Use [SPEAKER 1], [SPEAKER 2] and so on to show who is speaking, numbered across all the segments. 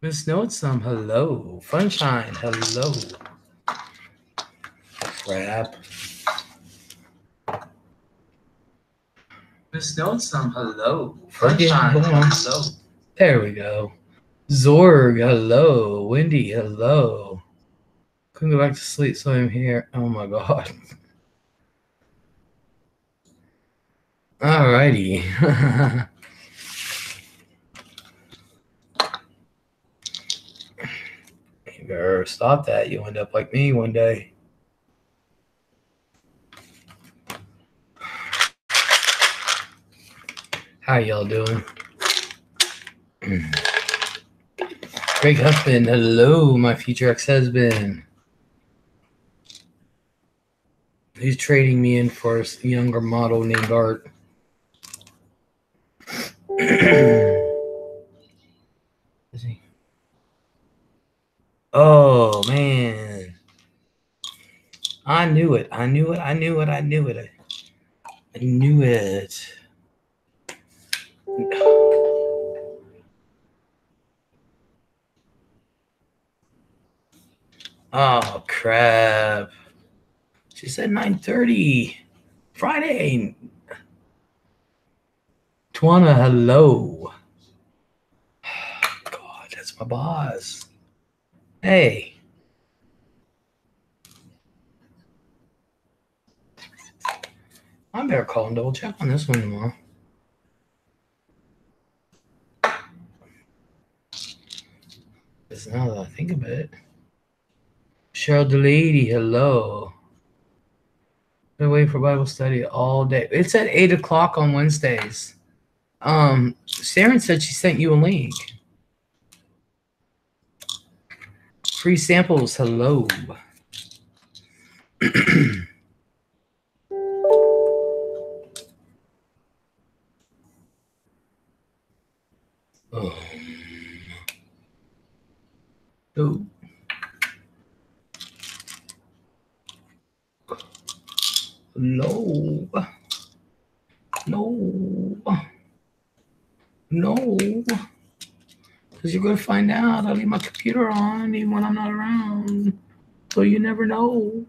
[SPEAKER 1] Miss Notsome, hello. Funshine, hello. Crap. Miss Notsome, hello. Funshine, hello. There we go. Zorg, hello. Wendy, hello. Couldn't go back to sleep, so I'm here. Oh my god. Alrighty. You better stop that. You'll end up like me one day. How y'all doing? Greg Huffman, hello, my future ex-husband. He's trading me in for a younger model named Art. Is he? Oh man, I knew it. I knew it. I knew it. I knew it. I knew it. Oh crap! She said 9:30 Friday. Twana, hello. God, that's my boss. Hey. I better call and double check on this one tomorrow. Because now that I think of it. Cheryl DeLady, hello. Been waiting for Bible study all day. It's at 8 o'clock on Wednesdays. Sharon said she sent you a link. Free samples, hello. Oh. No. No. No. No. Because you're going to find out. I leave my computer on even when I'm not around. So you never know.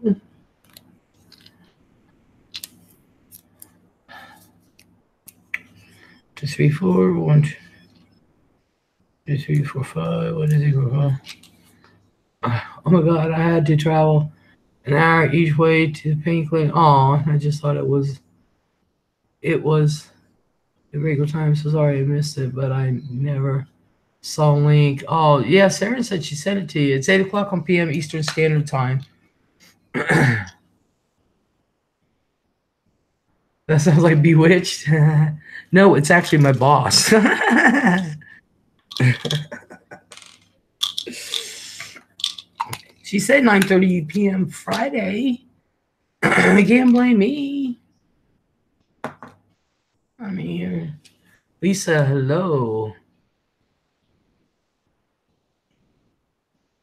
[SPEAKER 1] 2, 3, 4, 1, 2, 3, 4, 5. 1, 2, 3, 4, 5. Oh my God, I had to travel an hour each way to the paint clinic. Oh, I just thought it was the regular time. So sorry I missed it, but I never saw a link. Oh, yeah, Sarah said she sent it to you. It's 8 o'clock on PM Eastern Standard Time. That sounds like Bewitched. No, it's actually my boss. She said 9:30 p.m. Friday. You can't blame me. I'm here. Lisa, hello.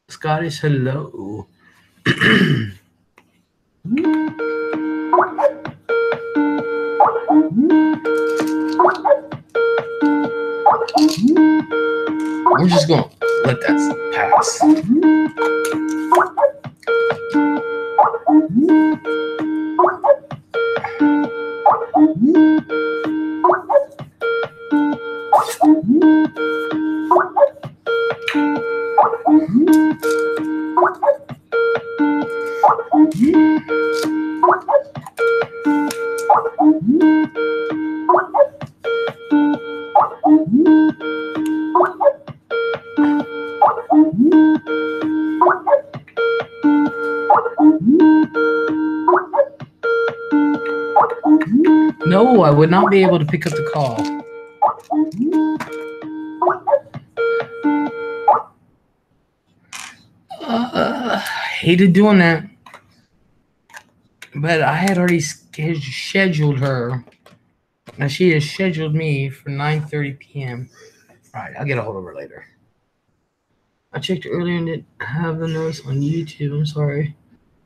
[SPEAKER 1] Scottish, hello. We're just going to let that pass. No, I would not be able to pick up the call. Hated doing that. But I had already scheduled her. And she has scheduled me for 9:30 p.m. All right, I'll get a hold of her later. I checked earlier and didn't have the notes on YouTube. I'm sorry.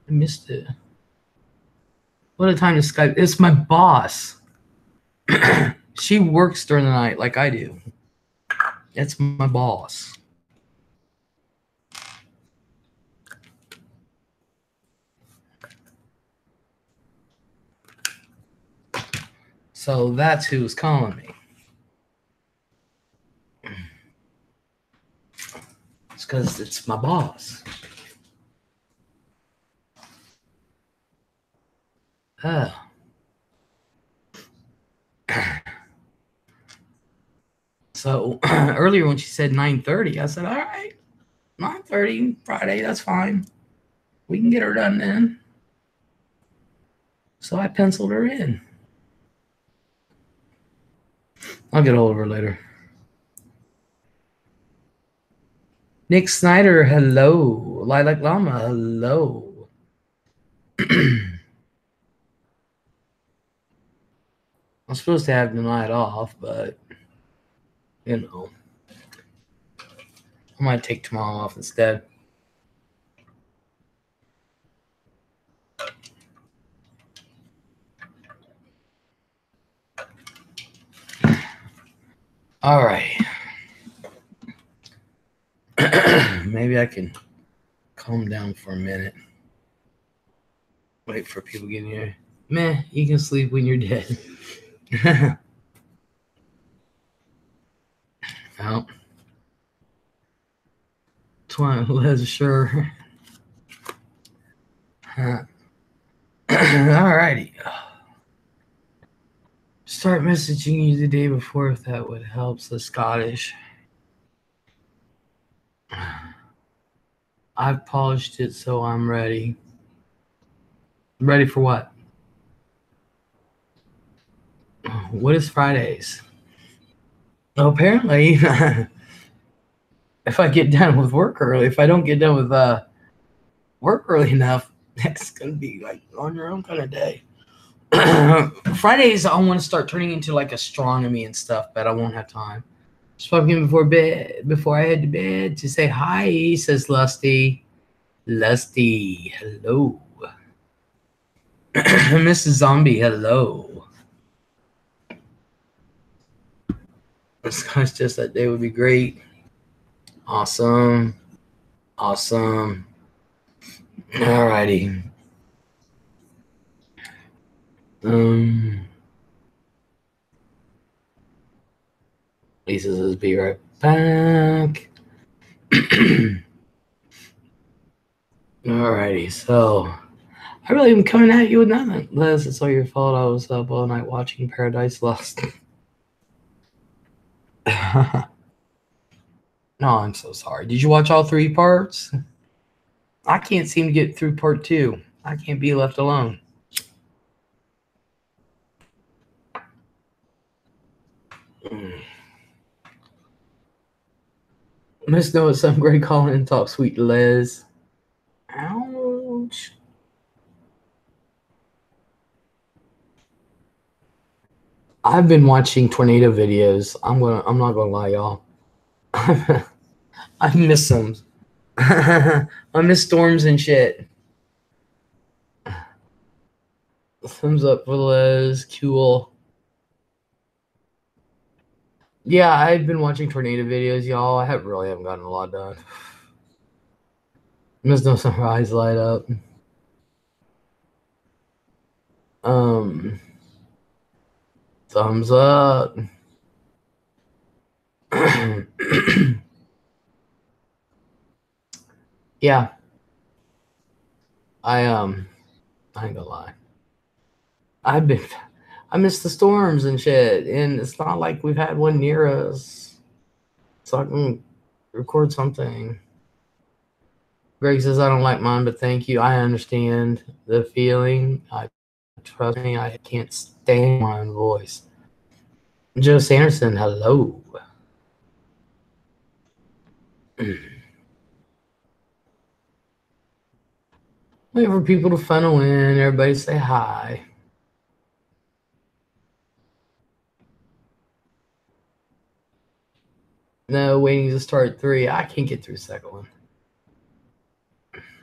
[SPEAKER 1] I missed it. What a time to Skype. It's my boss. She works during the night like I do. That's my boss. So that's who's calling me. It's because it's my boss. Oh. So earlier when she said 9:30, I said, all right, 9:30 Friday, that's fine. We can get her done then. So I penciled her in. I'll get hold of her later. Nick Snyder, hello. Lilac Llama, hello. I'm supposed to have the night off, but, you know, I might take tomorrow off instead. All right. Maybe I can calm down for a minute. Wait for people getting here. Meh, you can sleep when you're dead. Well, Les, sure. Alrighty. Start messaging you the day before if that would help. The Scottish. I've polished it, so I'm ready. Ready for what? What is Fridays? Well, apparently, if I get done with work early, if I don't get done with work early enough, that's going to be like on your own kind of day. Fridays, I want to start turning into like astronomy and stuff, but I won't have time. Just walking before I head to bed to say hi, says Lusty. Lusty, hello. Mrs. Zombie, hello. This guy's just that day would be great. Awesome. Awesome. Alrighty. Lisa says, be right back. Alrighty, so I really am coming at you with nothing. Liz, it's all your fault. I was up all night watching Paradise Lost. No, I'm so sorry. Did you watch all 3 parts? I can't seem to get through part 2. I can't be left alone. Miss Noah, some great calling and talk, sweet Les. Ouch. I've been watching tornado videos. I'm not gonna lie, y'all. I miss them. I miss storms and shit. Thumbs up for Les. Cool. Yeah, I've been watching tornado videos, y'all. I really haven't gotten a lot done. Miss No Sunrise light up. Thumbs up. Yeah. I ain't gonna lie. I miss the storms and shit, and it's not like we've had one near us, so I can record something. Greg says, I don't like mine, but thank you. I understand the feeling. Trust me, I can't stand my own voice. Joe Sanderson, hello. Wait for people to funnel in. Everybody say hi. No, waiting to start 3. I can't get through the second one.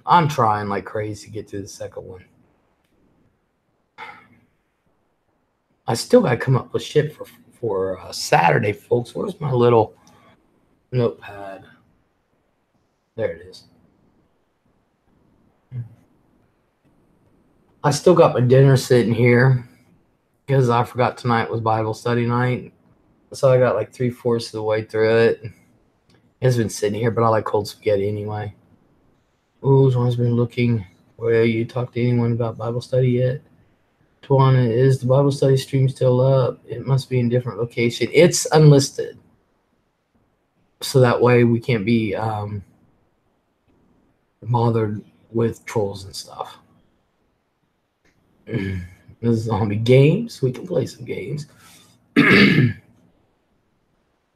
[SPEAKER 1] I'm trying like crazy to get through the second one. I still got to come up with shit for Saturday, folks. Where's my little notepad? There it is. I still got my dinner sitting here. because I forgot tonight was Bible study night. So I got like 3/4 of the way through it. It's been sitting here, but I like cold spaghetti anyway. Ooh, Joan's been looking. Where you talked to anyone about Bible study yet? Tawana, is the Bible study stream still up? It must be in different location. It's unlisted. So that way we can't be bothered with trolls and stuff. This is zombie games. We can play some games.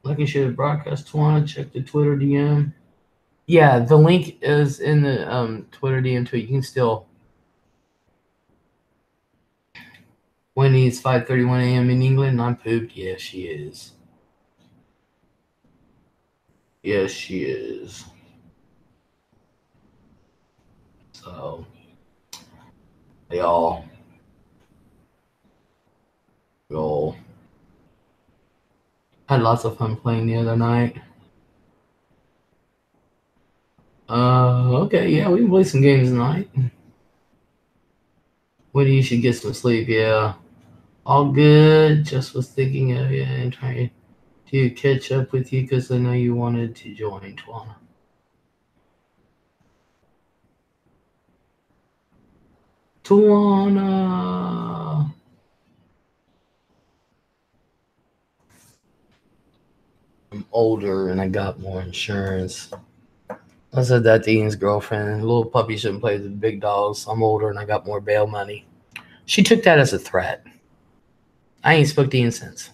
[SPEAKER 1] Like I should broadcast Tawana. Check the Twitter DM. Yeah, the link is in the Twitter DM too. You can still. Wendy's 5:31 a.m. in England. I'm pooped. Yes, she is. Yes, she is. So, y'all, had lots of fun playing the other night. Okay, yeah, we can play some games tonight. Wendy, you should get some sleep. Yeah, all good. Just was thinking of you and trying to catch up with you because I know you wanted to join, Tawana. Tawana. I'm older and I got more insurance. I said that to Ian's girlfriend. Little puppy shouldn't play with the big dogs. I'm older and I got more bail money. She took that as a threat. I ain't spoke to Ian since.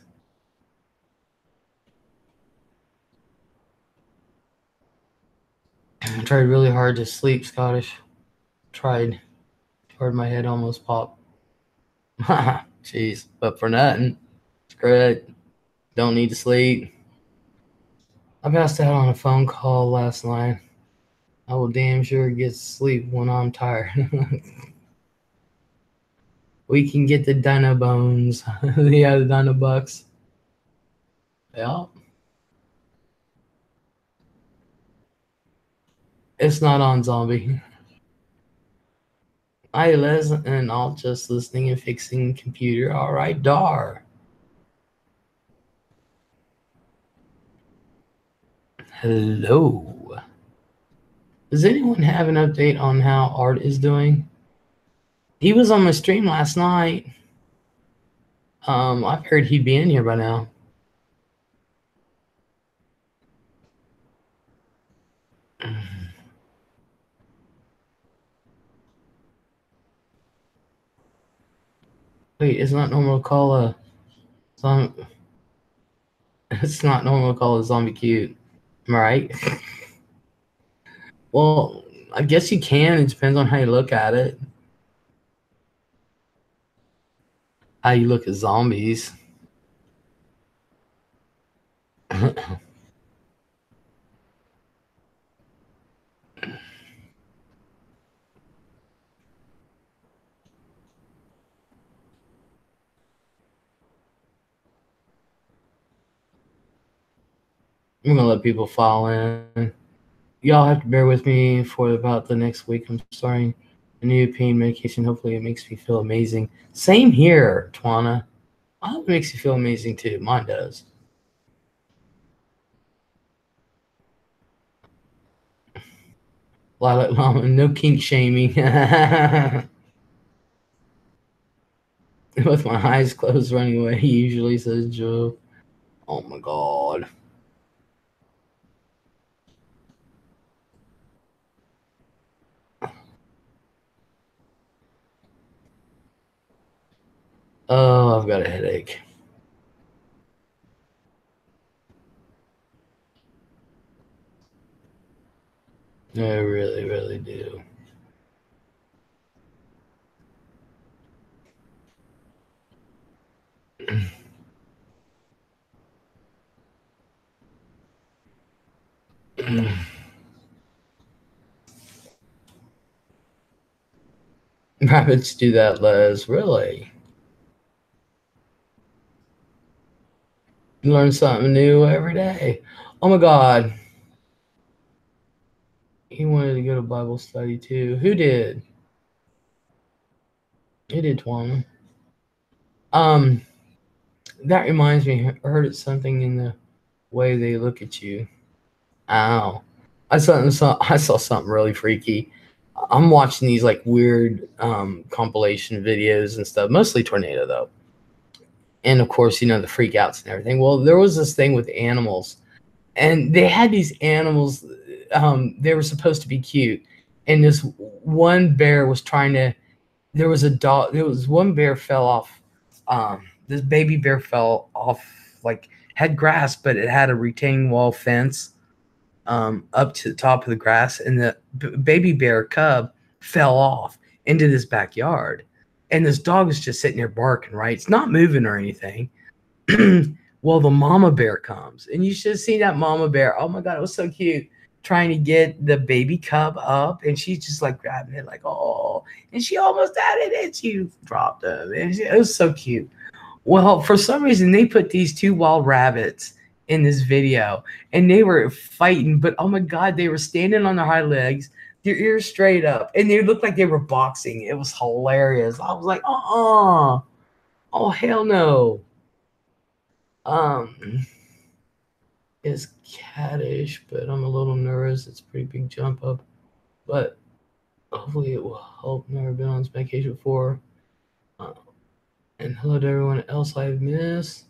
[SPEAKER 1] I tried really hard to sleep, Scottish. Tried. Heard my head almost pop. Jeez, but for nothing. Screw it. Don't need to sleep. I passed out on a phone call last night. I will damn sure get sleep when I'm tired. We can get the Dino Bones. Yeah, the Dino Bucks. Yeah. It's not on zombie. Hi, Les, and all just listening and fixing computer. All right, Dar. Hello. Does anyone have an update on how Art is doing? He was on my stream last night. I figured he'd be in here by now. Wait, it's not normal to call a zombie. It's not normal to call a zombie cute. Am I right? Well, I guess you can. It depends on how you look at it. How you look at zombies. I'm gonna let people file in. Y'all have to bear with me for about the next week. I'm starting a new pain medication. Hopefully, it makes me feel amazing. Same here, Twana. I hope it makes you feel amazing too. Mine does. Lilac Mama, no kink shaming. With my eyes closed, running away. He usually says Joe. Oh my god. Oh, I've got a headache. I really, really do. Rabbits do that, Les. Really? You learn something new every day. Oh my god. He wanted to go to Bible study too. Who did? Who did, Twana? Um, that reminds me. I heard it something in the way they look at you. Ow. I saw something really freaky. I'm watching these like weird compilation videos and stuff, mostly tornado though. And of course, you know, the freak outs and everything. Well, there was this thing with animals, and they had these animals, they were supposed to be cute. And this one bear was trying to, there was a dog, there was one bear fell off, this baby bear fell off, like had grass, but it had a retaining wall fence up to the top of the grass, and the baby bear cub fell off into this backyard, and this dog is just sitting there barking. Right, it's not moving or anything. Well, the mama bear comes, and you should have seen that mama bear. Oh my god, it was so cute. Trying to get the baby cub up, and she's just like grabbing it, like oh, and she almost had it, and she dropped him, and it was so cute. Well, for some reason, they put these two wild rabbits in this video, and they were fighting, but oh my god, they were standing on their hind legs, their ears straight up, and they looked like they were boxing. It was hilarious. I was like, oh hell no. It's cattish, but I'm a little nervous. It's a pretty big jump up, but hopefully it will help. Never been on this vacation before. And hello to everyone else I've missed.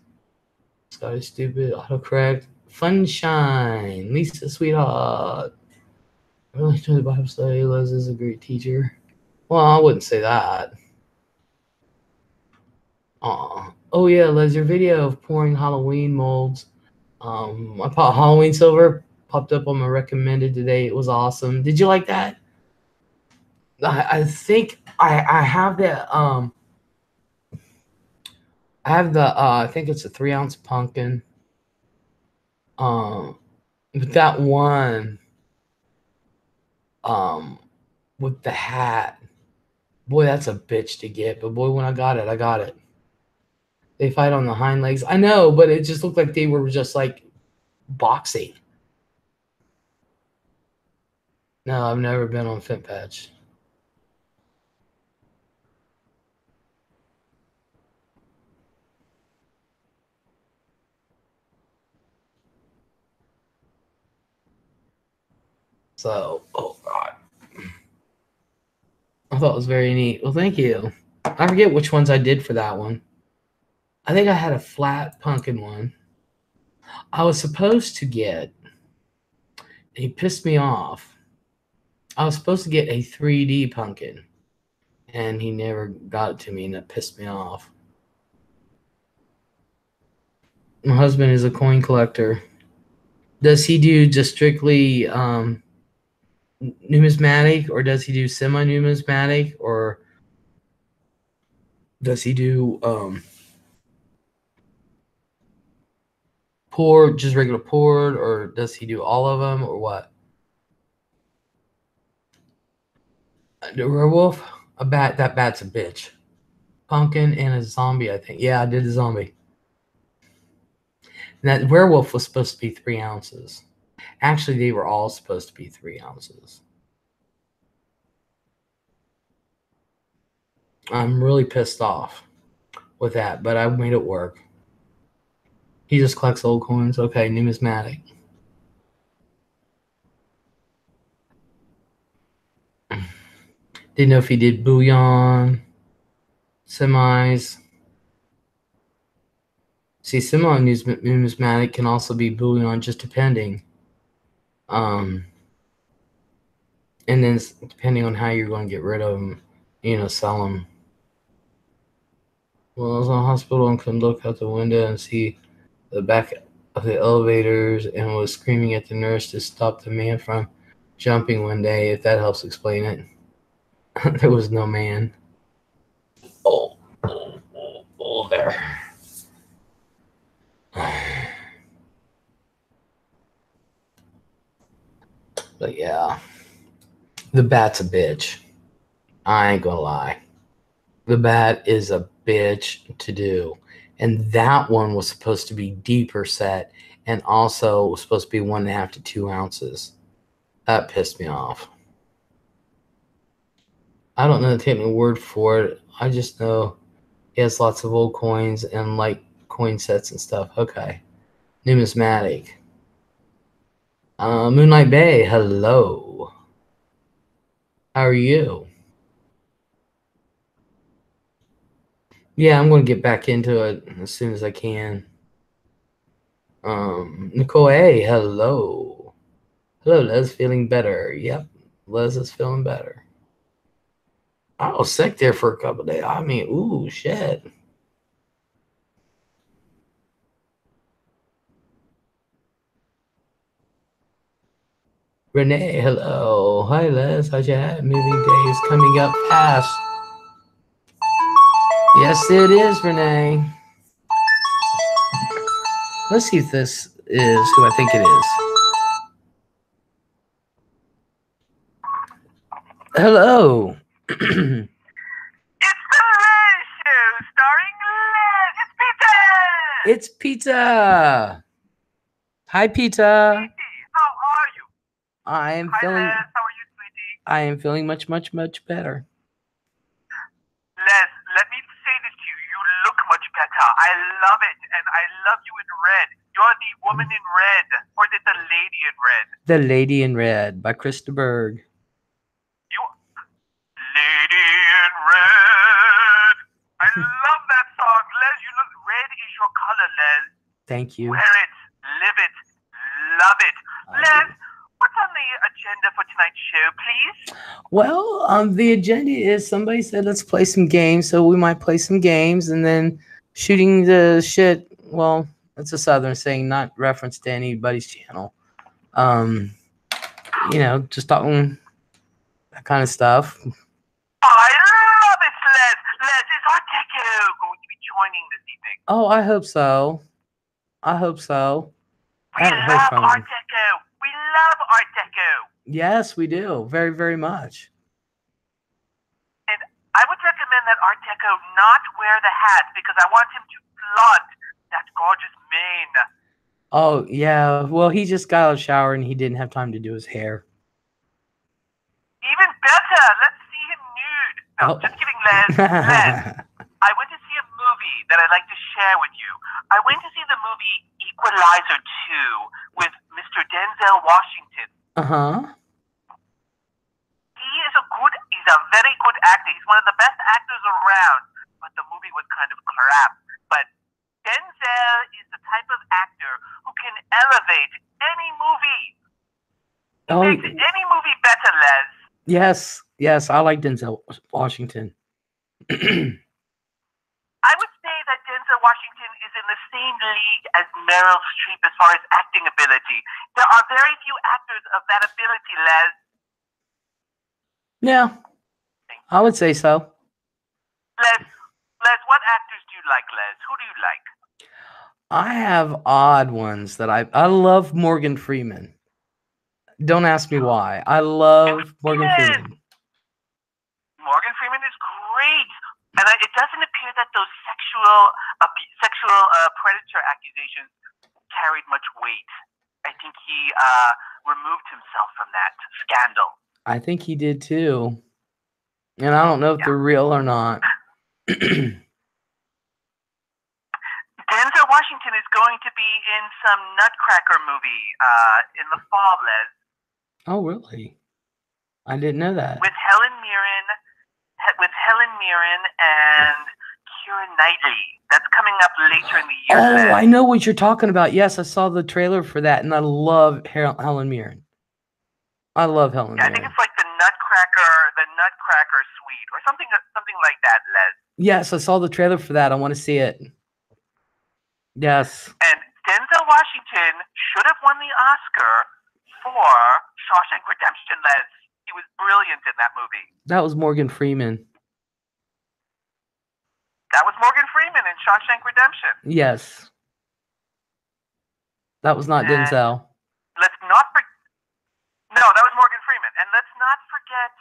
[SPEAKER 1] Scotty Stupid, autocorrect, Funshine, Lisa Sweetheart. I really enjoy the Bible study. Les is a great teacher. Well, I wouldn't say that. Oh yeah, Les, your video of pouring Halloween molds. I bought Halloween silver, popped up on my recommended today. It was awesome. Did you like that? I think I have that. I have the. I think it's a 3-ounce pumpkin. But that one. With the hat. Boy, that's a bitch to get. But boy, when I got it, I got it. They fight on the hind legs. I know, but it just looked like they were just like boxing. No, I've never been on Fit Patch. So, oh god. I thought it was very neat. Well, thank you. I forget which ones I did for that one. I think I had a flat pumpkin one. I was supposed to get, he pissed me off. I was supposed to get a 3D pumpkin, and he never got it to me, and that pissed me off. My husband is a coin collector. Does he do just strictly numismatic, or does he do semi-numismatic, or does he do poured, just regular poured, or does he do all of them, or what? The werewolf, a bat. That bat's a bitch. Pumpkin and a zombie, I think. Yeah, I did a zombie. And that werewolf was supposed to be 3 ounces. Actually, they were all supposed to be 3 ounces. I'm really pissed off with that, but I made it work. He just collects old coins. Okay, numismatic. Didn't know if he did bullion, semis. See, semi-numismatic can also be bullion, just depending. And then depending on how you're going to get rid of them, you know, sell them. Well, I was in the hospital and could look out the window and see the back of the elevators and was screaming at the nurse to stop the man from jumping one day, if that helps explain it. There was no man. Oh, there. But yeah, the bat's a bitch. I ain't gonna lie. The bat is a bitch to do. And that one was supposed to be deeper set, and also was supposed to be 1.5 to 2 ounces. That pissed me off. I don't know the technical word for it. I just know He has lots of old coins and like coin sets and stuff. Okay. Numismatic. Moonlight Bay, hello. How are you? Yeah, I'm going to get back into it as soon as I can. Nicole A, hello. Hello, Les, feeling better. Yep, Les is feeling better. I was sick there for a couple of days. I mean, ooh, shit. Renee, hello. Hi, Les. How's your movie days coming up fast? Yes, it is, Renee. Let's see if this is who I think it is. Hello.
[SPEAKER 2] It's the Les Show, starring Les. It's Peter.
[SPEAKER 1] It's Pizza. Hi, Pizza.
[SPEAKER 2] Sweetie, how are you?
[SPEAKER 1] I am
[SPEAKER 2] Hi,
[SPEAKER 1] feeling.
[SPEAKER 2] Les. How are you, sweetie?
[SPEAKER 1] I am feeling much, much, much better.
[SPEAKER 2] Les, let me say this to you. You look much better. I love it, and I love you in red. You're the woman in red, or is it the lady in red?
[SPEAKER 1] The Lady in Red by Krista Berg.
[SPEAKER 2] You, Lady in Red. I love that song, Les. You look. Red is your color, Les.
[SPEAKER 1] Thank you.
[SPEAKER 2] Wear it, live it, love it. Les, what's on the agenda for tonight's show, please?
[SPEAKER 1] Well, the agenda is somebody said let's play some games, so we might play some games, and then shooting the shit. Well, it's a Southern saying, not reference to anybody's channel. You know, just talking that kind of stuff.
[SPEAKER 2] I love it, Les. Les, is Art Deco going to be joining this evening?
[SPEAKER 1] Oh, I hope so. I hope so.
[SPEAKER 2] We love Art Deco. We love Art Deco.
[SPEAKER 1] Yes, we do. Very, very much.
[SPEAKER 2] And I would recommend that Art Deco not wear the hat because I want him to flood that gorgeous mane.
[SPEAKER 1] Oh, yeah. Well, he just got out of the shower and he didn't have time to do his hair.
[SPEAKER 2] Even better, let's see him nude. No, just kidding, Les. Les, I went to see a movie that I'd like to share with you. I went to see the movie Equalizer 2 with Mr. Denzel Washington.
[SPEAKER 1] Uh-huh.
[SPEAKER 2] He's a very good actor. He's one of the best actors around, but the movie was kind of crap. But Denzel is the type of actor who can elevate any movie. He makes any movie better, Les.
[SPEAKER 1] Yes, yes, I like Denzel Washington.
[SPEAKER 2] I would say that Denzel Washington is in the same league as Meryl Streep as far as acting ability. There are very few actors of that ability, Les.
[SPEAKER 1] Yeah, I would say so.
[SPEAKER 2] Les, what actors do you like, Les? Who do you like?
[SPEAKER 1] I have odd ones that I love Morgan Freeman. Don't ask me why. I love Morgan Freeman.
[SPEAKER 2] Morgan Freeman is great. And it doesn't appear that those sexual predator accusations carried much weight. I think he removed himself from that scandal.
[SPEAKER 1] I think he did too. And I don't know if they're real or not.
[SPEAKER 2] Denzel Washington is going to be in some Nutcracker movie in the fall, Les.
[SPEAKER 1] Oh, really? I didn't know that.
[SPEAKER 2] With Helen Mirren and Keira Knightley. That's coming up later in the year.
[SPEAKER 1] Oh,
[SPEAKER 2] Les.
[SPEAKER 1] I know what you're talking about. Yes, I saw the trailer for that, and I love Helen Mirren. I love Helen Mirren.
[SPEAKER 2] I think it's like the Nutcracker Suite or something like that, Les.
[SPEAKER 1] Yes, I saw the trailer for that. I want to see it. Yes.
[SPEAKER 2] And Denzel Washington should have won the Oscar for Shawshank Redemption, Les. He was brilliant in that movie.
[SPEAKER 1] That was Morgan Freeman.
[SPEAKER 2] That was Morgan Freeman in Shawshank Redemption.
[SPEAKER 1] Yes. That was not Denzel.
[SPEAKER 2] Let's not forget. No, that was Morgan Freeman. And let's not forget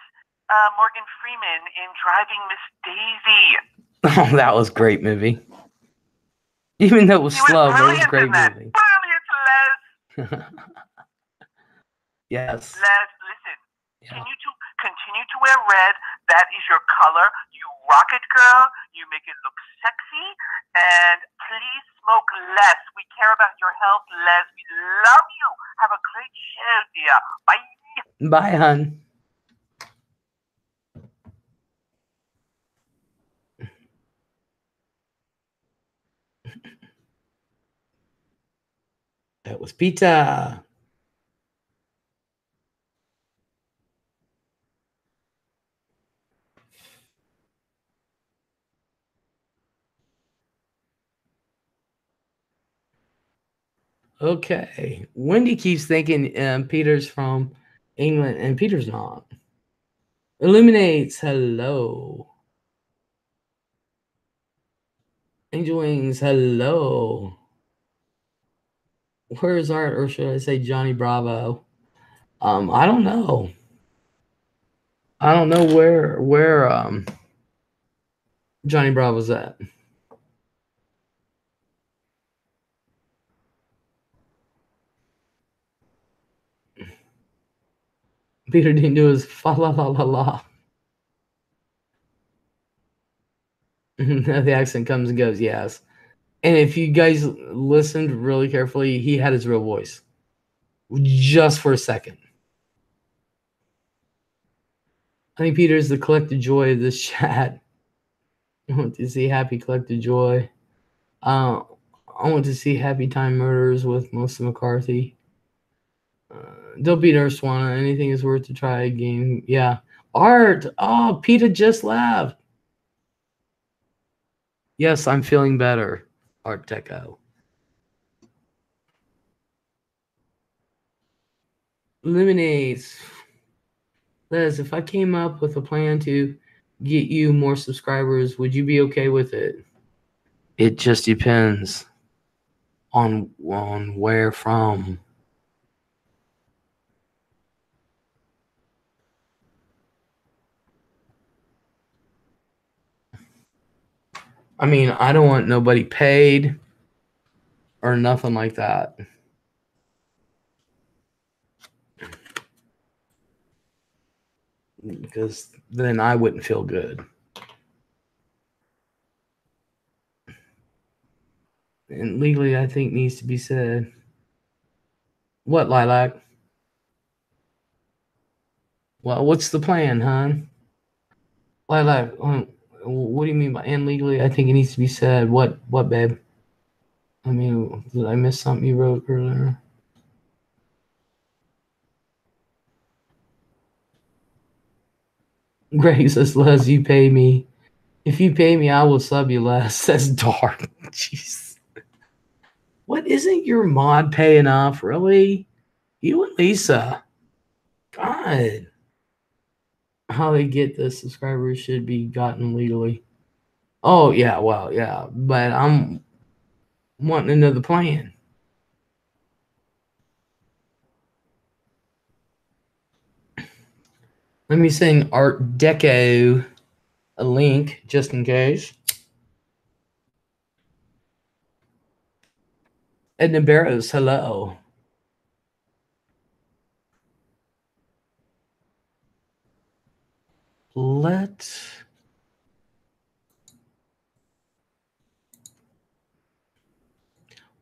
[SPEAKER 2] Morgan Freeman in Driving Miss Daisy.
[SPEAKER 1] Oh, that was a great movie. Even though it was slow, but it was a great movie.
[SPEAKER 2] Brilliant, Les.
[SPEAKER 1] Yes.
[SPEAKER 2] Les, listen. Yeah. Continue to wear red. That is your color. You rock it, girl. You make it look sexy. And please smoke less. We care about your health, Les. We love you. Have a great show, dear. Bye.
[SPEAKER 1] Bye, hun. That was pizza. Okay. Wendy keeps thinking Peter's from England, and Peter's not. Illuminates. Hello. Angel Wings. Hello. Where's Art, or should I say Johnny Bravo? I don't know. I don't know where Johnny Bravo's at. Peter didn't do his fa la la la la. The accent comes and goes, yes. And if you guys listened really carefully, he had his real voice. Just for a second. I think Peter is the collective joy of this chat. I want to see Happy Collective Joy. I want to see Happy Time Murders with Melissa McCarthy. Don't beat Nurse Swana. Anything is worth to try again. Yeah. Art. Oh, Peter just left. Yes, I'm feeling better. Art Deco. Lemonades. Les, if I came up with a plan to get you more subscribers, would you be okay with it? It just depends on where from. I mean, I don't want nobody paid or nothing like that. Because then I wouldn't feel good. And legally, I think needs to be said. What, Lilac? Well, what's the plan, hon? Lilac, what do you mean by and legally? I think it needs to be said. What, babe? I mean, did I miss something you wrote earlier? Greg says, Les, you pay me. If you pay me, I will sub you less. That's dark. Jeez. What, isn't your mod pay enough? Really? You and Lisa. God. How they get the subscribers should be gotten legally. Oh, yeah, well, yeah. But I'm wanting to know the plan. Let me send Art Deco a link just in case. Edna Barrows, hello.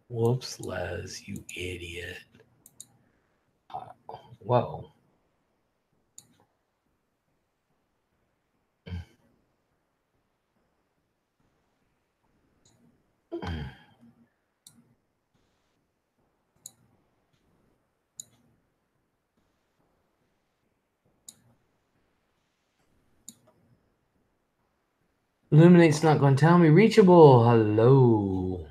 [SPEAKER 1] Whoops, Les, you idiot. Whoa. Illuminate's not going to tell me. Reachable, hello.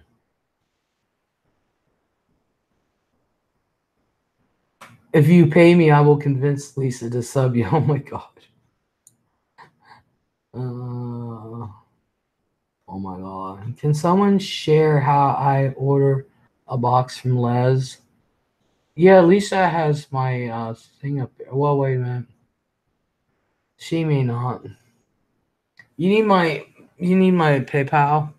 [SPEAKER 1] If you pay me, I will convince Lisa to sub you. Oh my god. Oh my god. Can someone share how I order a box from Les? Yeah, Lisa has my thing up there. Well, wait a minute. She may not. You need my PayPal?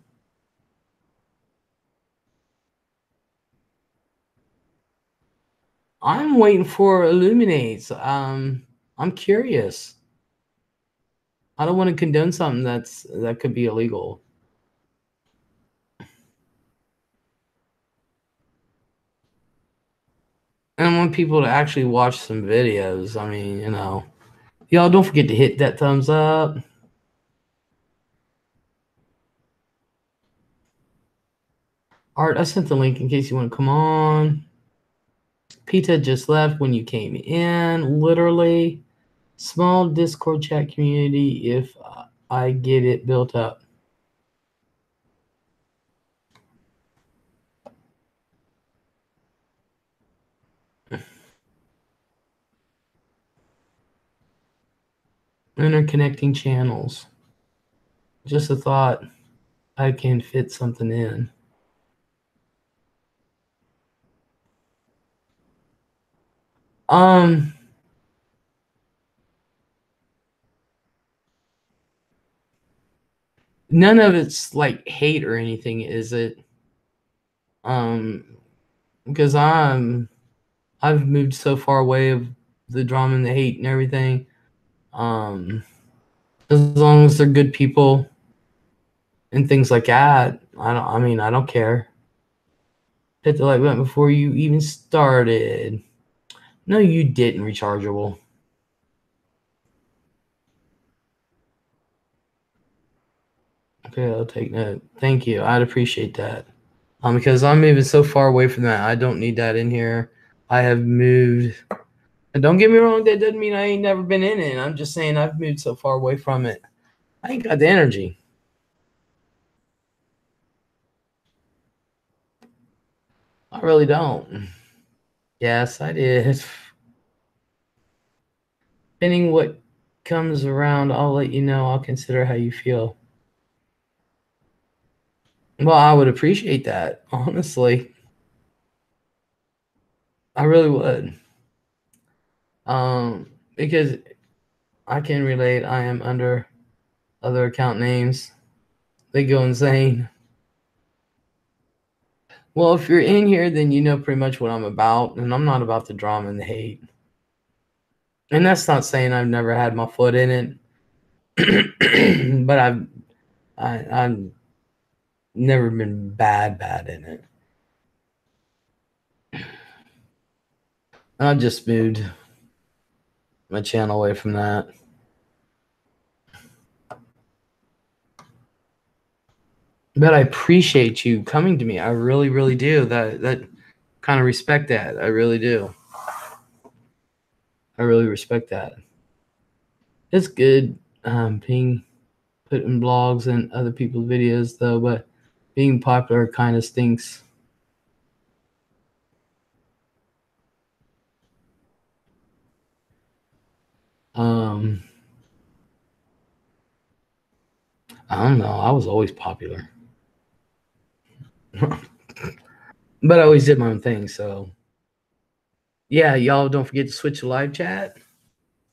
[SPEAKER 1] I'm waiting for Illuminates. I'm curious. I don't want to condone something that could be illegal. And I want people to actually watch some videos. I mean, y'all don't forget to hit that thumbs up. Art, I sent the link in case you want to come on. Pita just left when you came in, literally. Small Discord chat community if I get it built up. Interconnecting channels. Just a thought I can fit something in. None of it's like hate or anything, is it? Because I've moved so far away of the drama and the hate and everything. As long as they're good people and things like that, I don't care. Hit the like button before you even started. No, you didn't, rechargeable. Okay, I'll take note. Thank you. I'd appreciate that. Because I'm moving so far away from that. I don't need that in here. I have moved. And don't get me wrong, that doesn't mean I ain't never been in it. I'm just saying I've moved so far away from it. I ain't got the energy. I really don't. Yes, I did. Depending what comes around, I'll let you know. I'll consider how you feel. Well, I would appreciate that, honestly. I really would. Because I can relate. I am under other account names. They go insane. Well, if you're in here, then you know pretty much what I'm about, and I'm not about the drama and the hate. And that's not saying I've never had my foot in it, but I've never been bad in it. I just moved my channel away from that. But I appreciate you coming to me. I really, really do. That kind of respect that. I really do. I really respect that. It's good being put in blogs and other people's videos, though, but being popular kind of stinks. I don't know. I was always popular. But I always did my own thing, so yeah, y'all don't forget to switch to live chat.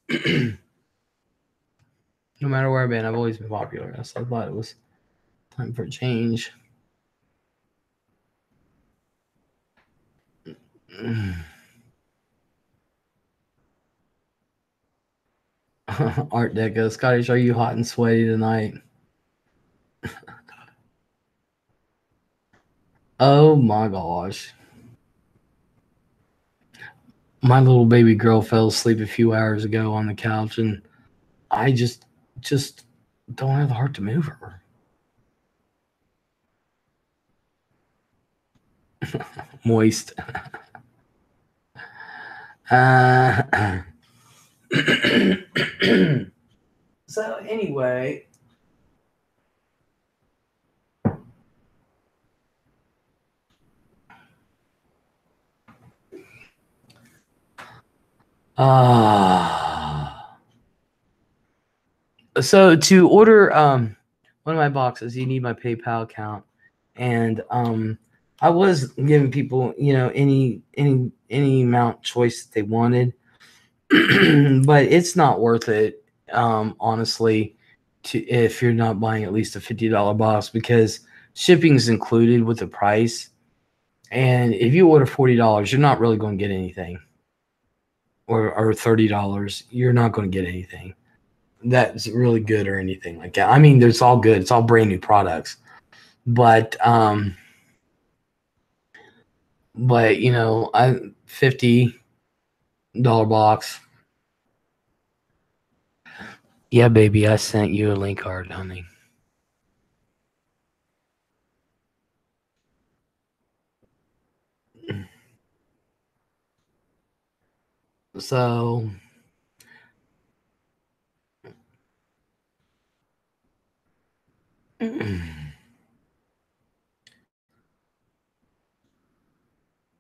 [SPEAKER 1] No matter where I've been, I've always been popular. So I thought it was time for a change. Art Deco. Scottish, are you hot and sweaty tonight? Oh my gosh. My little baby girl fell asleep a few hours ago on the couch, and I just don't have the heart to move her. Moist. So anyway, so to order one of my boxes, you need my PayPal account, and I was giving people, any amount choice that they wanted, but it's not worth it, honestly, if you're not buying at least a $50 box, because shipping is included with the price, and if you order $40, you're not really going to get anything, or $30, you're not going to get anything. that's really good or anything like that. I mean, it's all good. It's all brand new products, but you know, $50 box. Yeah, baby, I sent you a link card, honey. So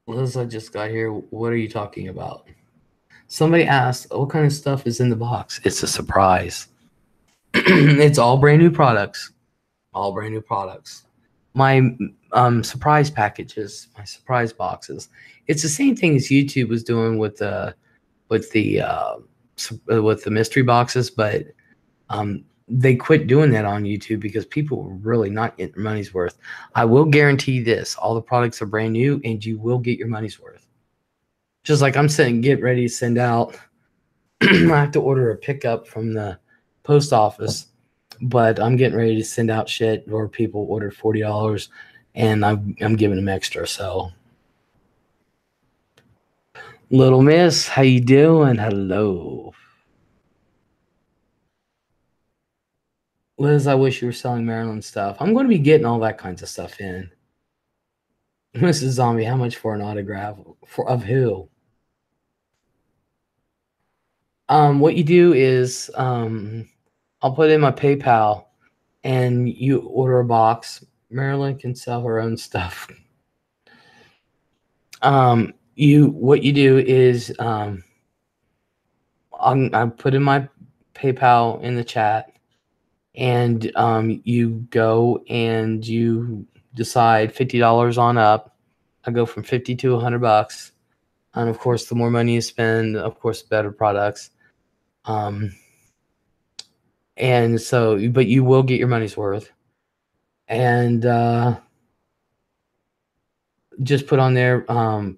[SPEAKER 1] Liz, I just got here. What are you talking about? Somebody asked, what kind of stuff is in the box? It's a surprise. It's all brand new products. All brand new products. My surprise packages, my surprise boxes. It's the same thing as YouTube was doing with the with the uh, with the mystery boxes, but they quit doing that on YouTube because people were really not getting their money's worth. I will guarantee this: all the products are brand new, and you will get your money's worth. Just like I'm saying, get ready to send out. I have to order a pickup from the post office, but I'm getting ready to send out shit where people ordered $40, and I'm giving them extra. So, little miss, how you doing? Hello, Liz. I wish you were selling Maryland stuff. I'm going to be getting all that kinds of stuff in. Mrs. Zombie, how much for an autograph? For of who? What you do is I'll put in my PayPal, and you order a box. Marilyn can sell her own stuff. What you do is I put in my PayPal in the chat, and you go and you decide $50 on up. I go from 50 to $100, and of course, the more money you spend, of course, better products. And so, but you will get your money's worth, and just put on there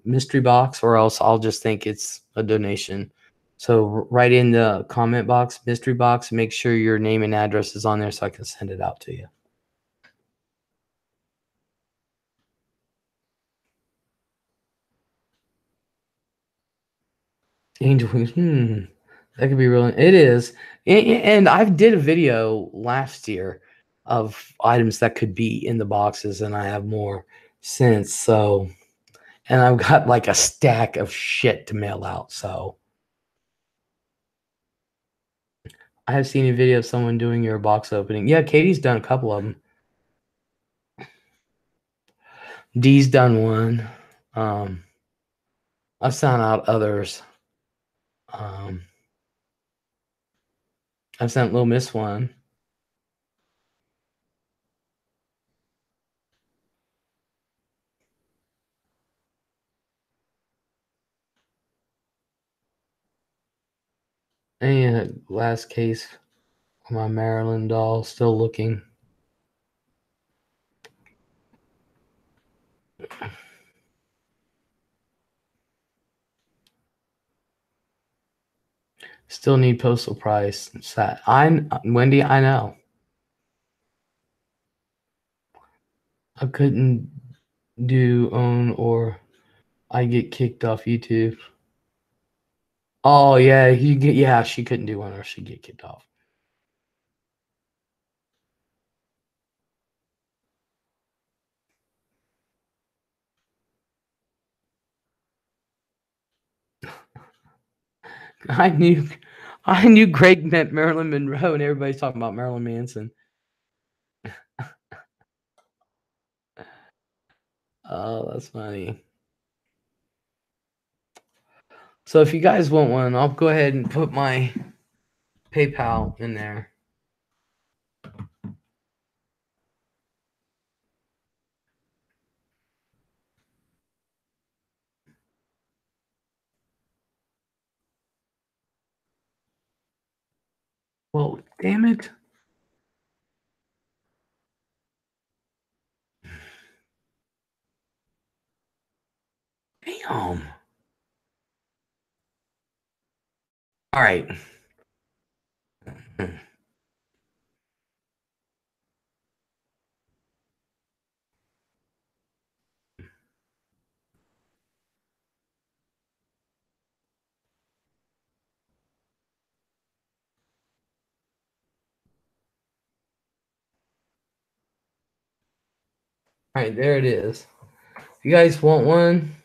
[SPEAKER 1] mystery box, or else I'll just think it's a donation. So write in the comment box, mystery box, make sure your name and address is on there so I can send it out to you. Angel wings, that could be really, it is. And I did a video last year of items that could be in the boxes, and I have more since. So, and I've got like a stack of shit to mail out. So I have seen a video of someone doing your box opening. Yeah, Katie's done a couple of them. Dee's done one. I've sent out others. I've sent Little Miss one. And last case for my Maryland doll, still looking. Still need postal price. Wendy, I know. I couldn't do own, or I get kicked off YouTube. Oh yeah, she couldn't do one or she'd get kicked off. I knew Greg meant Marilyn Monroe, and everybody's talking about Marilyn Manson. Oh, that's funny. So if you guys want one, I'll go ahead and put my PayPal in there. Well, damn it. Damn. All right. Alright, there it is. If you guys want one,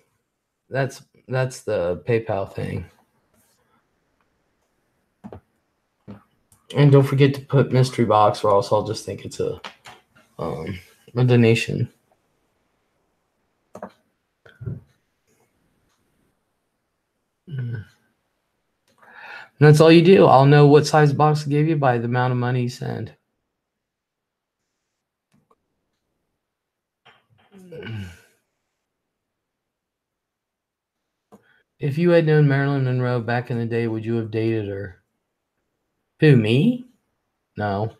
[SPEAKER 1] that's the PayPal thing. And don't forget to put mystery box, or else I'll just think it's a donation. And that's all you do. I'll know what size box to give you by the amount of money you send. If you had known Marilyn Monroe back in the day, would you have dated her? Who, me? No.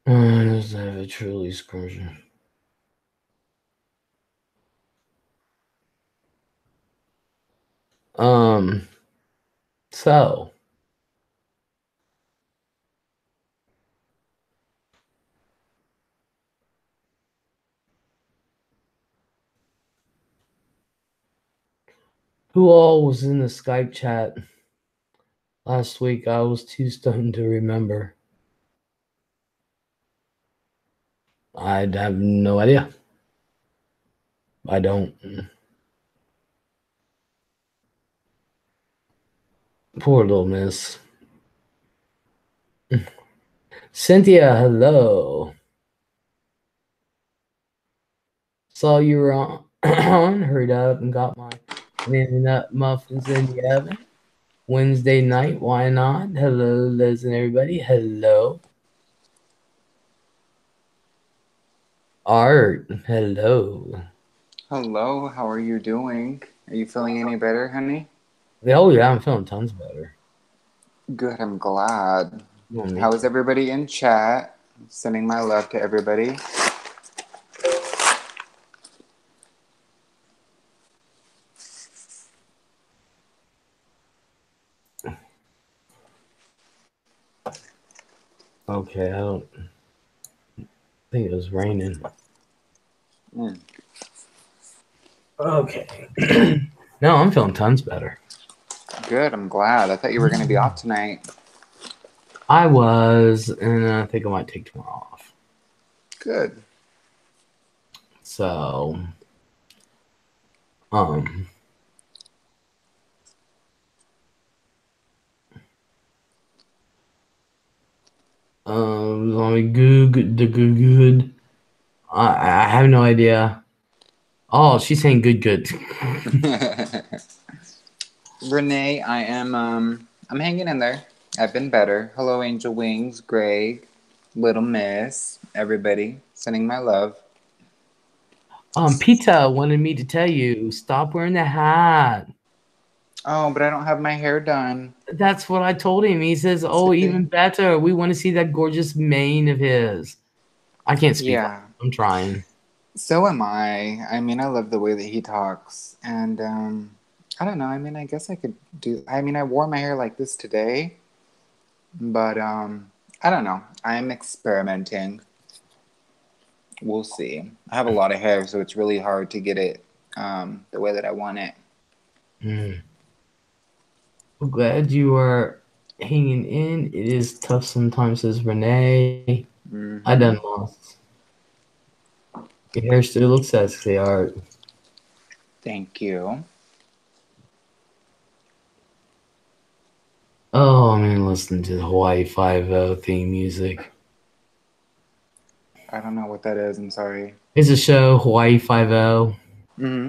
[SPEAKER 1] Does that have a truly excursion? So who all was in the Skype chat last week? I was too stoned to remember. I have no idea. I don't. Poor little miss. Cynthia, hello. Saw you were on. Hurried up and got my banana nut muffins in the oven. Wednesday night, why not? Hello, Liz and everybody. Hello. Art, hello.
[SPEAKER 3] Hello, how are you doing? Are you feeling any better, honey?
[SPEAKER 1] Oh, yeah, I'm feeling tons better.
[SPEAKER 3] Good, I'm glad. How is everybody in chat? Sending my love to everybody.
[SPEAKER 1] Okay, I don't think it was raining. Okay. No, I'm feeling tons better.
[SPEAKER 3] Good, I'm glad. I thought you were going to be off tonight.
[SPEAKER 1] I was, and I think I might take tomorrow off.
[SPEAKER 3] Good.
[SPEAKER 1] So, let me good. I have no idea. Oh, she's saying good.
[SPEAKER 3] Renee, I'm hanging in there. I've been better. Hello, Angel Wings, Greg, Little Miss, everybody. Sending my love.
[SPEAKER 1] Pizza wanted me to tell you, stop wearing the hat.
[SPEAKER 3] Oh, but I don't have my hair done.
[SPEAKER 1] That's what I told him. He says, oh, even better. We want to see that gorgeous mane of his. I can't speak.
[SPEAKER 3] Yeah.
[SPEAKER 1] I'm trying.
[SPEAKER 3] So am I. I mean, I love the way that he talks. And I don't know. I mean, I guess I could do. I mean, I wore my hair like this today. But I don't know. I'm experimenting. We'll see. I have a lot of hair, so it's really hard to get it the way that I want it.
[SPEAKER 1] I'm glad you are hanging in. It is tough sometimes, says Renee. I done lost. Your hair still looks sexy, Art.
[SPEAKER 3] Thank you.
[SPEAKER 1] Oh, I'm listening to the Hawaii Five-0 theme music.
[SPEAKER 3] I don't know what that is. I'm sorry.
[SPEAKER 1] It's a show, Hawaii Five-0.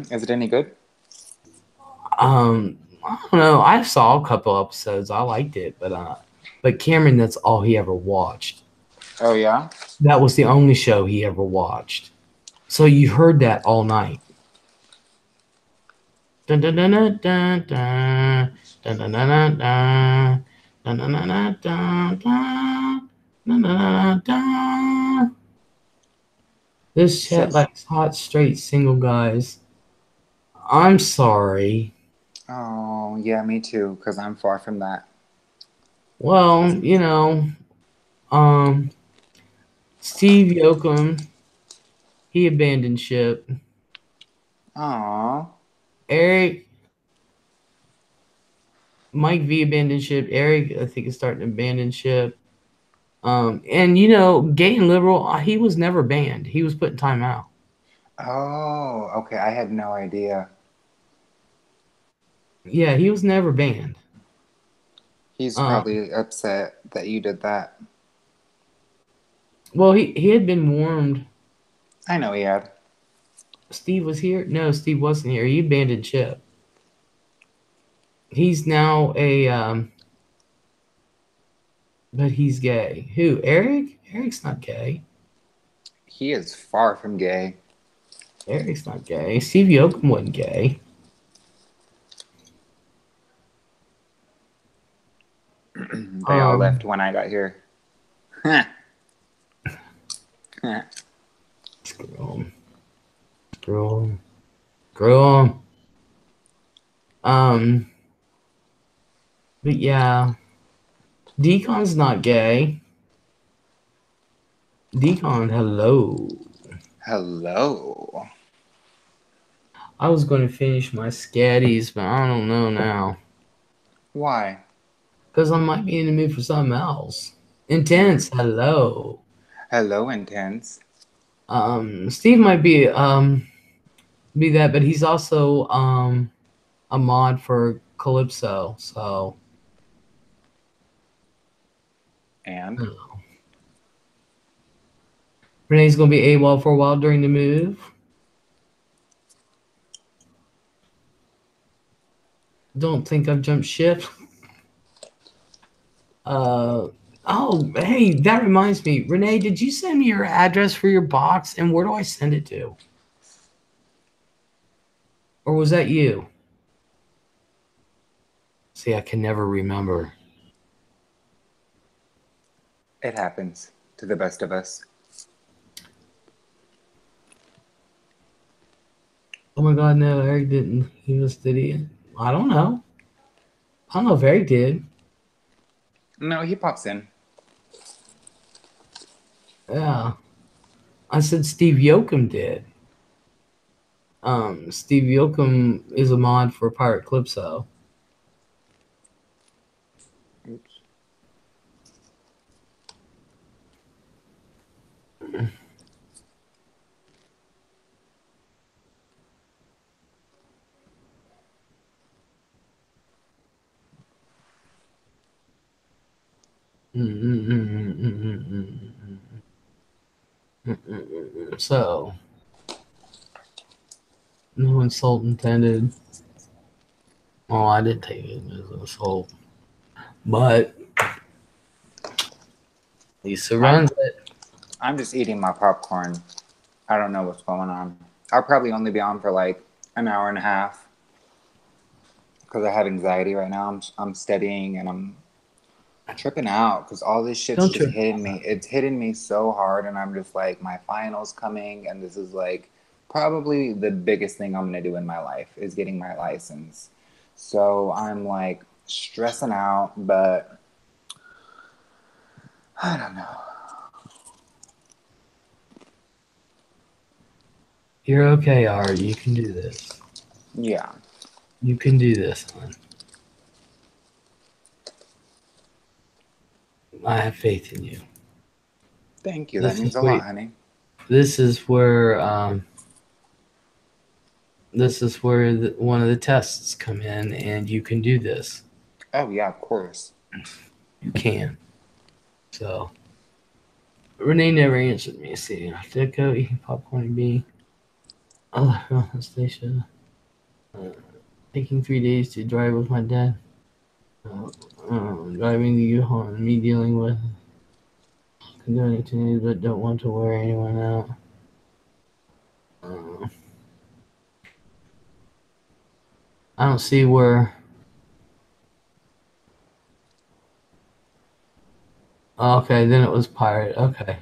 [SPEAKER 3] Is it any good?
[SPEAKER 1] I don't know. I saw a couple episodes. I liked it, but Cameron, that's all he ever watched.
[SPEAKER 3] Oh yeah.
[SPEAKER 1] That was the only show he ever watched. So you heard that all night. Dun, dun, dun, dun, dun, dun, dun, dun, dun, dun. Da, na, na, na, da, da, na, na, na, da. This chat
[SPEAKER 3] Sis.
[SPEAKER 1] likes hot, straight, single guys. I'm sorry.
[SPEAKER 3] Oh, yeah, me too, because I'm far from that.
[SPEAKER 1] Well, um, Steve Yoakum, he abandoned ship.
[SPEAKER 3] Aw.
[SPEAKER 1] Eric, Mike V abandoned ship. Eric, I think, is starting to abandon ship. And gay and liberal, he was never banned. He was put in timeout.
[SPEAKER 3] Oh, okay. I had no idea.
[SPEAKER 1] Yeah, he was never banned.
[SPEAKER 3] He's
[SPEAKER 1] Um,
[SPEAKER 3] probably upset that you did that.
[SPEAKER 1] well, he had been warned.
[SPEAKER 3] I know he had.
[SPEAKER 1] Steve was here. No, Steve wasn't here. He abandoned ship. He's now but he's gay. Who? Eric? Eric's not gay.
[SPEAKER 3] He is far from gay.
[SPEAKER 1] Eric's not gay. Steve Yoakum wasn't gay.
[SPEAKER 3] They all left when I got here.
[SPEAKER 1] Screw him. Screw him. Screw him. But yeah, Deacon's not gay. Deacon, hello.
[SPEAKER 3] Hello.
[SPEAKER 1] I was going to finish my scatties, but I don't know now.
[SPEAKER 3] Why?
[SPEAKER 1] Because I might be in the mood for something else. Intense, hello.
[SPEAKER 3] Hello, Intense.
[SPEAKER 1] Steve might be that, but he's also a mod for Calypso, so
[SPEAKER 3] And?
[SPEAKER 1] Renee's gonna be AWOL for a while during the move. Don't think I've jumped ship. Oh, hey, that reminds me. Renee, did you send me your address for your box, and where do I send it to? Or was that you? See, I can never remember.
[SPEAKER 3] It happens to the best of us.
[SPEAKER 1] Oh my God, no, Eric didn't. Did he? I don't know. I don't know if Eric did.
[SPEAKER 3] No, he pops in.
[SPEAKER 1] Yeah. I said Steve Yoakum did. Steve Yoakum is a mod for Pirate Calypso.
[SPEAKER 3] Oops.
[SPEAKER 1] So, no insult intended. Oh, I did take it as an insult. But Lisa runs it.
[SPEAKER 3] I'm just eating my popcorn. I don't know what's going on. I'll probably only be on for like an hour and a half because I have anxiety right now. I'm studying and I'm tripping out because all this shit's
[SPEAKER 1] Don't
[SPEAKER 3] just
[SPEAKER 1] trip.
[SPEAKER 3] hitting me. It's hitting me so hard, and I'm just like, my finals coming, and this is like probably the biggest thing I'm gonna do in my life is getting my license. So I'm like stressing out, but I don't know.
[SPEAKER 1] You're okay, Art. You can do this.
[SPEAKER 3] Yeah.
[SPEAKER 1] You can do this, hon. I have faith in you.
[SPEAKER 3] Thank you. That means a lot, honey.
[SPEAKER 1] This is where one of the tests come in, and you can do this.
[SPEAKER 3] Oh yeah, of course.
[SPEAKER 1] You can. So Renee never answered me. See, did I go eating popcorn and being station. Taking 3 days to drive with my dad. Driving to U-Haul, me dealing with. Can do anything, but don't want to wear anyone out. I don't see where. Okay, then it was pirate. Okay.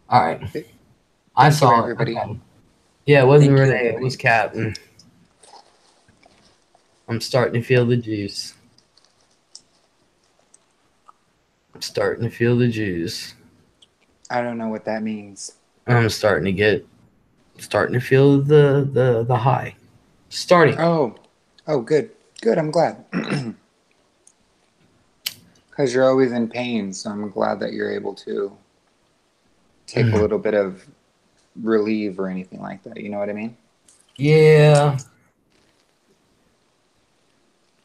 [SPEAKER 1] All right. I
[SPEAKER 3] Thank you,
[SPEAKER 1] saw it.
[SPEAKER 3] everybody.
[SPEAKER 1] Okay. Yeah, it wasn't
[SPEAKER 3] Thank you,
[SPEAKER 1] Renee. It was
[SPEAKER 3] everybody.
[SPEAKER 1] Captain. I'm starting to feel the juice. I'm starting to feel the juice.
[SPEAKER 3] I don't know what that means.
[SPEAKER 1] I'm starting to feel the high. Starting.
[SPEAKER 3] Oh, oh, good, good. I'm glad. Because you're always in pain, so I'm glad that you're able to take a little bit of relief or anything like that. You know what I mean?
[SPEAKER 1] Yeah.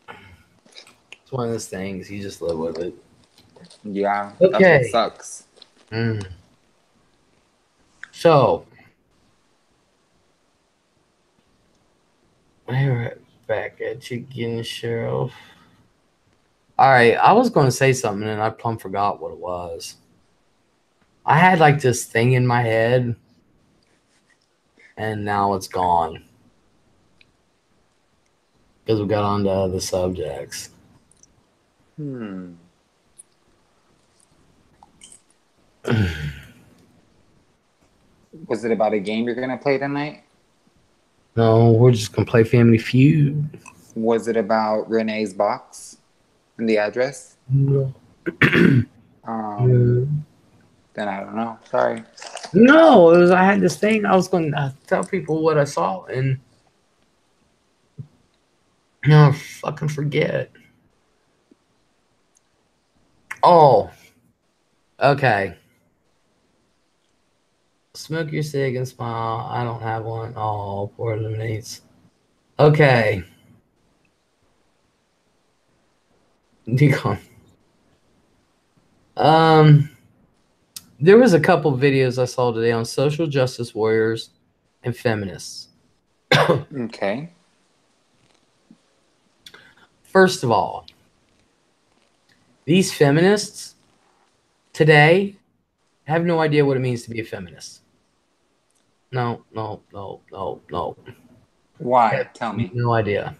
[SPEAKER 1] It's one of those things. You just live with it.
[SPEAKER 3] Yeah, that's what
[SPEAKER 1] Okay.
[SPEAKER 3] sucks.
[SPEAKER 1] So, we're back at you again, Sheriff. All right. I was going to say something and I plumb forgot what it was. I had like this thing in my head and now it's gone because we got on to other subjects.
[SPEAKER 3] Was it about a game you're gonna play tonight?
[SPEAKER 1] No, we're just going to play Family Feud.
[SPEAKER 3] Was it about Renee's box and the address?
[SPEAKER 1] No.
[SPEAKER 3] Then I don't know. Sorry.
[SPEAKER 1] No, it was. I had this thing. I was going to tell people what I saw, and no, fucking forget. Oh, okay. Smoke your cig and smile. I don't have one. Oh, poor lemonades. Okay. Decon. There was a couple videos I saw today on social justice warriors and feminists.
[SPEAKER 3] Okay.
[SPEAKER 1] First of all, these feminists today have no idea what it means to be a feminist. No.
[SPEAKER 3] Why? Tell me.
[SPEAKER 1] No idea.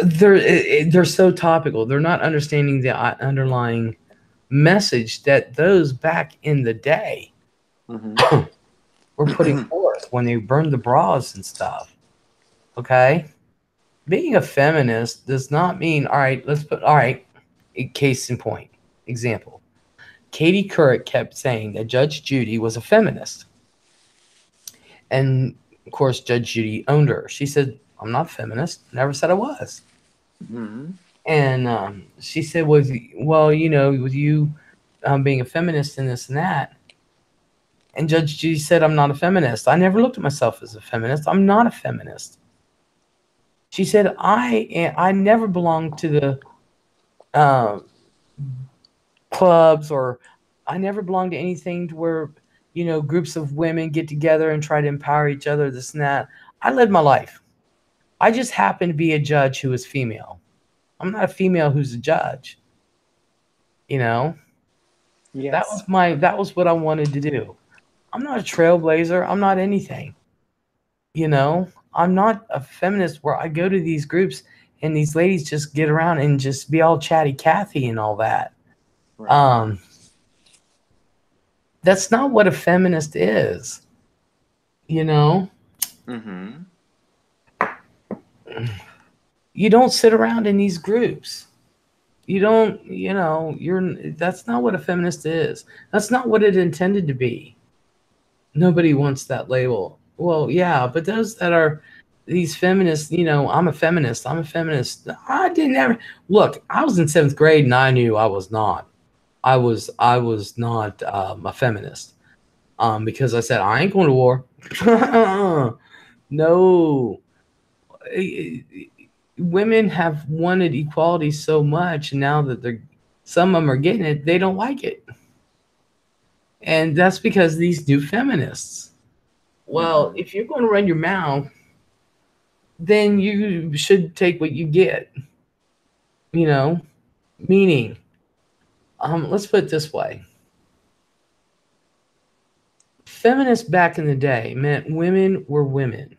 [SPEAKER 1] They're so topical. They're not understanding the underlying message that those back in the day were putting forth when they burned the bras and stuff. Okay? Being a feminist does not mean, all right, case in point. Example. Katie Couric kept saying that Judge Judy was a feminist. And, of course, Judge Judy owned her. She said, I'm not a feminist. Never said I was. And she said, with you being a feminist and this and that. And Judge Judy said, I'm not a feminist. I never looked at myself as a feminist. I'm not a feminist. She said, I never belonged to the clubs, or I never belonged to anything to where, groups of women get together and try to empower each other, this and that. I led my life. I just happened to be a judge who was female. I'm not a female who's a judge. Yes. That was what I wanted to do. I'm not a trailblazer. I'm not anything. I'm not a feminist where I go to these groups and these ladies just get around and just be all chatty Cathy and all that. Right. That's not what a feminist is. You don't sit around in these groups. You don't, that's not what a feminist is. That's not what it intended to be. Nobody wants that label. Well, yeah, but those that are these feminists, I'm a feminist. I didn't ever look. I was in 7th grade and I knew I was not. I was not a feminist because I said I ain't going to war. No, women have wanted equality so much, and now that some of them are getting it, they don't like it, and that's because these new feminists. Well, if you're going to run your mouth, then you should take what you get. Meaning, let's put it this way. Feminists back in the day meant women were women.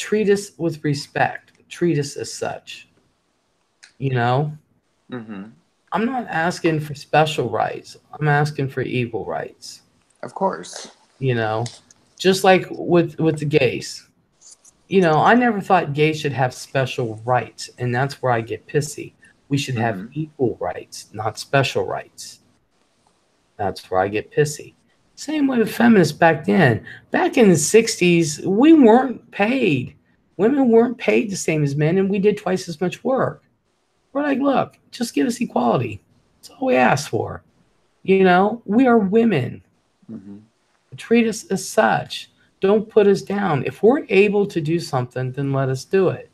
[SPEAKER 1] treat us with respect. Treat us as such. You know,
[SPEAKER 3] Mm-hmm.
[SPEAKER 1] I'm not asking for special rights. I'm asking for equal rights.
[SPEAKER 3] Of course.
[SPEAKER 1] You know, just like with the gays. I never thought gays should have special rights, and that's where I get pissy. We should have
[SPEAKER 3] Mm-hmm.
[SPEAKER 1] equal rights, not special rights. That's where I get pissy. Same way with feminists back then. Back in the 60s, we weren't paid. Women weren't paid the same as men, and we did twice as much work. We're like, look, just give us equality. That's all we ask for. We are women.
[SPEAKER 3] Mm-hmm.
[SPEAKER 1] Treat us as such. Don't put us down. If we're able to do something, then let us do it.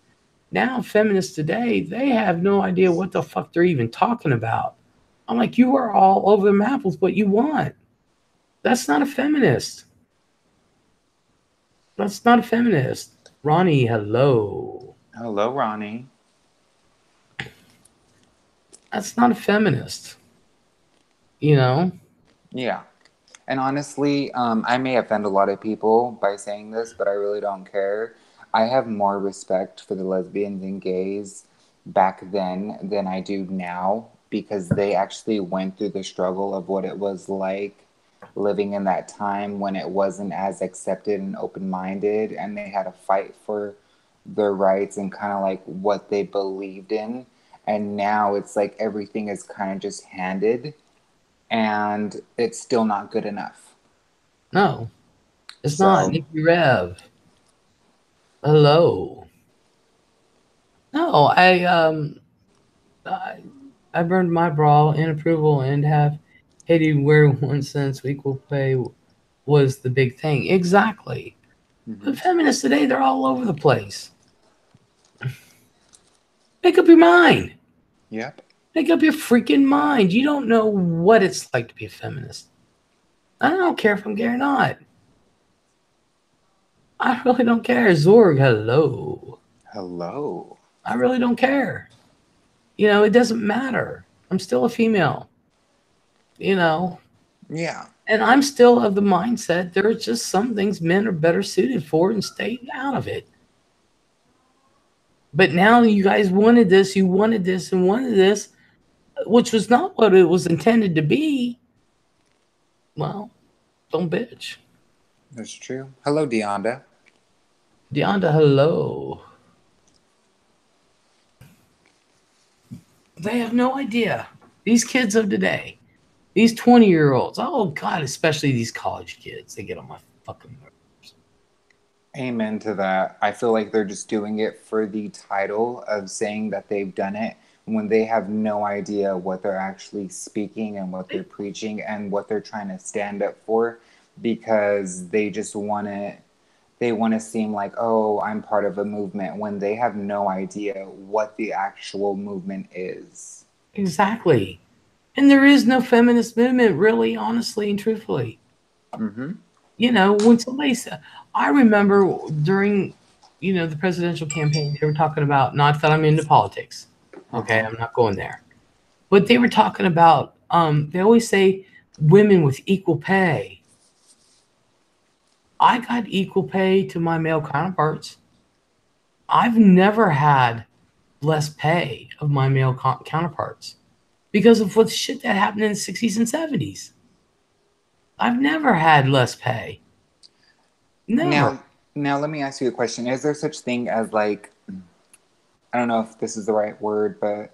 [SPEAKER 1] Now, feminists today, they have no idea what the fuck they're even talking about. I'm like, you are all over the map with what you want. That's not a feminist. That's not a feminist. Ronnie, hello.
[SPEAKER 3] Hello, Ronnie.
[SPEAKER 1] That's not a feminist. You know?
[SPEAKER 3] Yeah. And honestly, I may offend a lot of people by saying this, but I really don't care. I have more respect for the lesbians and gays back then than I do now because they actually went through the struggle of what it was like living in that time when it wasn't as accepted and open minded, and they had to fight for their rights and kind of like what they believed in. And now it's like everything is kind of just handed and it's still not good enough.
[SPEAKER 1] No, it's not.
[SPEAKER 3] So,
[SPEAKER 1] Nikki Rev. Hello. No, I burned my bra in approval and have hated where 1 cent equal pay was the big thing. Exactly.
[SPEAKER 3] mhm.
[SPEAKER 1] But feminists today, they're all over the place. Make up your mind.
[SPEAKER 3] Yep,
[SPEAKER 1] Make up your freaking mind. You don't know what it's like to be a feminist. I don't care if I'm gay or not. I really don't care. Zorg, hello.
[SPEAKER 3] hello.
[SPEAKER 1] I really don't care. It doesn't matter. I'm still a female, you know,
[SPEAKER 3] Yeah,
[SPEAKER 1] and I'm still of the mindset there's just some things men are better suited for and stay out of it. But now you guys wanted this, you wanted this, and wanted this, which was not what it was intended to be. Well, don't bitch.
[SPEAKER 3] that's true. Hello, Deonda.
[SPEAKER 1] Deonda, hello. They have no idea. These kids of today, these 20-year-olds, oh God, especially these college kids, they get on my fucking nerves.
[SPEAKER 3] Amen to that. I feel like they're just doing it for the title of saying that they've done it when they have no idea what they're actually speaking and what they're preaching and what they're trying to stand up for because they just want to seem like, oh, I'm part of a movement when they have no idea what the actual movement is.
[SPEAKER 1] Exactly. And there is no feminist movement, really, honestly and truthfully.
[SPEAKER 3] Mm-hmm.
[SPEAKER 1] When somebody said, I remember during, the presidential campaign, they were talking about, not that I'm into politics, okay,
[SPEAKER 3] Uh-huh.
[SPEAKER 1] I'm not going there, but they were talking about, they always say women with equal pay. I got equal pay to my male counterparts. I've never had less pay of my male counterparts because of what shit that happened in the 60s and 70s. I've never had less pay. Never.
[SPEAKER 3] Now let me ask you a question. Is there such thing as like, I don't know if this is the right word, but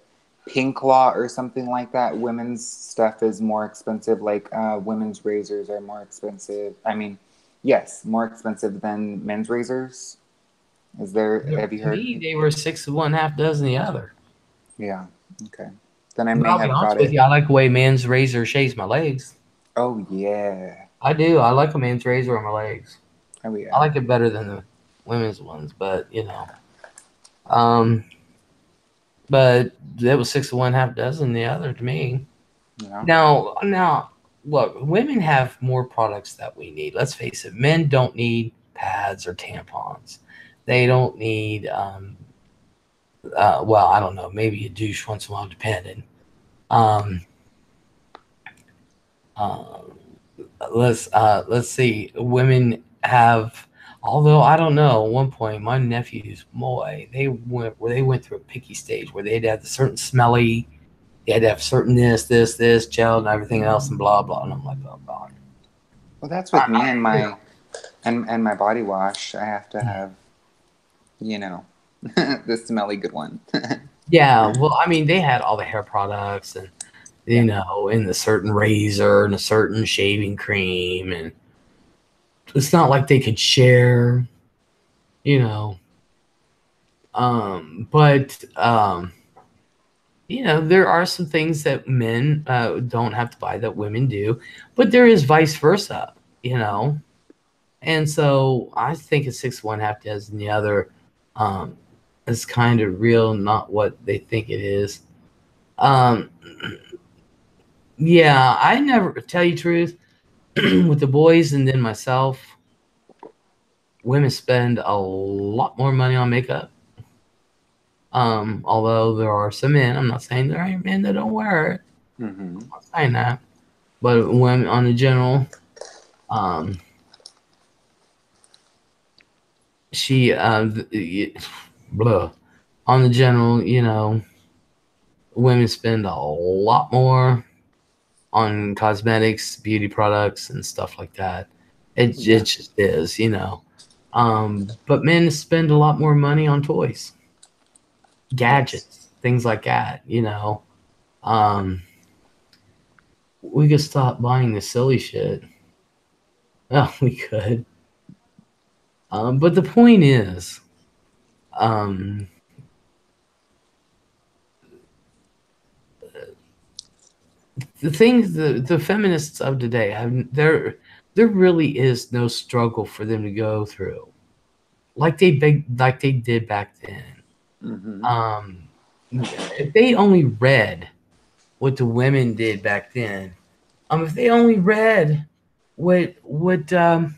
[SPEAKER 3] pink law or something like that? Women's stuff is more expensive, like women's razors are more expensive. I mean, yes, more expensive than men's razors. Is there, have you
[SPEAKER 1] To
[SPEAKER 3] heard?
[SPEAKER 1] me, they were six of one, half dozen the other.
[SPEAKER 3] Yeah, okay. Then I
[SPEAKER 1] But
[SPEAKER 3] may
[SPEAKER 1] I'll be
[SPEAKER 3] have
[SPEAKER 1] honest
[SPEAKER 3] got
[SPEAKER 1] with
[SPEAKER 3] it.
[SPEAKER 1] you, I like the way a man's razor shaves my legs.
[SPEAKER 3] Oh, yeah.
[SPEAKER 1] I do. I like a man's razor on my legs.
[SPEAKER 3] Oh,
[SPEAKER 1] I
[SPEAKER 3] yeah.
[SPEAKER 1] like it better than the women's ones, but um, but that was six of one, half dozen the other to me.
[SPEAKER 3] Yeah.
[SPEAKER 1] Now, look, women have more products that we need. Let's face it, men don't need pads or tampons. They don't need, well, I don't know, maybe a douche once in a while, depending. Um, uh, let's see. Women have Although I don't know, at one point my nephews, boy, they went through a picky stage where they had to have the certain smelly, they had to have certain this gel and everything else and blah blah. And I'm like, oh god.
[SPEAKER 3] Well, that's with me and
[SPEAKER 1] You
[SPEAKER 3] my
[SPEAKER 1] know,
[SPEAKER 3] and my body wash. I have to have, you know, the smelly good one.
[SPEAKER 1] yeah. Well, I mean, they had all the hair products and
[SPEAKER 3] Yeah.
[SPEAKER 1] and the certain razor and a certain shaving cream, and it's not like they could share, you know. But there are some things that men don't have to buy that women do, but there is vice versa, you know. And so I think a 6-1 half dozen the other um, is kind of real, not what they think it is. Um, yeah, I never tell you the truth with the boys and then myself. Women spend a lot more money on makeup. Although there are some men, I'm not saying there ain't men that don't wear it.
[SPEAKER 3] Mm-hmm.
[SPEAKER 1] I'm not saying that, but when on the general, um, she blah. On the general, women spend a lot more on cosmetics, beauty products, and stuff like that. It
[SPEAKER 3] Yeah.
[SPEAKER 1] just is, but men spend a lot more money on toys,
[SPEAKER 3] Yes.
[SPEAKER 1] gadgets, things like that. Um, we could stop buying the silly shit. Oh, we could. But the point is, um, the things the feminists of today have there really is no struggle for them to go through like they did back then.
[SPEAKER 3] Mm-hmm.
[SPEAKER 1] Um, if they only read what the women did back then, if they only read what um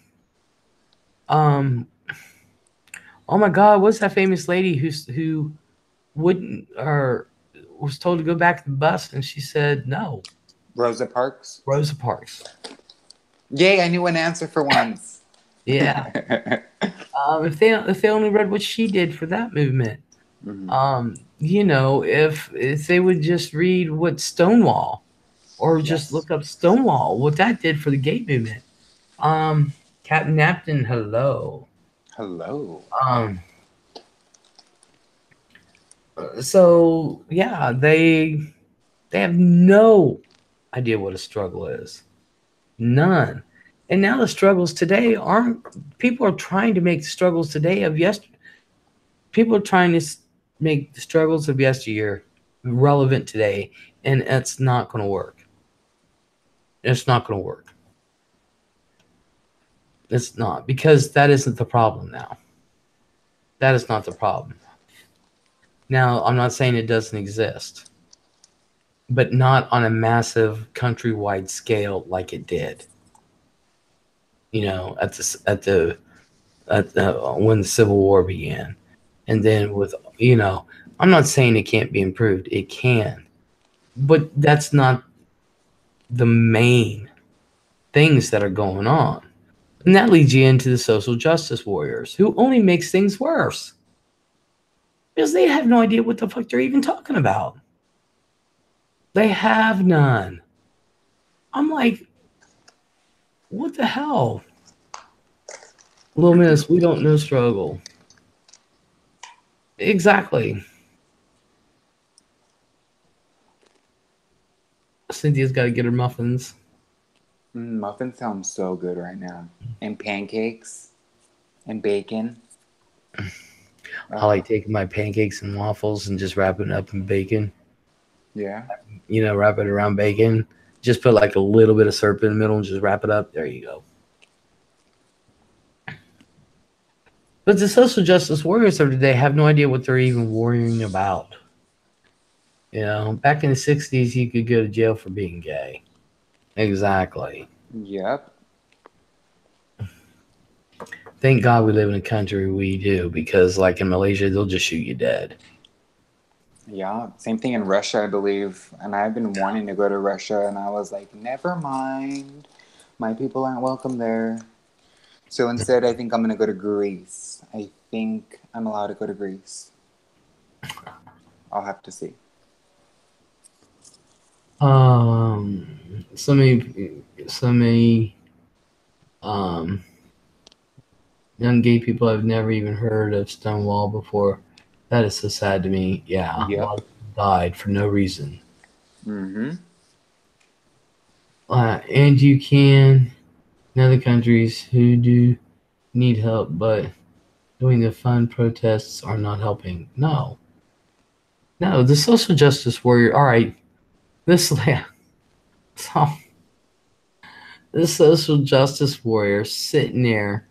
[SPEAKER 1] oh my god, what's that famous lady who wouldn't or was told to go back to the bus and she said no?
[SPEAKER 3] Rosa Parks.
[SPEAKER 1] Rosa Parks.
[SPEAKER 3] Yay! I knew an answer for once.
[SPEAKER 1] Yeah. If they only read what she did for that movement,
[SPEAKER 3] Mm-hmm.
[SPEAKER 1] if they would just read what Stonewall or just
[SPEAKER 3] Yes.
[SPEAKER 1] look up Stonewall, what that did for the gay movement. Um, Captain Napton, hello.
[SPEAKER 3] Hello.
[SPEAKER 1] Um, so yeah, they have no idea what a struggle is, none. And now the struggles today aren't. People are trying to make the struggles today of yesterday. People are trying to make the struggles of yesteryear relevant today, and it's not going to work. It's not going to work. It's not because that isn't the problem now. That is not the problem. Now, I'm not saying it doesn't exist, but not on a massive countrywide scale like it did. At the when the Civil War began, and then with I'm not saying it can't be improved. It can, but that's not the main things that are going on. And that leads you into the social justice warriors who only makes things worse because they have no idea what the fuck they're even talking about. They have none. I'm like, what the hell? Little miss, we don't know struggle. Exactly. Cynthia's got to get her muffins.
[SPEAKER 3] Muffins sound so good right now. And pancakes and bacon.
[SPEAKER 1] I
[SPEAKER 3] Oh,
[SPEAKER 1] like taking my pancakes and waffles and just wrapping it up in bacon.
[SPEAKER 3] yeah.
[SPEAKER 1] Wrap it around bacon. Just put like a little bit of syrup in the middle and just wrap it up. There you go. But the social justice warriors of today have no idea what they're even worrying about. Back in the 60s, you could go to jail for being gay. Exactly.
[SPEAKER 3] Yep.
[SPEAKER 1] Thank God we live in a country we do because, like in Malaysia, they'll just shoot you dead.
[SPEAKER 3] Yeah. Same thing in Russia, I believe. And I've been wanting to go to Russia, and I was like, never mind. My people aren't welcome there. So instead, I think I'm going to go to Greece. I think I'm allowed to go to Greece. I'll have to see.
[SPEAKER 1] So many young gay people have never even heard of Stonewall before. That is so sad to me. Yeah, a lot
[SPEAKER 3] Yep.
[SPEAKER 1] of people died for no reason.
[SPEAKER 3] Mm-hmm.
[SPEAKER 1] And you can in other countries who do need help, but doing the fun protests are not helping. No, no, the social justice warrior. All right, this so this social justice warrior sitting there.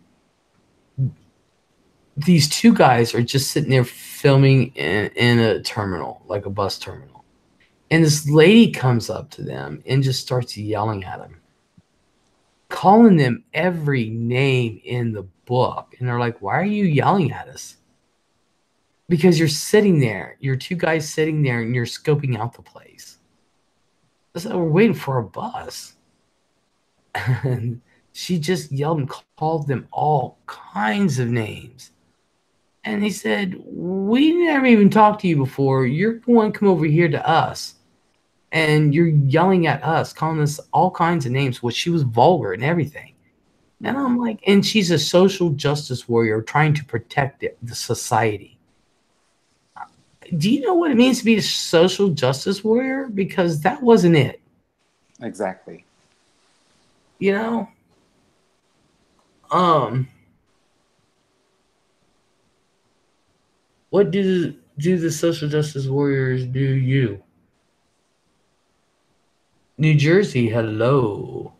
[SPEAKER 1] These two guys are just sitting there filming in a terminal, like a bus terminal. And this lady comes up to them and just starts yelling at them, calling them every name in the book. And they're like, why are you yelling at us? Because you're sitting there. You're two guys sitting there and you're scoping out the place. So we're waiting for a bus. And she just yelled and called them all kinds of names. And he said, we never even talked to you before. You're going to come over here to us. And you're yelling at us, calling us all kinds of names, which she was vulgar and everything. And I'm like, and she's a social justice warrior trying to protect the society. Do you know what it means to be a social justice warrior? Because that wasn't it.
[SPEAKER 3] Exactly.
[SPEAKER 1] You know? Um, what do the social justice warriors do you? New Jersey, hello.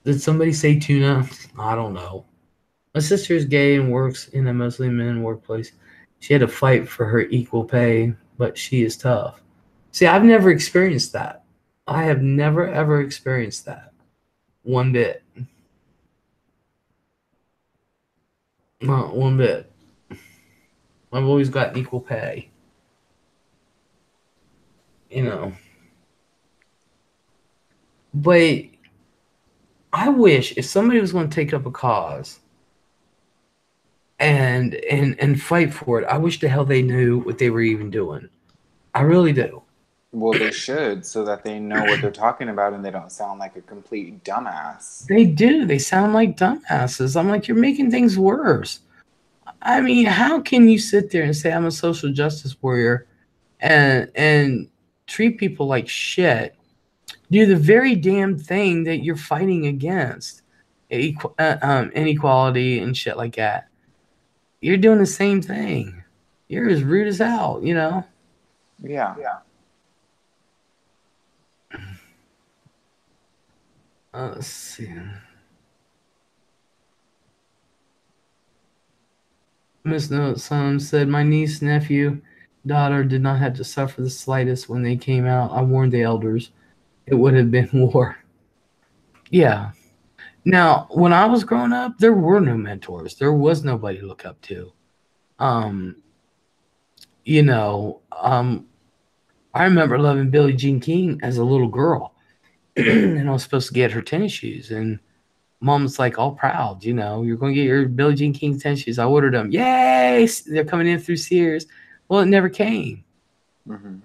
[SPEAKER 1] Did somebody say tuna? I don't know. My sister is gay and works in a mostly men workplace. She had to fight for her equal pay, but she is tough. See, I've never experienced that. I have never ever experienced that. One bit. Not one bit. I've always gotten equal pay. You know. But I wish if somebody was going to take up a cause and fight for it, I wish the hell they knew what they were even doing. I really do.
[SPEAKER 3] Well, they should, so that they know what they're talking about and they don't sound like a complete dumbass.
[SPEAKER 1] They do. They sound like dumbasses. I'm like, you're making things worse. I mean, how can you sit there and say I'm a social justice warrior and treat people like shit? Do the very damn thing that you're fighting against, inequality and shit like that. You're doing the same thing. You're as rude as hell, you know.
[SPEAKER 3] Yeah.
[SPEAKER 1] Let's see. Miss Note Son said, my niece, nephew, daughter did not have to suffer the slightest when they came out. I warned the elders. It would have been war. Yeah. Now, when I was growing up, there were no mentors. There was nobody to look up to. Um, you know, I remember loving Billie Jean King as a little girl. And I was supposed to get her tennis shoes. And mom's like all proud, you know, you're going to get your Billie Jean King tennis shoes. I ordered them. Yay! They're coming in through Sears. Well, it never came.
[SPEAKER 3] Mm-hmm.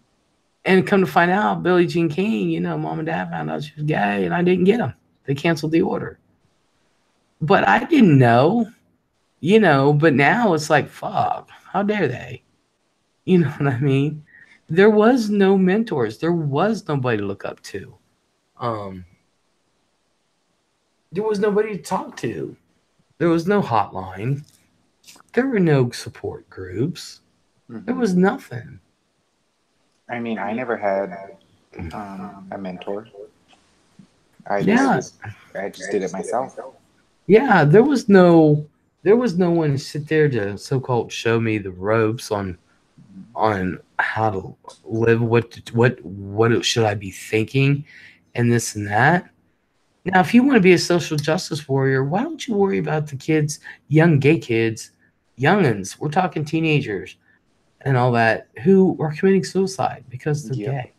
[SPEAKER 1] And come to find out, Billie Jean King, you know, mom and dad found out she was gay and I didn't get them. They canceled the order. But I didn't know, you know, but now it's like, fuck, how dare they? You know what I mean? There was no mentors. There was nobody to look up to. There was nobody to talk to. There was no hotline. There were no support groups.
[SPEAKER 3] Mm-hmm.
[SPEAKER 1] There was nothing.
[SPEAKER 3] I mean, I never had a mentor. I just did it myself.
[SPEAKER 1] Yeah, there was no one to sit there to so-called show me the ropes on how to live, what should I be thinking, and this and that. Now, if you want to be a social justice warrior, why don't you worry about the kids, young gay kids, youngins? We're talking teenagers and all that who are committing suicide because they're gay.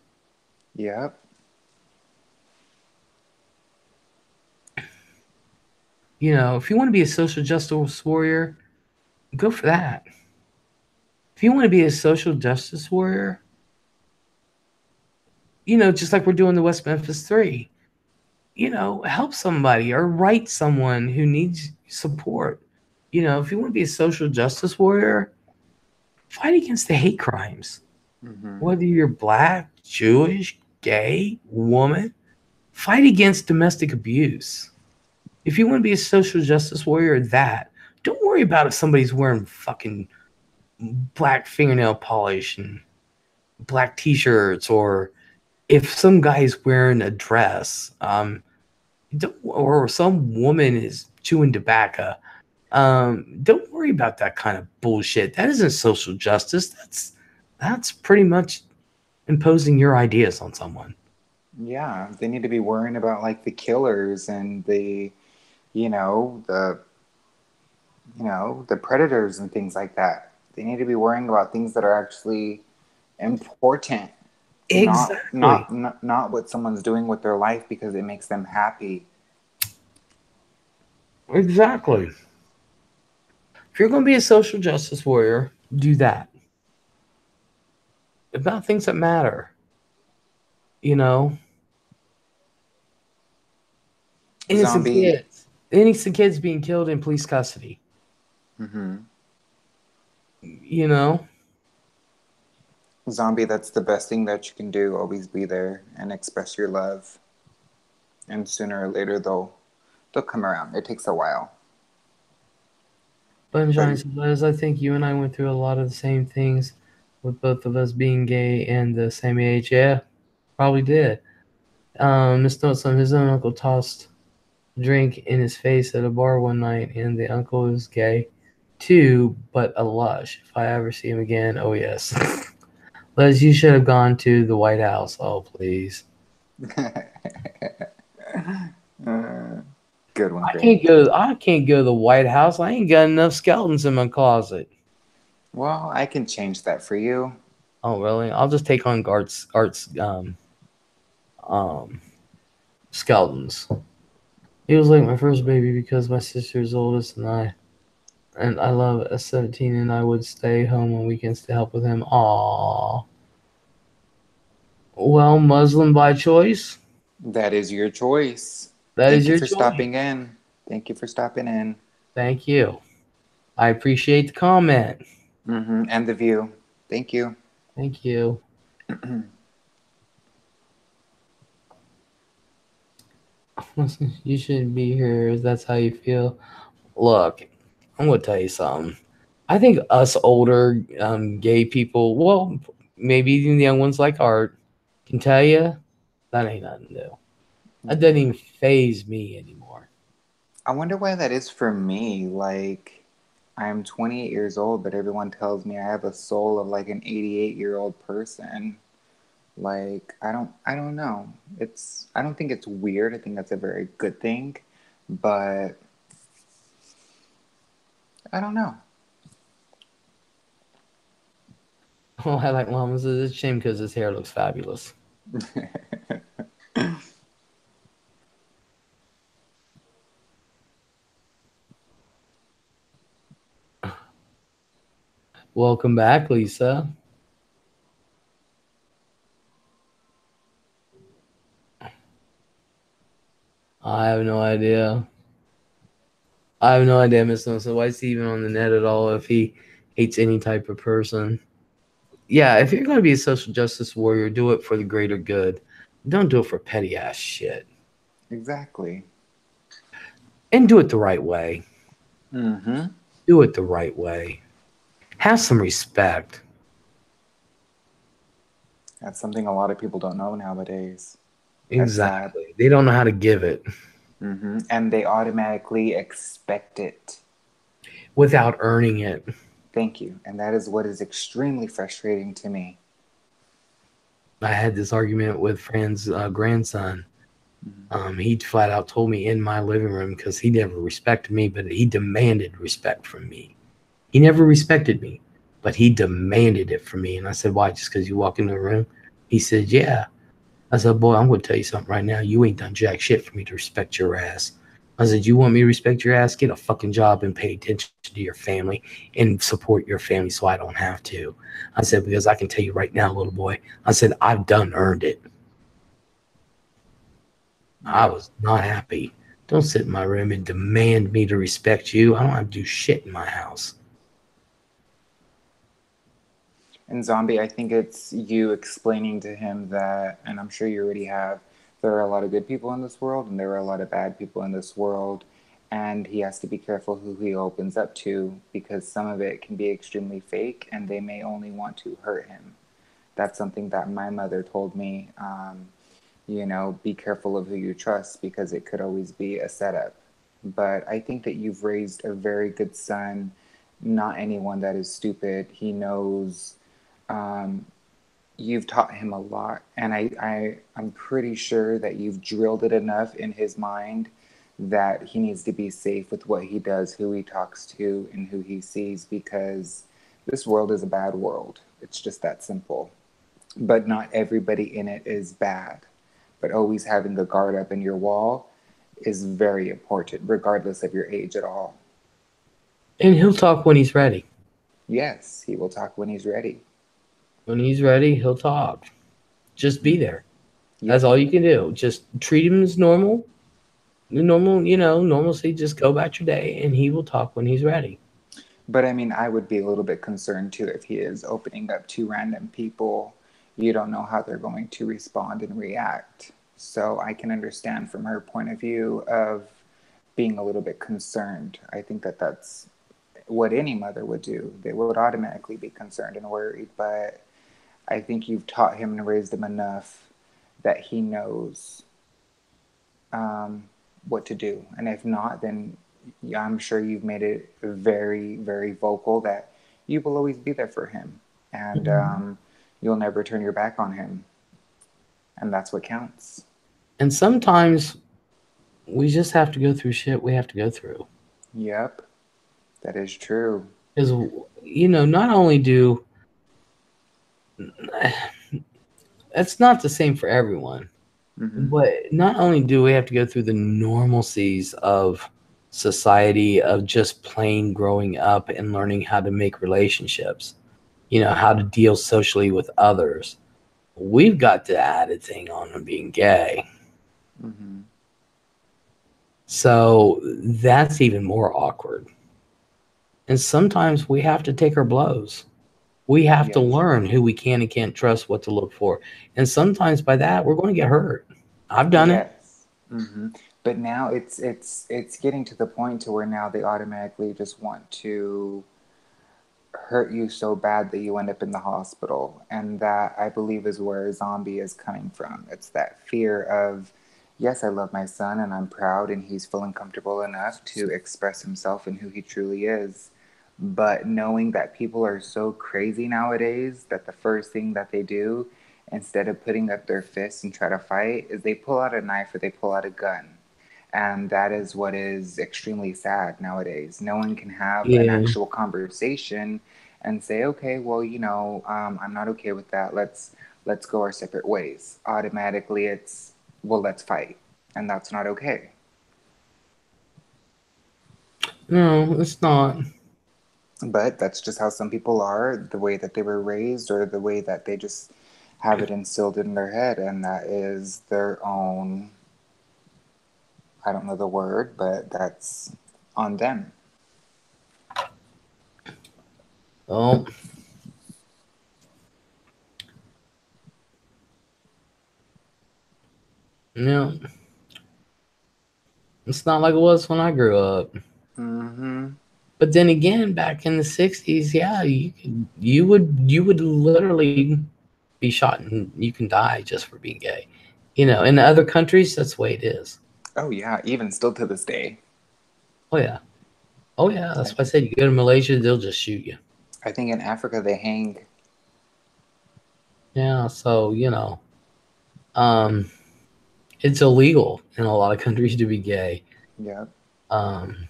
[SPEAKER 3] Yep.
[SPEAKER 1] If you want to be a social justice warrior, go for that. If you want to be a social justice warrior, just like we're doing the West Memphis Three, help somebody or write someone who needs support. If you want to be a social justice warrior, fight against the hate crimes.
[SPEAKER 3] Mm-hmm.
[SPEAKER 1] Whether you're black, Jewish, gay, woman, fight against domestic abuse. If you want to be a social justice warrior, don't worry about if somebody's wearing fucking black fingernail polish and black t-shirts, or if some guy's wearing a dress, or some woman is chewing tobacco. Don't worry about that kind of bullshit. That isn't social justice. That's pretty much imposing your ideas on someone.
[SPEAKER 3] Yeah, they need to be worrying about like the killers and the the predators and things like that. They need to be worrying about things that are actually important.
[SPEAKER 1] Exactly.
[SPEAKER 3] Not what someone's doing with their life because it makes them happy.
[SPEAKER 1] Exactly. If you're going to be a social justice warrior, do that. About things that matter. Innocent
[SPEAKER 3] Zombie.
[SPEAKER 1] kids. Innocent kids being killed in police custody.
[SPEAKER 3] Mm-hmm.
[SPEAKER 1] You know?
[SPEAKER 3] Zombie, that's the best thing that you can do. Always be there and express your love. And sooner or later they'll come around. It takes a while.
[SPEAKER 1] But I'm trying to say, Liz, I think you and I went through a lot of the same things with both of us being gay and the same age. Yeah, probably did. Miss Notson, his own uncle tossed a drink in his face at a bar one night, and the uncle is gay too, but a lush. If I ever see him again, oh yes. Liz, you should have gone to the White House. Oh, please.
[SPEAKER 3] Good one.
[SPEAKER 1] I can't go to the White House. I ain't got enough skeletons in my closet.
[SPEAKER 3] Well, I can change that for you.
[SPEAKER 1] Oh, really? I'll just take on Art's skeletons. He was like my first baby because my sister's oldest and I love a 17 and I would stay home on weekends to help with him. Aww. Well, Muslim by choice.
[SPEAKER 3] That is your choice.
[SPEAKER 1] Thank you
[SPEAKER 3] for stopping in. Thank you for stopping in.
[SPEAKER 1] Thank you. I appreciate the comment.
[SPEAKER 3] Mm-hmm. And the view. Thank you.
[SPEAKER 1] Thank you. Listen, you shouldn't be here if that's how you feel. Look, I'm going to tell you something. I think us older gay people, well, maybe even the young ones like Art, can tell you that ain't nothing new. That doesn't even faze me anymore.
[SPEAKER 3] I wonder why that is for me. Like, I'm 28 years old, but everyone tells me I have a soul of like an 88-year-old person. Like, I don't know. I don't think it's weird. I think that's a very good thing, but I don't know.
[SPEAKER 1] Well, I like Mama says it's a shame because his hair looks fabulous. Welcome back, Lisa. I have no idea. Miss Nelson. Why is he even on the net at all if he hates any type of person? Yeah, if you're going to be a social justice warrior, do it for the greater good. Don't do it for petty ass shit.
[SPEAKER 3] Exactly.
[SPEAKER 1] And do it the right way.
[SPEAKER 3] Mm-hmm.
[SPEAKER 1] Do it the right way. Have some respect.
[SPEAKER 3] That's something a lot of people don't know nowadays.
[SPEAKER 1] Exactly. They don't know how to give it.
[SPEAKER 3] Mm-hmm. And they automatically expect it.
[SPEAKER 1] Without earning it.
[SPEAKER 3] Thank you. And that is what is extremely frustrating to me.
[SPEAKER 1] I had this argument with Fran's grandson. He flat out told me in my living room because he never respected me, but he demanded respect from me. He never respected me, but he demanded it from me. And I said, why? Just because you walk in the room? He said, yeah. I said, boy, I'm going to tell you something right now. You ain't done jack shit for me to respect your ass. I said, you want me to respect your ass? Get a fucking job and pay attention to your family and support your family so I don't have to. I said, because I can tell you right now, little boy, I said, I've done earned it. I
[SPEAKER 3] Yep.
[SPEAKER 1] was not happy. Don't sit in my room and demand me to respect you. I don't have to do shit in my house.
[SPEAKER 3] And Zombie, I think it's you explaining to him that, and I'm sure you already have, there are a lot of good people in this world and there are a lot of bad people in this world. And he has to be careful who he opens up to because some of it can be extremely fake and they may only want to hurt him. That's something that my mother told me. Be careful of who you trust because it could always be a setup. But I think that you've raised a very good son, not anyone that is stupid. He knows. Um, you've taught him a lot, and I'm pretty sure that you've drilled it enough in his mind that he needs to be safe with what he does, who he talks to, and who he sees because this world is a bad world. It's just that simple. But not everybody in it is bad. But always having a guard up in your wall is very important, regardless of your age at all.
[SPEAKER 1] And he'll talk when he's ready.
[SPEAKER 3] Yes, he will talk when he's ready.
[SPEAKER 1] When he's ready, he'll talk. Just be there. That's
[SPEAKER 3] Yep.
[SPEAKER 1] all you can do. Just treat him as normal. Normal, normalcy. Just go about your day and he will talk when he's ready.
[SPEAKER 3] But I mean, I would be a little bit concerned too if he is opening up to random people. You don't know how they're going to respond and react. So I can understand from her point of view of being a little bit concerned. I think that that's what any mother would do. They would automatically be concerned and worried. But I think you've taught him and raised him enough that he knows what to do. And if not, then yeah, I'm sure you've made it very, very vocal that you will always be there for him and you'll never turn your back on him. And that's what counts.
[SPEAKER 1] And sometimes we just have to go through shit we have to go through.
[SPEAKER 3] Yep, that is true.
[SPEAKER 1] Because, not only do, it's not the same for everyone,
[SPEAKER 3] Mm-hmm.
[SPEAKER 1] but not only do we have to go through the normalcies of society, of just plain growing up and learning how to make relationships, how to deal socially with others, we've got the added thing on being gay.
[SPEAKER 3] Mm-hmm.
[SPEAKER 1] So that's even more awkward. And sometimes we have to take our blows. We have to
[SPEAKER 3] Yes.
[SPEAKER 1] learn who we can and can't trust, what to look for. And sometimes by that, we're going to get hurt. I've done it.
[SPEAKER 3] Yes. Mm-hmm. But now it's getting to the point to where now they automatically just want to hurt you so bad that you end up in the hospital. And that, I believe, is where Zombie is coming from. It's that fear of, yes, I love my son and I'm proud and he's feeling comfortable enough to express himself and who he truly is. But knowing that people are so crazy nowadays that the first thing that they do, instead of putting up their fists and try to fight, is they pull out a knife or they pull out a gun. And that is what is extremely sad nowadays. No one can have an
[SPEAKER 1] Yeah.
[SPEAKER 3] actual conversation and say, okay, well, I'm not okay with that. Let's go our separate ways. Automatically, it's well, let's fight, and that's not okay.
[SPEAKER 1] No, it's not.
[SPEAKER 3] But that's just how some people are, the way that they were raised, or the way that they just have it instilled in their head, and that is their own. I don't know the word, but that's on them.
[SPEAKER 1] Oh, no. It's not like it was when I grew up.
[SPEAKER 3] Mm-hmm.
[SPEAKER 1] But then again, back in the '60s, yeah, you would literally be shot and you can die just for being gay. In other countries, that's the way it is.
[SPEAKER 3] Oh yeah, even still to this day.
[SPEAKER 1] Oh yeah, oh yeah. That's
[SPEAKER 3] I,
[SPEAKER 1] why I said you go to Malaysia, they'll just shoot you.
[SPEAKER 3] I think in Africa they hang.
[SPEAKER 1] Yeah, so um, it's illegal in a lot of countries to be gay.
[SPEAKER 3] Yep.
[SPEAKER 1] Um,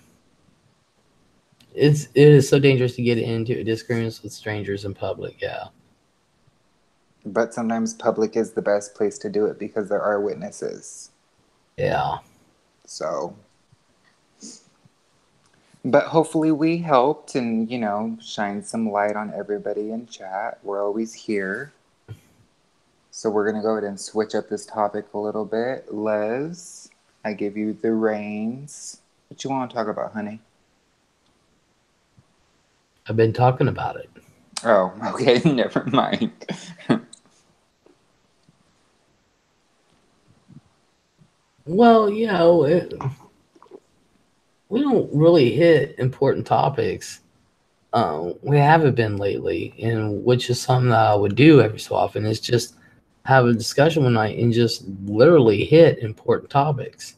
[SPEAKER 1] it is so dangerous to get into disagreements with strangers in public. Yeah,
[SPEAKER 3] But sometimes public is the best place to do it because there are witnesses.
[SPEAKER 1] yeah.
[SPEAKER 3] So But hopefully we helped and, shine some light on everybody in chat. We're always here. So we're going to go ahead and switch up this topic a little bit. Les, I give you the reins. What you want to talk about, honey?
[SPEAKER 1] I've been talking about it.
[SPEAKER 3] Oh, okay. Never mind.
[SPEAKER 1] Well, we don't really hit important topics. We haven't been lately, and which is something that I would do every so often, is just have a discussion one night and just literally hit important topics.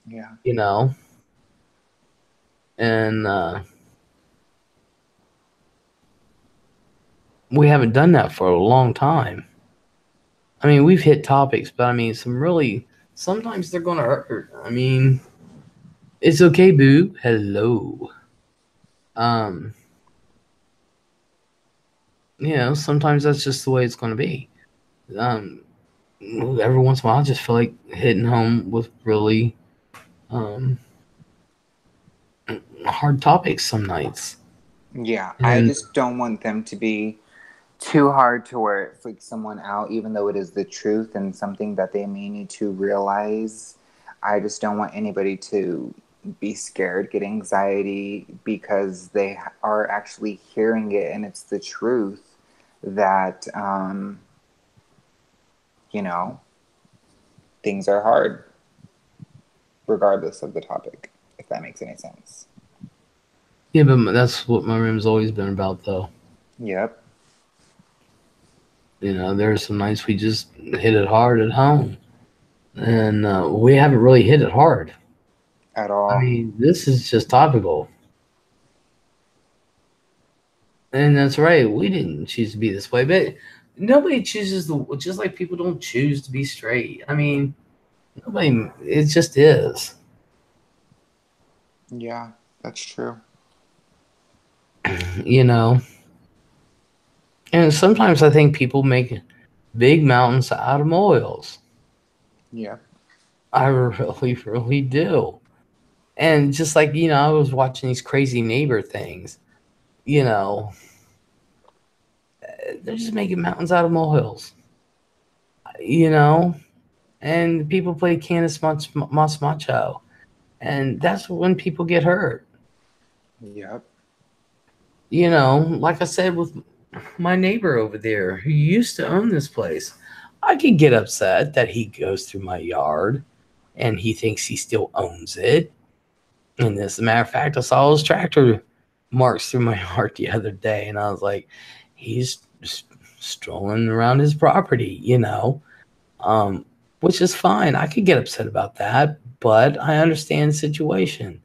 [SPEAKER 3] Yeah.
[SPEAKER 1] And we haven't done that for a long time. I mean, we've hit topics, but I mean, sometimes they're going to hurt. I mean, it's okay, boo. Hello. Sometimes that's just the way it's going to be. Every once in a while, I just feel like hitting home with really hard topics some nights.
[SPEAKER 3] Yeah, I just don't want them to be too hard to where it freaks someone out, even though it is the truth and something that they may need to realize. I just don't want anybody to be scared, get anxiety, because they are actually hearing it and it's the truth that, things are hard, regardless of the topic, if that makes any sense.
[SPEAKER 1] Yeah, but that's what my room's always been about, though.
[SPEAKER 3] Yep.
[SPEAKER 1] There are some nights we just hit it hard at home. And we haven't really hit it hard.
[SPEAKER 3] At all.
[SPEAKER 1] I mean, this is just topical. And that's right. We didn't choose to be this way. But nobody chooses just like people don't choose to be straight. I mean, it just is.
[SPEAKER 3] Yeah, that's true.
[SPEAKER 1] And sometimes I think people make big mountains out of molehills.
[SPEAKER 3] Yeah.
[SPEAKER 1] I really, really do. And just like, I was watching these crazy neighbor things, they're just making mountains out of molehills, and people play Canis Mas Macho. And that's when people get hurt.
[SPEAKER 3] Yep.
[SPEAKER 1] Like I said, with my neighbor over there who used to own this place, I could get upset that he goes through my yard and he thinks he still owns it. And as a matter of fact, I saw his tractor marks through my yard the other day, and I was like, he's strolling around his property, which is fine. I could get upset about that, but I understand the situation.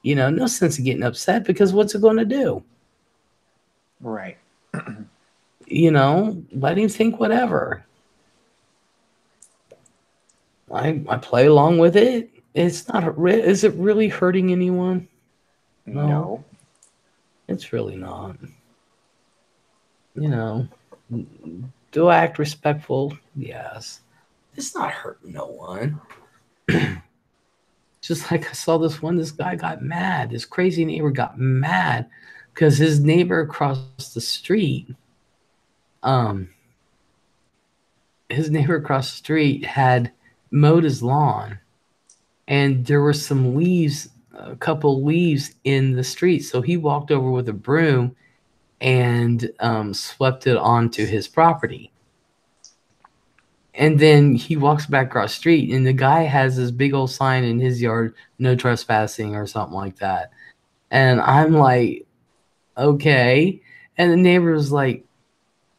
[SPEAKER 1] No sense in getting upset, because what's it going to do?
[SPEAKER 3] Right.
[SPEAKER 1] Let him think whatever. I play along with it. It's not. Is it really hurting anyone?
[SPEAKER 3] No.
[SPEAKER 1] It's really not. Do I act respectful? Yes. It's not hurting no one. Just like I saw this guy got mad. This crazy neighbor got mad because his neighbor across the street, had mowed his lawn, and there were some leaves, a couple leaves in the street. So he walked over with a broom and swept it onto his property. And then he walks back across the street, and the guy has this big old sign in his yard, no trespassing or something like that. And I'm like, okay. And the neighbor was like,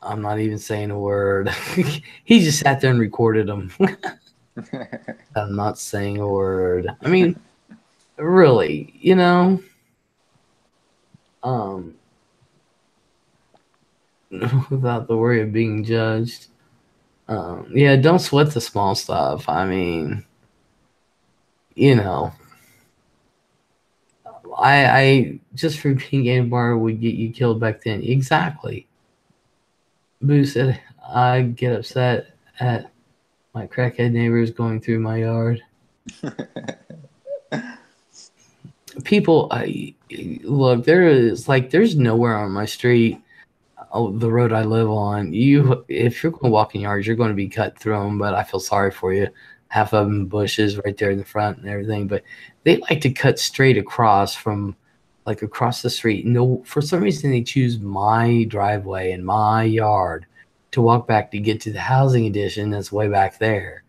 [SPEAKER 1] I'm not even saying a word. He just sat there and recorded them. I'm not saying a word. I mean, really, without the worry of being judged. Don't sweat the small stuff. I mean, I just for being in a bar would get you killed back then. Exactly. Boo said, I get upset at my crackhead neighbors going through my yard. people, look, there's nowhere on my street, the road I live on. If you're going to walk in yards, you're going to be cut through them. But I feel sorry for you. Half of them bushes right there in the front and everything. But they like to cut straight across from like across the street. No, for some reason they choose my driveway and my yard to walk back to get to the housing addition that's way back there.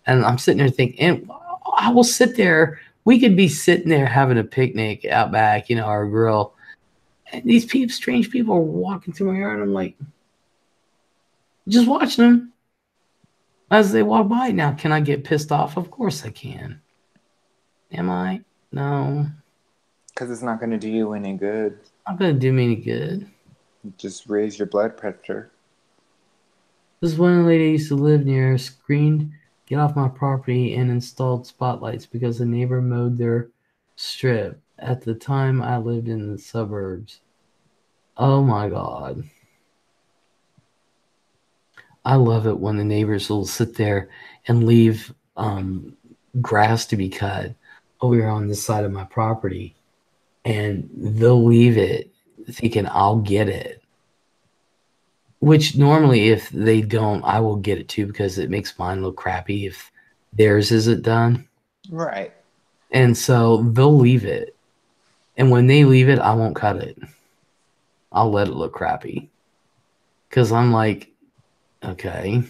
[SPEAKER 1] And I'm sitting there thinking, and I will sit there. We could be sitting there having a picnic out back, our grill. And these people, strange people, are walking through my yard. And I'm like, just watching them as they walk by. Now, can I get pissed off? Of course I can. Am I? No.
[SPEAKER 3] Because it's not going to do you any good.
[SPEAKER 1] Not going to do me any good.
[SPEAKER 3] Just raise your blood pressure.
[SPEAKER 1] This one lady I used to live near screamed, "Get off my property," and installed spotlights because the neighbor mowed their strip. At the time, I lived in the suburbs. Oh my God. I love it when the neighbors will sit there and leave grass to be cut over here on this side of my property. And they'll leave it thinking I'll get it. Which normally, if they don't, I will get it too because it makes mine look crappy if theirs isn't done.
[SPEAKER 3] Right.
[SPEAKER 1] And so they'll leave it. And when they leave it, I won't cut it. I'll let it look crappy. Because I'm like, okay.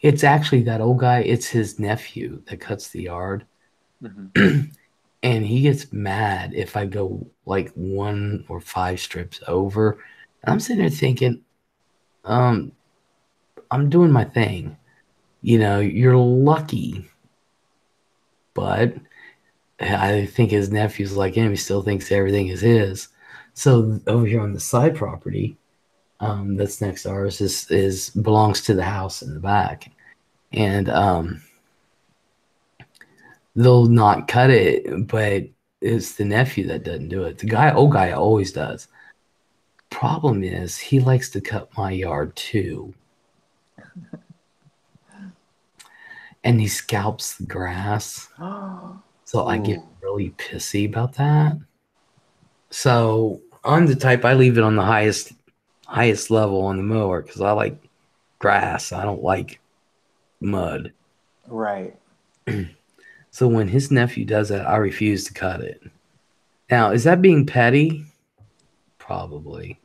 [SPEAKER 1] It's actually that old guy. It's his nephew that cuts the yard. Mm-hmm. And he gets mad if I go like 1 or 5 strips over. And I'm sitting there thinking, I'm doing my thing. You're lucky. But I think his nephew's like him. He still thinks everything is his. So over here on the side property, that's next to ours is belongs to the house in the back. And they'll not cut it, but it's the nephew that doesn't do it. Old guy always does. Problem is he likes to cut my yard too. And he scalps the grass. So I get really pissy about that. So I'm the type, I leave it on the highest level on the mower because I like grass. I don't like mud.
[SPEAKER 3] Right.
[SPEAKER 1] So when his nephew does that, I refuse to cut it. Now, is that being petty? Probably.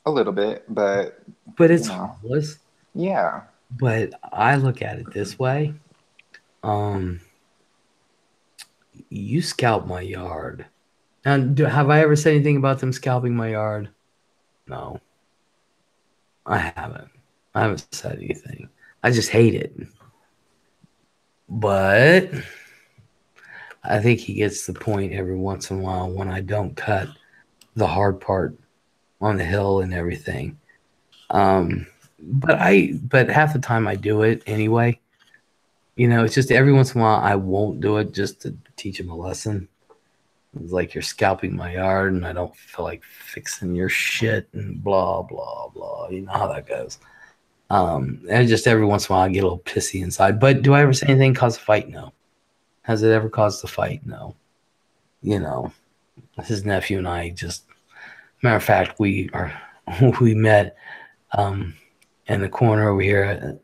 [SPEAKER 3] A little bit, but
[SPEAKER 1] it's harmless.
[SPEAKER 3] Yeah.
[SPEAKER 1] But I look at it this way. You scalp my yard. And have I ever said anything about them scalping my yard? No. I haven't. I haven't said anything. I just hate it. But I think he gets the point every once in a while when I don't cut the hard part on the hill and everything. But half the time I do it anyway. It's just every once in a while I won't do it just to teach him a lesson. It's like you're scalping my yard and I don't feel like fixing your shit and blah, blah, blah. You know how that goes. And just every once in a while I get a little pissy inside. But do I ever say anything cause a fight? No. Has it ever caused a fight? No. His nephew and I matter of fact, we met in the corner over here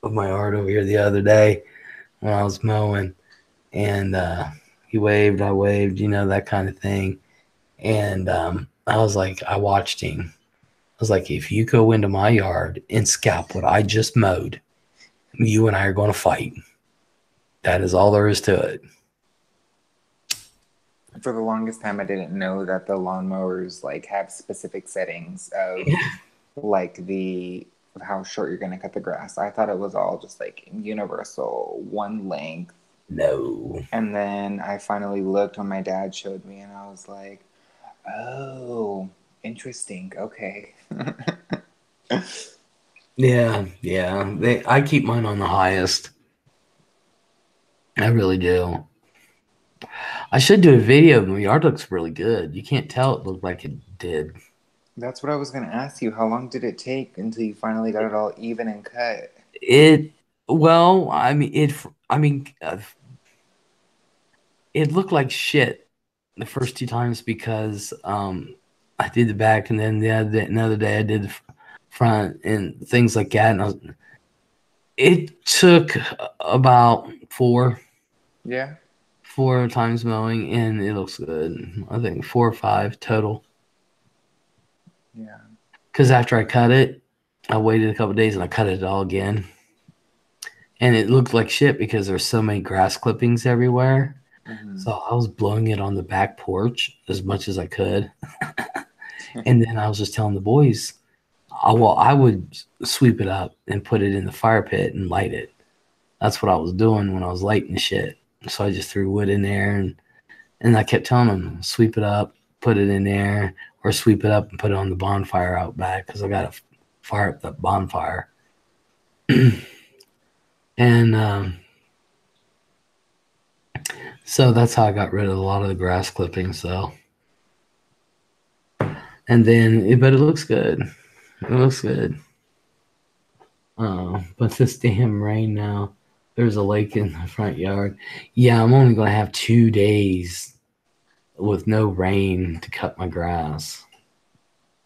[SPEAKER 1] of my yard over here the other day when I was mowing, and he waved, I waved, that kind of thing. And I was like, I watched him. I was like, if you go into my yard and scalp what I just mowed, you and I are going to fight. That is all there is to it.
[SPEAKER 3] For the longest time, I didn't know that the lawnmowers have specific settings of how short you're going to cut the grass. I thought it was all just universal, one length.
[SPEAKER 1] No.
[SPEAKER 3] And then I finally looked when my dad showed me, and I was like, oh, interesting. Okay.
[SPEAKER 1] Yeah. I keep mine on the highest. I really do. I should do a video. My yard looks really good. You can't tell it looked like it did.
[SPEAKER 3] That's what I was going to ask you. How long did it take until you finally got it all even and cut?
[SPEAKER 1] It looked like shit the first 2 times because I did the back, and then another day I did the front and things like that. And it took about
[SPEAKER 3] Yeah.
[SPEAKER 1] 4 times mowing, and it looks good. I think 4 or 5 total.
[SPEAKER 3] Yeah.
[SPEAKER 1] Because after I cut it, I waited a couple days and I cut it all again. And it looked like shit because there's so many grass clippings everywhere.
[SPEAKER 3] Mm-hmm.
[SPEAKER 1] So I was blowing it on the back porch as much as I could. And then I was just telling the boys, I would sweep it up and put it in the fire pit and light it. That's what I was doing when I was lighting shit. So I just threw wood in there, and I kept telling them, sweep it up, put it in there, or sweep it up and put it on the bonfire out back because I got to fire up that bonfire. And so that's how I got rid of a lot of the grass clippings, though. And then, but it looks good. It looks good. But this damn rain now. There's a lake in the front yard. Yeah, I'm only going to have 2 days with no rain to cut my grass.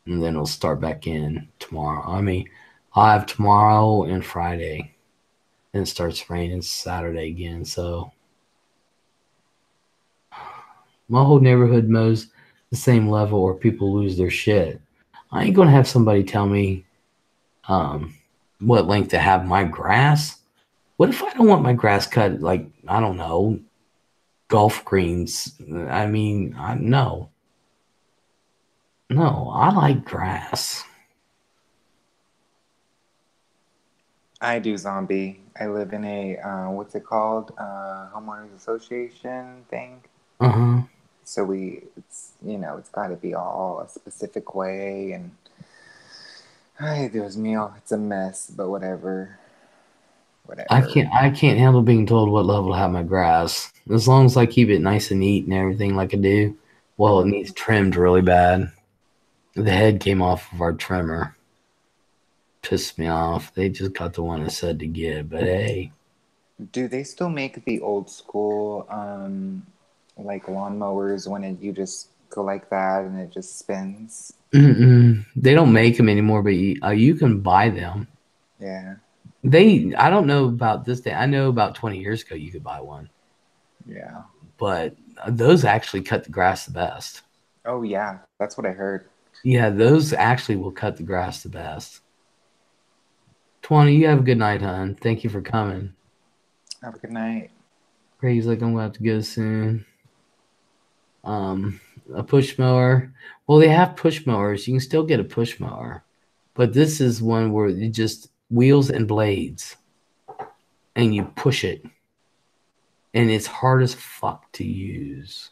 [SPEAKER 1] And then it'll start back in tomorrow. I mean, I have tomorrow and Friday. Then it starts raining Saturday again. So my whole neighborhood mows the same level or people lose their shit. I ain't going to have somebody tell me what length to have my grass. What if I don't want my grass cut, like, I don't know, golf greens? I mean, no. No, I like grass.
[SPEAKER 3] I do, zombie. I live in a what's it called? Homeowners association thing.
[SPEAKER 1] Uh-huh.
[SPEAKER 3] So it's it's got to be all a specific way, and ay, Dios mío, it's a mess. But whatever.
[SPEAKER 1] I can't handle being told what level to have my grass. As long as I keep it nice and neat and everything like I do. Well, it needs trimmed really bad. The head came off of our trimmer. Pissed me off. They just got the one that said to get, but hey.
[SPEAKER 3] Do they still make the old school like lawnmowers when you just go like that and it just spins?
[SPEAKER 1] They don't make them anymore, but you can buy them.
[SPEAKER 3] Yeah.
[SPEAKER 1] I don't know about this day. I know about 20 years ago you could buy one.
[SPEAKER 3] Yeah.
[SPEAKER 1] But those actually cut the grass the best.
[SPEAKER 3] Oh yeah, that's what I heard.
[SPEAKER 1] Yeah, those actually will cut the grass the best. 20, you have a good night, hon. Thank you for coming.
[SPEAKER 3] Have a good night.
[SPEAKER 1] Greg's like, I'm gonna have to go soon. A push mower. Well, they have push mowers. You can still get a push mower, but this is one where you just wheels and blades, and you push it, and it's hard as fuck to use.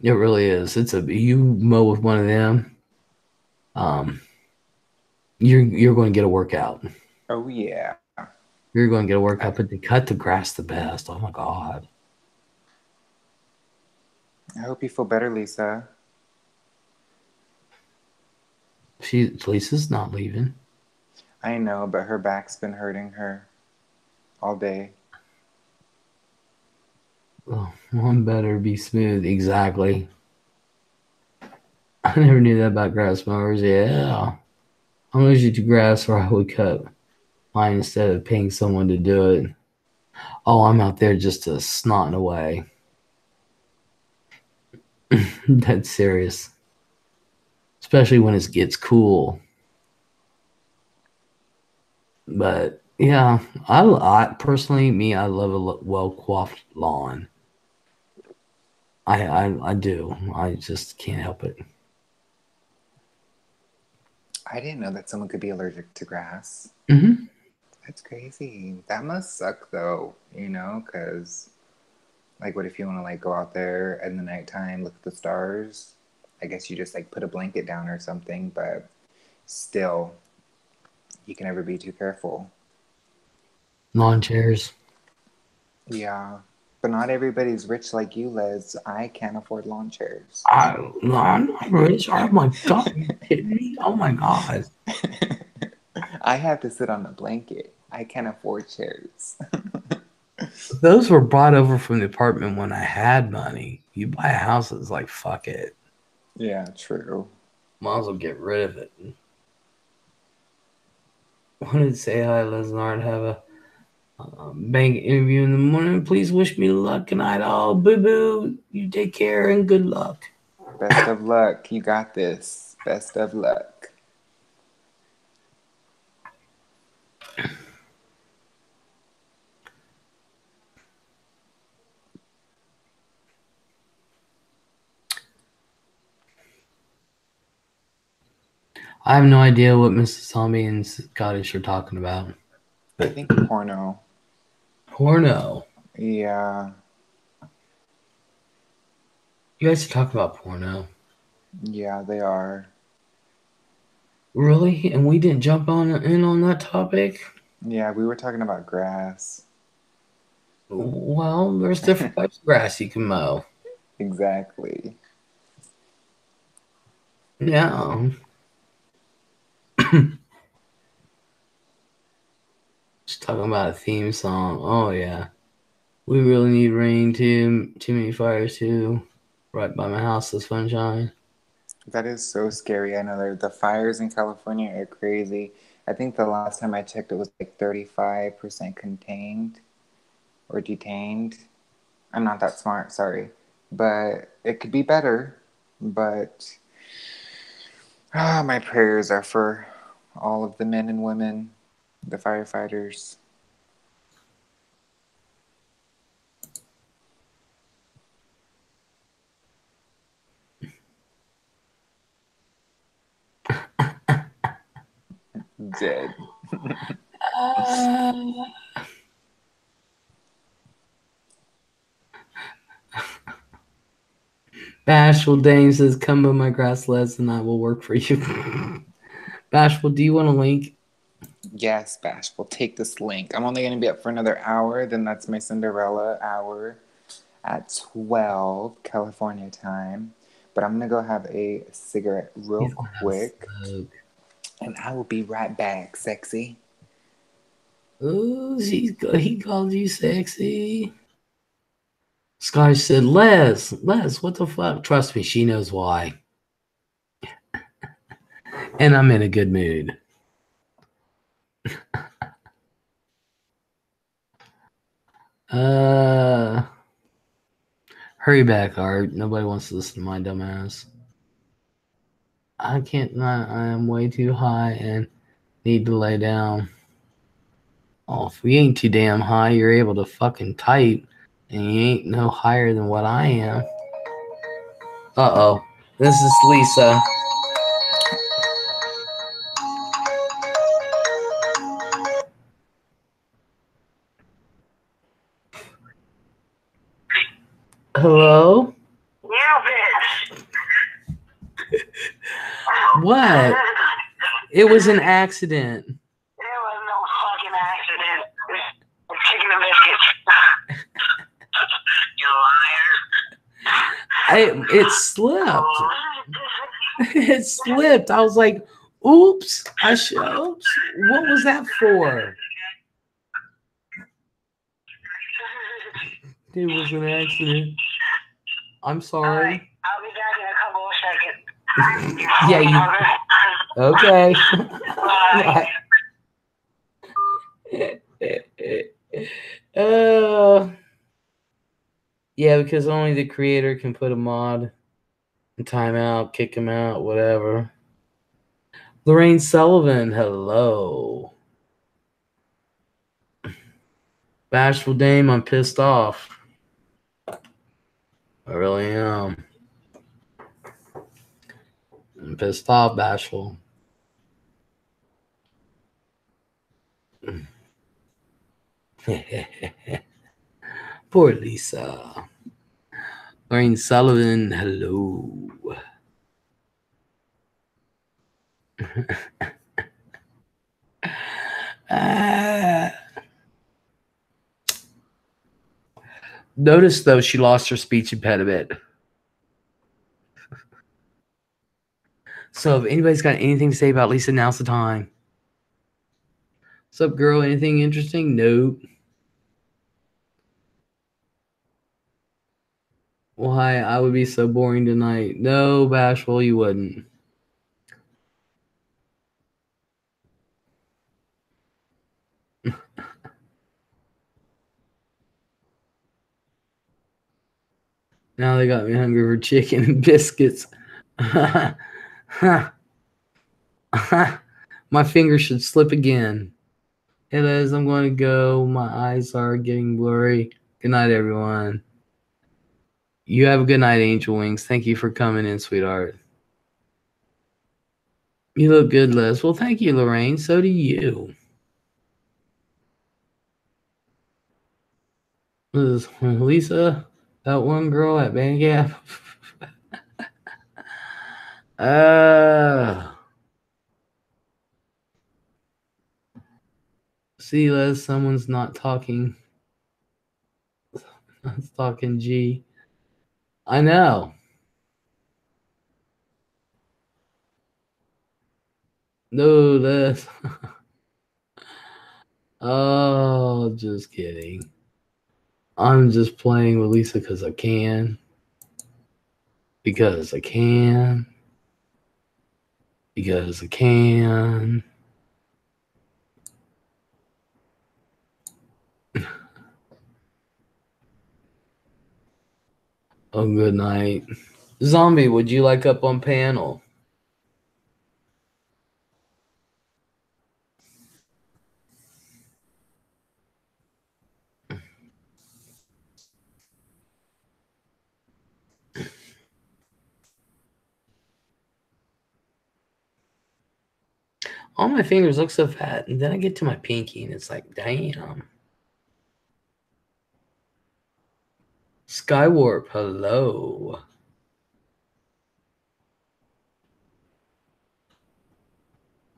[SPEAKER 1] It really is. You mow with one of them, you're going to get a workout.
[SPEAKER 3] Oh yeah.
[SPEAKER 1] You're going to get a workout, but they cut the grass the best. Oh my god.
[SPEAKER 3] I hope you feel better, Lisa.
[SPEAKER 1] Lisa's not leaving.
[SPEAKER 3] I know, but her back's been hurting her all day.
[SPEAKER 1] Oh, one better be smooth. Exactly. I never knew that about grass mowers. Yeah. I'm allergic to grass, or I would cut mine instead of paying someone to do it. Oh, I'm out there just snotting away. That's serious. Especially when it gets cool. But yeah, I personally, I love a well-coiffed lawn. I do. I just can't help it.
[SPEAKER 3] I didn't know that someone could be allergic to grass.
[SPEAKER 1] Mm-hmm.
[SPEAKER 3] That's crazy. That must suck though, because like what if you want to like go out there in the nighttime, look at the stars? I guess you just like put a blanket down or something, but still, you can never be too careful.
[SPEAKER 1] Lawn chairs.
[SPEAKER 3] Yeah. But not everybody's rich like you, Les. I can't afford lawn chairs.
[SPEAKER 1] I'm not rich. Oh my god, are you kidding me? Oh my god.
[SPEAKER 3] I have to sit on a blanket. I can't afford chairs.
[SPEAKER 1] those were brought over from the apartment when I had money. You buy a house, it's like, fuck it.
[SPEAKER 3] Yeah, true.
[SPEAKER 1] Might as well get rid of it. Wanted to say hi, Lesnar, have a bank interview in the morning. Please wish me luck. Good night, all. Boo boo. You take care and good luck.
[SPEAKER 3] Best of luck. You got this. Best of luck.
[SPEAKER 1] I have no idea what Mrs. Zombie and Scottish are talking about.
[SPEAKER 3] I think porno.
[SPEAKER 1] Porno.
[SPEAKER 3] Yeah.
[SPEAKER 1] You guys are talking about porno.
[SPEAKER 3] Yeah, they are.
[SPEAKER 1] Really? And we didn't jump in on that topic?
[SPEAKER 3] Yeah, we were talking about grass.
[SPEAKER 1] Well, there's different types of grass you can mow.
[SPEAKER 3] Exactly.
[SPEAKER 1] Yeah. Just talking about a theme song. Oh, yeah. We really need rain too. Too many fires too. Right by my house, the sunshine.
[SPEAKER 3] That is so scary. I know the fires in California are crazy. I think the last time I checked, it was like 35% contained or detained. I'm not that smart, sorry. But it could be better. But my prayers are for all of the men and women, the firefighters. Dead.
[SPEAKER 1] Bashful Dame says, "Come by my grass Les and I will work for you." Bashful, do you want a link?
[SPEAKER 3] Yes, Bashful, take this link. I'm only going to be up for another hour. Then that's my Cinderella hour at 12 California time. But I'm going to go have a cigarette real quick. And I will be right back, sexy.
[SPEAKER 1] Oh, he called you sexy. Sky said, Les, what the fuck? Trust me, she knows why. And I'm in a good mood. Hurry back, Art. Nobody wants to listen to my dumb ass. I can't, I am way too high and need to lay down. Oh, if we ain't too damn high, you're able to fucking type, and you ain't no higher than what I am. Uh-oh. This is Lisa. Hello?
[SPEAKER 2] You bitch!
[SPEAKER 1] What? It was an accident.
[SPEAKER 2] There was no fucking accident. It's chicken and biscuits. You liar.
[SPEAKER 1] It slipped. It slipped. I was like, oops. Oops. What was that for? It was an accident. I'm sorry.
[SPEAKER 2] Right, I'll be back in a couple of seconds.
[SPEAKER 1] Yeah, you. Okay. Yeah, because only the creator can put a mod and timeout, kick him out, whatever. Lorraine Sullivan, hello. Bashful Dame, I'm pissed off. I really am. I'm pissed off, Bashful. Poor Lisa. Lorraine Sullivan, hello. Notice, though, she lost her speech impediment. So if anybody's got anything to say about Lisa, now's the time. What's up, girl? Anything interesting? Nope. Why? I would be so boring tonight. No, Bashful, you wouldn't. Now they got me hungry for chicken and biscuits. My fingers should slip again. Hey, Liz, I'm going to go. My eyes are getting blurry. Good night, everyone. You have a good night, Angel Wings. Thank you for coming in, sweetheart. You look good, Liz. Well, thank you, Lorraine. So do you. This is Lisa, that one girl at Band Gap. See, Les, someone's not talking. It's talking G. I know. No, Les. Oh, just kidding. I'm just playing with Lisa because I can. Because I can. Because I can. Oh, good night. Zombie, would you like up on panel? All my fingers look so fat, and then I get to my pinky, and it's like, damn. Skywarp, hello.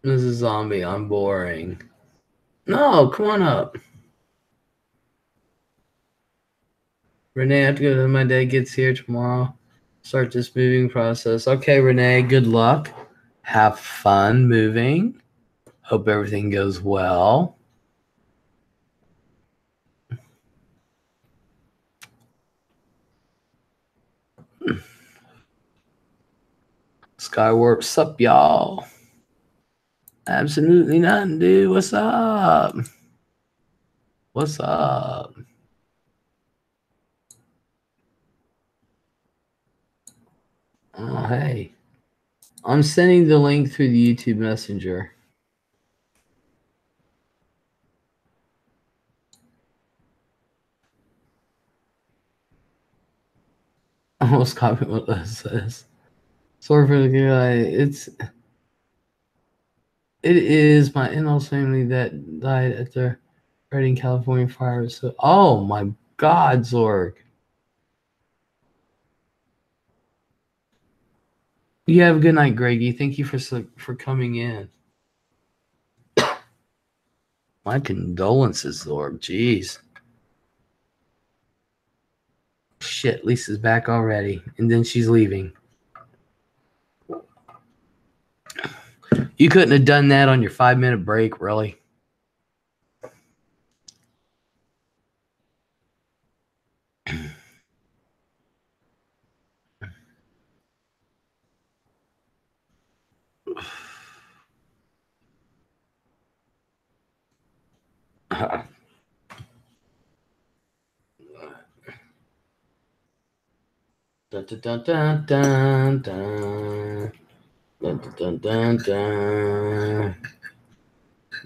[SPEAKER 1] This is Zombie, I'm boring. No, come on up. Renee, I have to go to my dad gets here tomorrow. Start this moving process. Okay, Renee, good luck. Have fun moving. Hope everything goes well. Skywarp, sup, y'all? Absolutely nothing, dude. What's up? What's up? Oh, hey. I'm sending the link through the YouTube Messenger. I almost copy what that says. Sorry for the guy. It is my in-laws family that died at the Redding, California fire. So, oh my God, Zorg. You have a good night, Greggy. Thank you for coming in. My condolences, Zorg. Jeez. Shit, Lisa's back already, and then she's leaving. You couldn't have done that on your 5-minute break, really? Dun, dun, dun, dun, dun, dun. Dun, dun, dun, dun.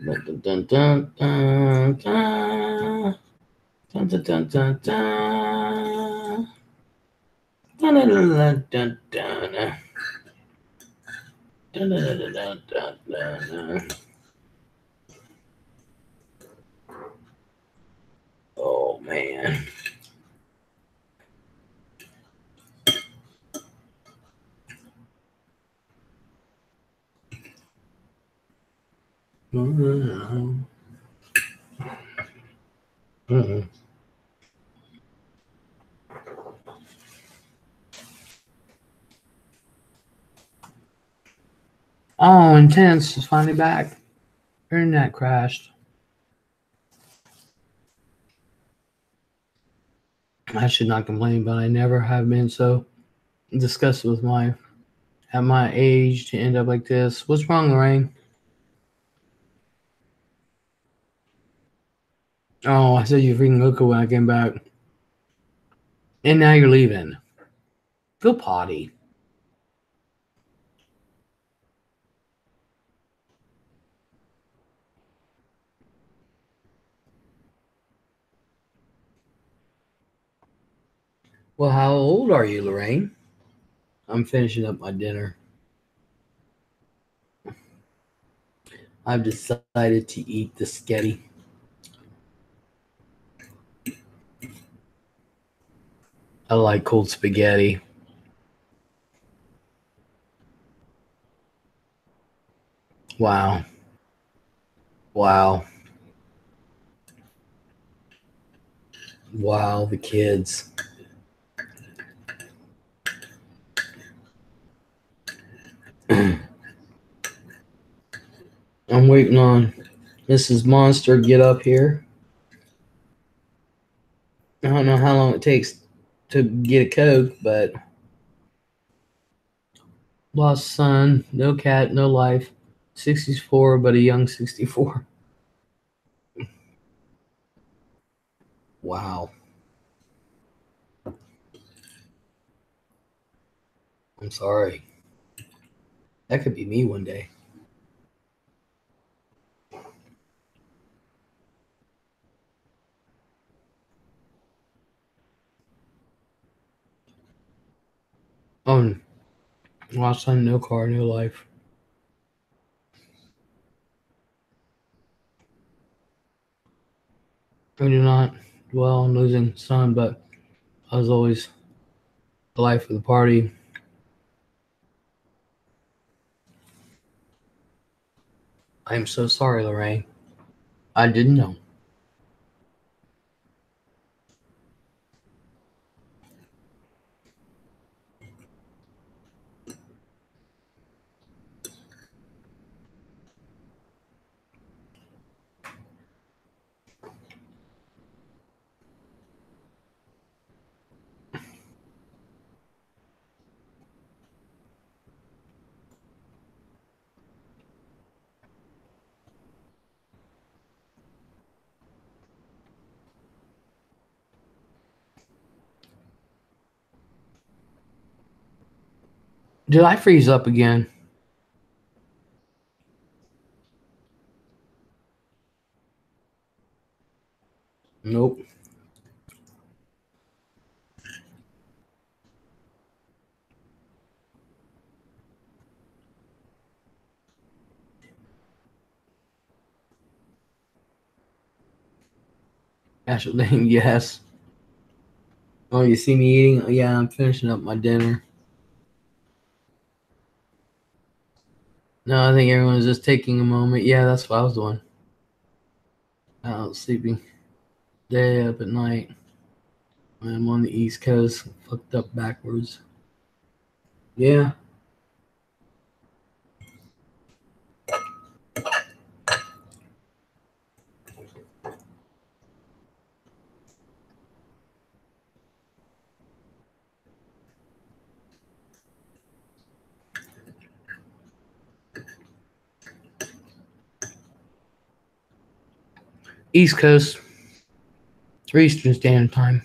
[SPEAKER 1] Dun, dun, dun, dun, dun, dun. Dun, dun, dun, dun, dun. Dun, dun, dun, dun, dun. Dun, dun, dun, dun, dun, dun. Oh, man. Oh, Intense is finally back. Internet crashed. I should not complain, but I never have been so disgusted with my at my age to end up like this. What's wrong, Lorraine? Oh, I said you freaking look when I came back. And now you're leaving. Go potty. Well, how old are you, Lorraine? I'm finishing up my dinner. I've decided to eat the sketty. I like cold spaghetti. Wow. Wow. Wow, the kids. I'm waiting on Mrs. Monster to get up here. I don't know how long it takes to get a Coke, but lost son, no cat, no life. 64, but a young 64. Wow. I'm sorry. That could be me one day. Oh, lost son, no car, no life. I do not dwell on losing son, but I was always the life of the party. I am so sorry, Lorraine. I didn't know. Did I freeze up again? Nope. Actually, yes. Oh, you see me eating? Yeah, I'm finishing up my dinner. No, I think everyone's just taking a moment. Yeah, that's what I was doing. Out sleeping. Day up at night. I'm on the East Coast, fucked up backwards. Yeah. East Coast, Eastern Standard Time,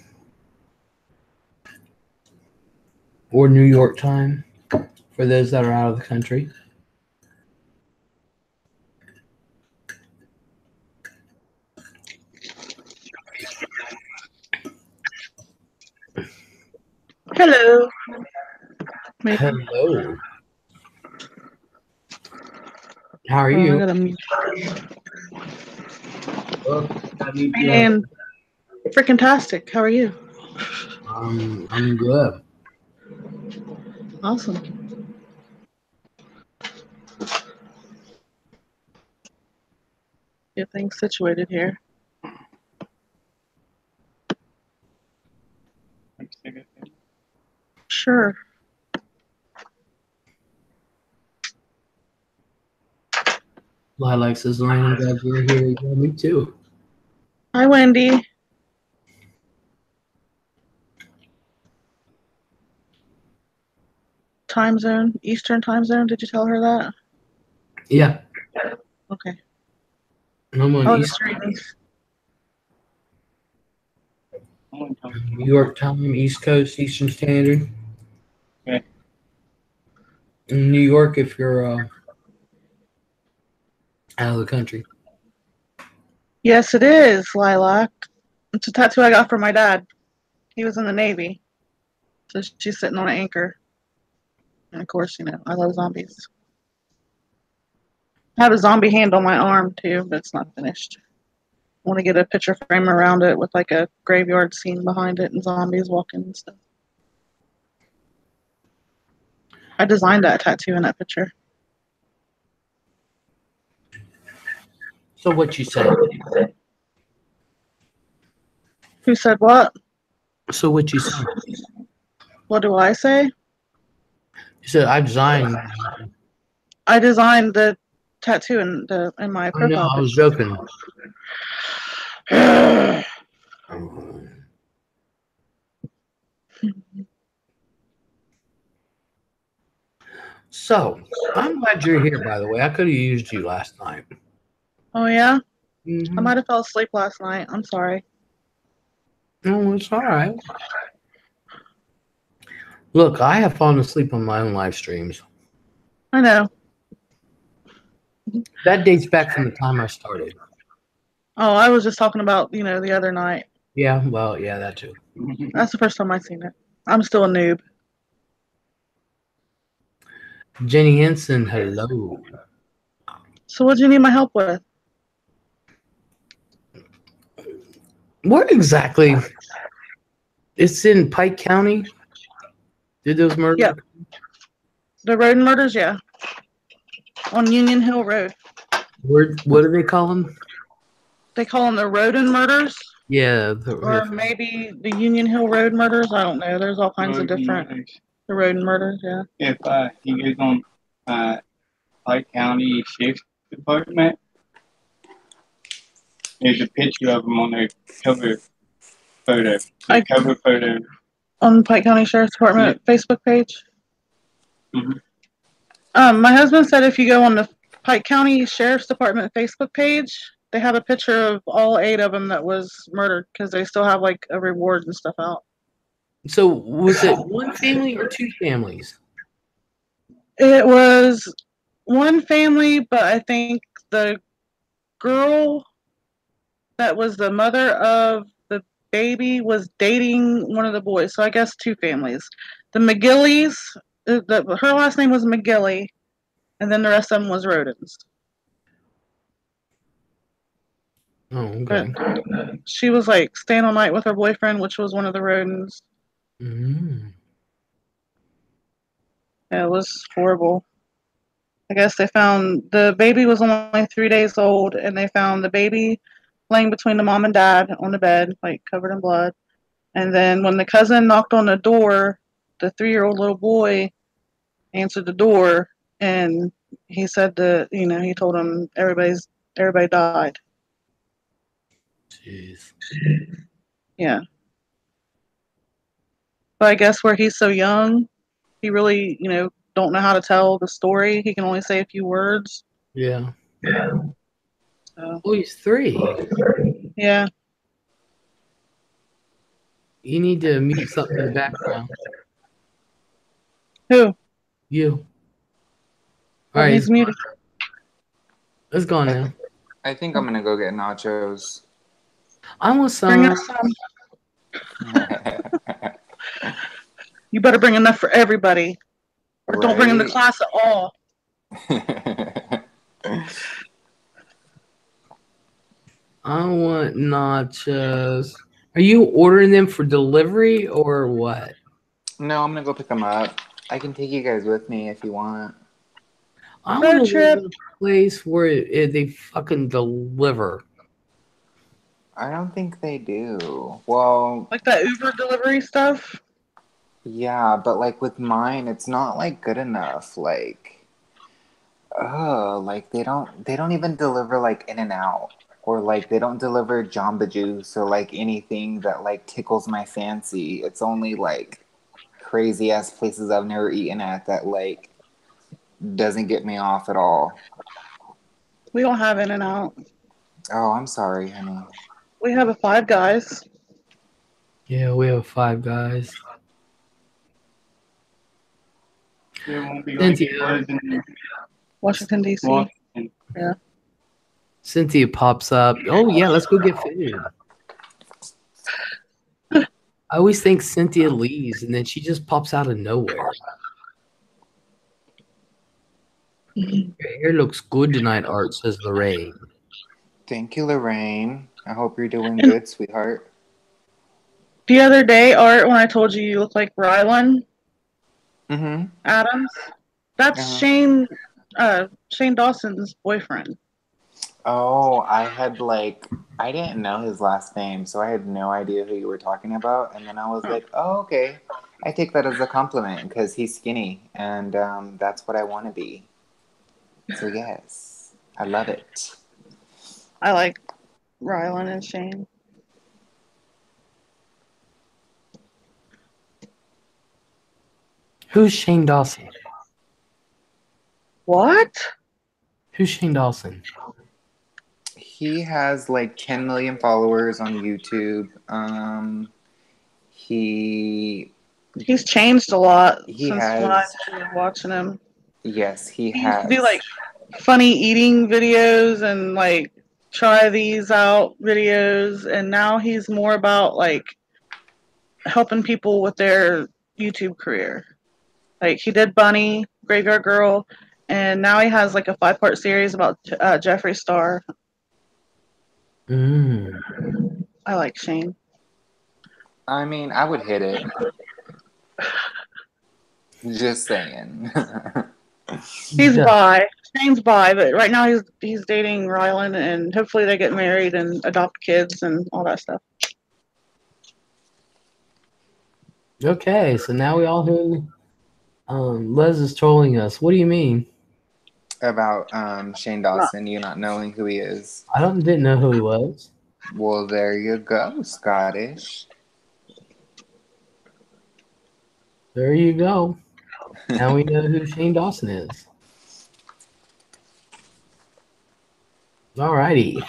[SPEAKER 1] or New York time for those that are out of the country.
[SPEAKER 4] Hello. Maybe.
[SPEAKER 1] Hello. How are
[SPEAKER 4] I
[SPEAKER 1] you?
[SPEAKER 4] gotta mute.
[SPEAKER 1] Well, I need
[SPEAKER 4] I
[SPEAKER 1] you.
[SPEAKER 4] am freaking tastic. How are you?
[SPEAKER 1] I'm good.
[SPEAKER 4] Awesome. Get things situated here. Sure.
[SPEAKER 1] Lilac says, Lorraine, I'm glad you're here. Yeah, me too.
[SPEAKER 4] Hi, Wendy. time zone? Eastern time zone? Did you tell her that?
[SPEAKER 1] Yeah.
[SPEAKER 4] Okay.
[SPEAKER 1] I'm on
[SPEAKER 4] Oh,
[SPEAKER 1] East
[SPEAKER 4] just reading.
[SPEAKER 1] New York time, East Coast, Eastern Standard.
[SPEAKER 5] Okay.
[SPEAKER 1] In New York, if you're out of the country.
[SPEAKER 4] Yes, it is, Lilac. It's a tattoo I got from my dad. He was in the Navy. So she's sitting on an anchor. And of course, I love zombies. I have a zombie hand on my arm too, but it's not finished. I want to get a picture frame around it with like a graveyard scene behind it and zombies walking and stuff. I designed that tattoo in that picture.
[SPEAKER 1] So what you say?
[SPEAKER 4] Who said what?
[SPEAKER 1] So what you say?
[SPEAKER 4] What do I say?
[SPEAKER 1] You said I designed.
[SPEAKER 4] I designed the tattoo in my
[SPEAKER 1] I know.
[SPEAKER 4] profile
[SPEAKER 1] I was
[SPEAKER 4] picture.
[SPEAKER 1] joking. So I'm glad you're here. By the way, I could have used you last night.
[SPEAKER 4] Oh yeah? I
[SPEAKER 1] Mm-hmm.
[SPEAKER 4] might have fell asleep last night. I'm sorry.
[SPEAKER 1] No, it's all right. Look, I have fallen asleep on my own live streams.
[SPEAKER 4] I know.
[SPEAKER 1] That dates back from the time I started.
[SPEAKER 4] Oh, I was just talking about, the other night.
[SPEAKER 1] Yeah, well, yeah, that too.
[SPEAKER 4] That's the first time I've seen it. I'm still a noob.
[SPEAKER 1] Jenny Henson, hello.
[SPEAKER 4] So what do you need my help with?
[SPEAKER 1] Where exactly? It's in Pike County. Did those murders?
[SPEAKER 4] Yep. The road murders, yeah. On Union Hill Road.
[SPEAKER 1] What do they call them?
[SPEAKER 4] They call them the Rodin murders,
[SPEAKER 1] Yeah.
[SPEAKER 4] or maybe the Union Hill Road murders. I don't know. There's all kinds of different. The Rodin murders, yeah.
[SPEAKER 5] If he goes on Pike County Sheriff's Department, there's a picture of him on their cover photo. Cover photo.
[SPEAKER 4] On Pike County Sheriff's Department Facebook page.
[SPEAKER 5] Mm-hmm.
[SPEAKER 4] My husband said if you go on the Pike County Sheriff's Department Facebook page, they have a picture of all 8 of them that was murdered because they still have like a reward and stuff out.
[SPEAKER 1] So was it one family or 2 families?
[SPEAKER 4] It was one family, but I think the girl that was the mother of the baby was dating one of the boys. So I guess 2 families. The McGillies, her last name was McGilly, and then the rest of them was Rodins.
[SPEAKER 1] Oh, okay.
[SPEAKER 4] But she was like staying all night with her boyfriend, which was one of the Rodins.
[SPEAKER 1] Mm-hmm.
[SPEAKER 4] Yeah, it was horrible. I guess they found the baby was only 3 days old, and they found the baby laying between the mom and dad on the bed, like covered in blood. And then when the cousin knocked on the door, the 3-year-old little boy answered the door, and he said that he told him everybody died.
[SPEAKER 1] Jeez.
[SPEAKER 4] Yeah. But I guess where he's so young, he really don't know how to tell the story. He can only say a few words.
[SPEAKER 1] Yeah.
[SPEAKER 4] So,
[SPEAKER 1] Oh, he's 3.
[SPEAKER 4] yeah.
[SPEAKER 1] You need to mute something in the background.
[SPEAKER 4] Who?
[SPEAKER 1] You. All right.
[SPEAKER 4] He's muted.
[SPEAKER 1] It's gone now.
[SPEAKER 3] I think I'm gonna go get nachos.
[SPEAKER 1] I want
[SPEAKER 4] Bring
[SPEAKER 1] some.
[SPEAKER 4] us some. You better bring enough for everybody. Or don't bring them to class at all.
[SPEAKER 1] I want nachos. Are you ordering them for delivery or what?
[SPEAKER 3] No, I'm gonna go pick them up. I can take you guys with me if you want.
[SPEAKER 1] I want to live in a place where they fucking deliver.
[SPEAKER 3] I don't think they do. Well,
[SPEAKER 4] like that Uber delivery stuff?
[SPEAKER 3] Yeah, but like with mine, it's not like good enough. Like they don't even deliver like In and Out, or like they don't deliver Jamba Juice or like anything that like tickles my fancy. It's only like crazy ass places I've never eaten at that like doesn't get me off at all.
[SPEAKER 4] We don't have In-N-Out.
[SPEAKER 3] Oh, I'm sorry, honey.
[SPEAKER 4] We have a Five Guys.
[SPEAKER 1] Yeah, we have Five Guys.
[SPEAKER 5] There won't be like it
[SPEAKER 1] Cynthia.
[SPEAKER 5] was in
[SPEAKER 4] Washington, D.C.
[SPEAKER 5] Washington.
[SPEAKER 4] Yeah.
[SPEAKER 1] Cynthia pops up. Oh yeah, let's go get food. I always think Cynthia leaves and then she just pops out of nowhere. Your hair looks good tonight, Art, says Lorraine.
[SPEAKER 3] Thank you, Lorraine. I hope you're doing
[SPEAKER 4] And
[SPEAKER 3] good, sweetheart.
[SPEAKER 4] the other day, Art, when I told you look like Rylan
[SPEAKER 3] Mm-hmm.
[SPEAKER 4] Adams, that's
[SPEAKER 3] Uh-huh.
[SPEAKER 4] Shane Dawson's boyfriend.
[SPEAKER 3] Oh, I didn't know his last name, so I had no idea who you were talking about. And then I was
[SPEAKER 4] Oh.
[SPEAKER 3] like, oh, okay. I take that as a compliment because he's skinny, and that's what I want to be. So yes, I love it.
[SPEAKER 4] I like Rylan and Shane.
[SPEAKER 1] Who's Shane Dawson?
[SPEAKER 4] What?
[SPEAKER 1] Who's Shane Dawson?
[SPEAKER 3] He has like 10 million followers on YouTube. He
[SPEAKER 4] He's changed a lot
[SPEAKER 3] he
[SPEAKER 4] since when I
[SPEAKER 3] has
[SPEAKER 4] started watching him.
[SPEAKER 3] yes, he
[SPEAKER 4] He used to do
[SPEAKER 3] has.
[SPEAKER 4] like funny eating videos and like try these out videos, and now he's more about like helping people with their YouTube career. Like he did Bunny, Graveyard Girl, and now he has like a 5-part series about Jeffree Star. I like Shane.
[SPEAKER 3] I mean, I would hit it. Just saying.
[SPEAKER 4] He's
[SPEAKER 1] Yeah.
[SPEAKER 4] bi. Shane's bi, but right now he's dating Rylan, and hopefully they get married and adopt kids and all that stuff.
[SPEAKER 1] Okay, so now we all know Les is trolling us. What do you mean?
[SPEAKER 3] About Shane Dawson, you not knowing who he is.
[SPEAKER 1] Didn't know who he was.
[SPEAKER 3] Well, there you go, Scottish.
[SPEAKER 1] There you go. Now we know who Shane Dawson is. Alrighty.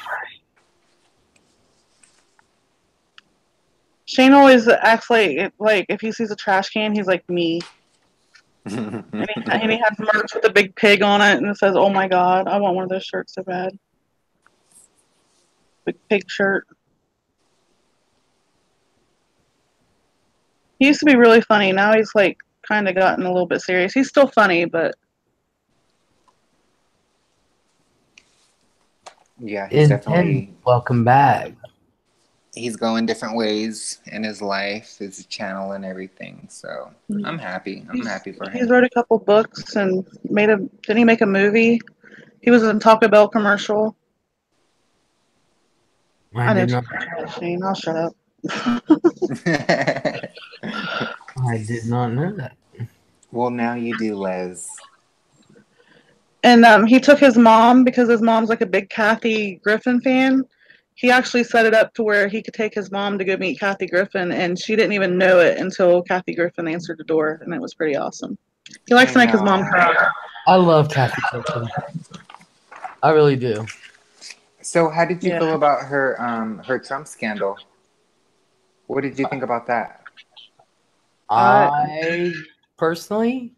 [SPEAKER 4] Shane always acts like if he sees a trash can, he's like me. And he has merch with a big pig on it, and it says, "Oh my god, I want one of those shirts so bad." Big pig shirt. He used to be really funny. Now he's like kind of gotten a little bit serious. He's still funny, but
[SPEAKER 3] Yeah, he's definitely
[SPEAKER 1] welcome back.
[SPEAKER 3] He's going different ways in his life, his channel and everything. So I'm happy. I'm happy for
[SPEAKER 4] he's
[SPEAKER 3] him.
[SPEAKER 4] wrote a couple books and didn't he make a movie? He was in a Taco Bell commercial. I know
[SPEAKER 1] did not.
[SPEAKER 4] Shane. I'll shut up.
[SPEAKER 1] I did not know that.
[SPEAKER 3] Well, now you do, Les.
[SPEAKER 4] And he took his mom because his mom's like a big Kathy Griffin fan. He actually set it up to where he could take his mom to go meet Kathy Griffin, and she didn't even know it until Kathy Griffin answered the door, and it was pretty awesome. He likes to make his mom cry.
[SPEAKER 1] I love Kathy Griffin. I really do.
[SPEAKER 3] So, how did you feel about her Trump scandal? What did you think about that?
[SPEAKER 1] I personally,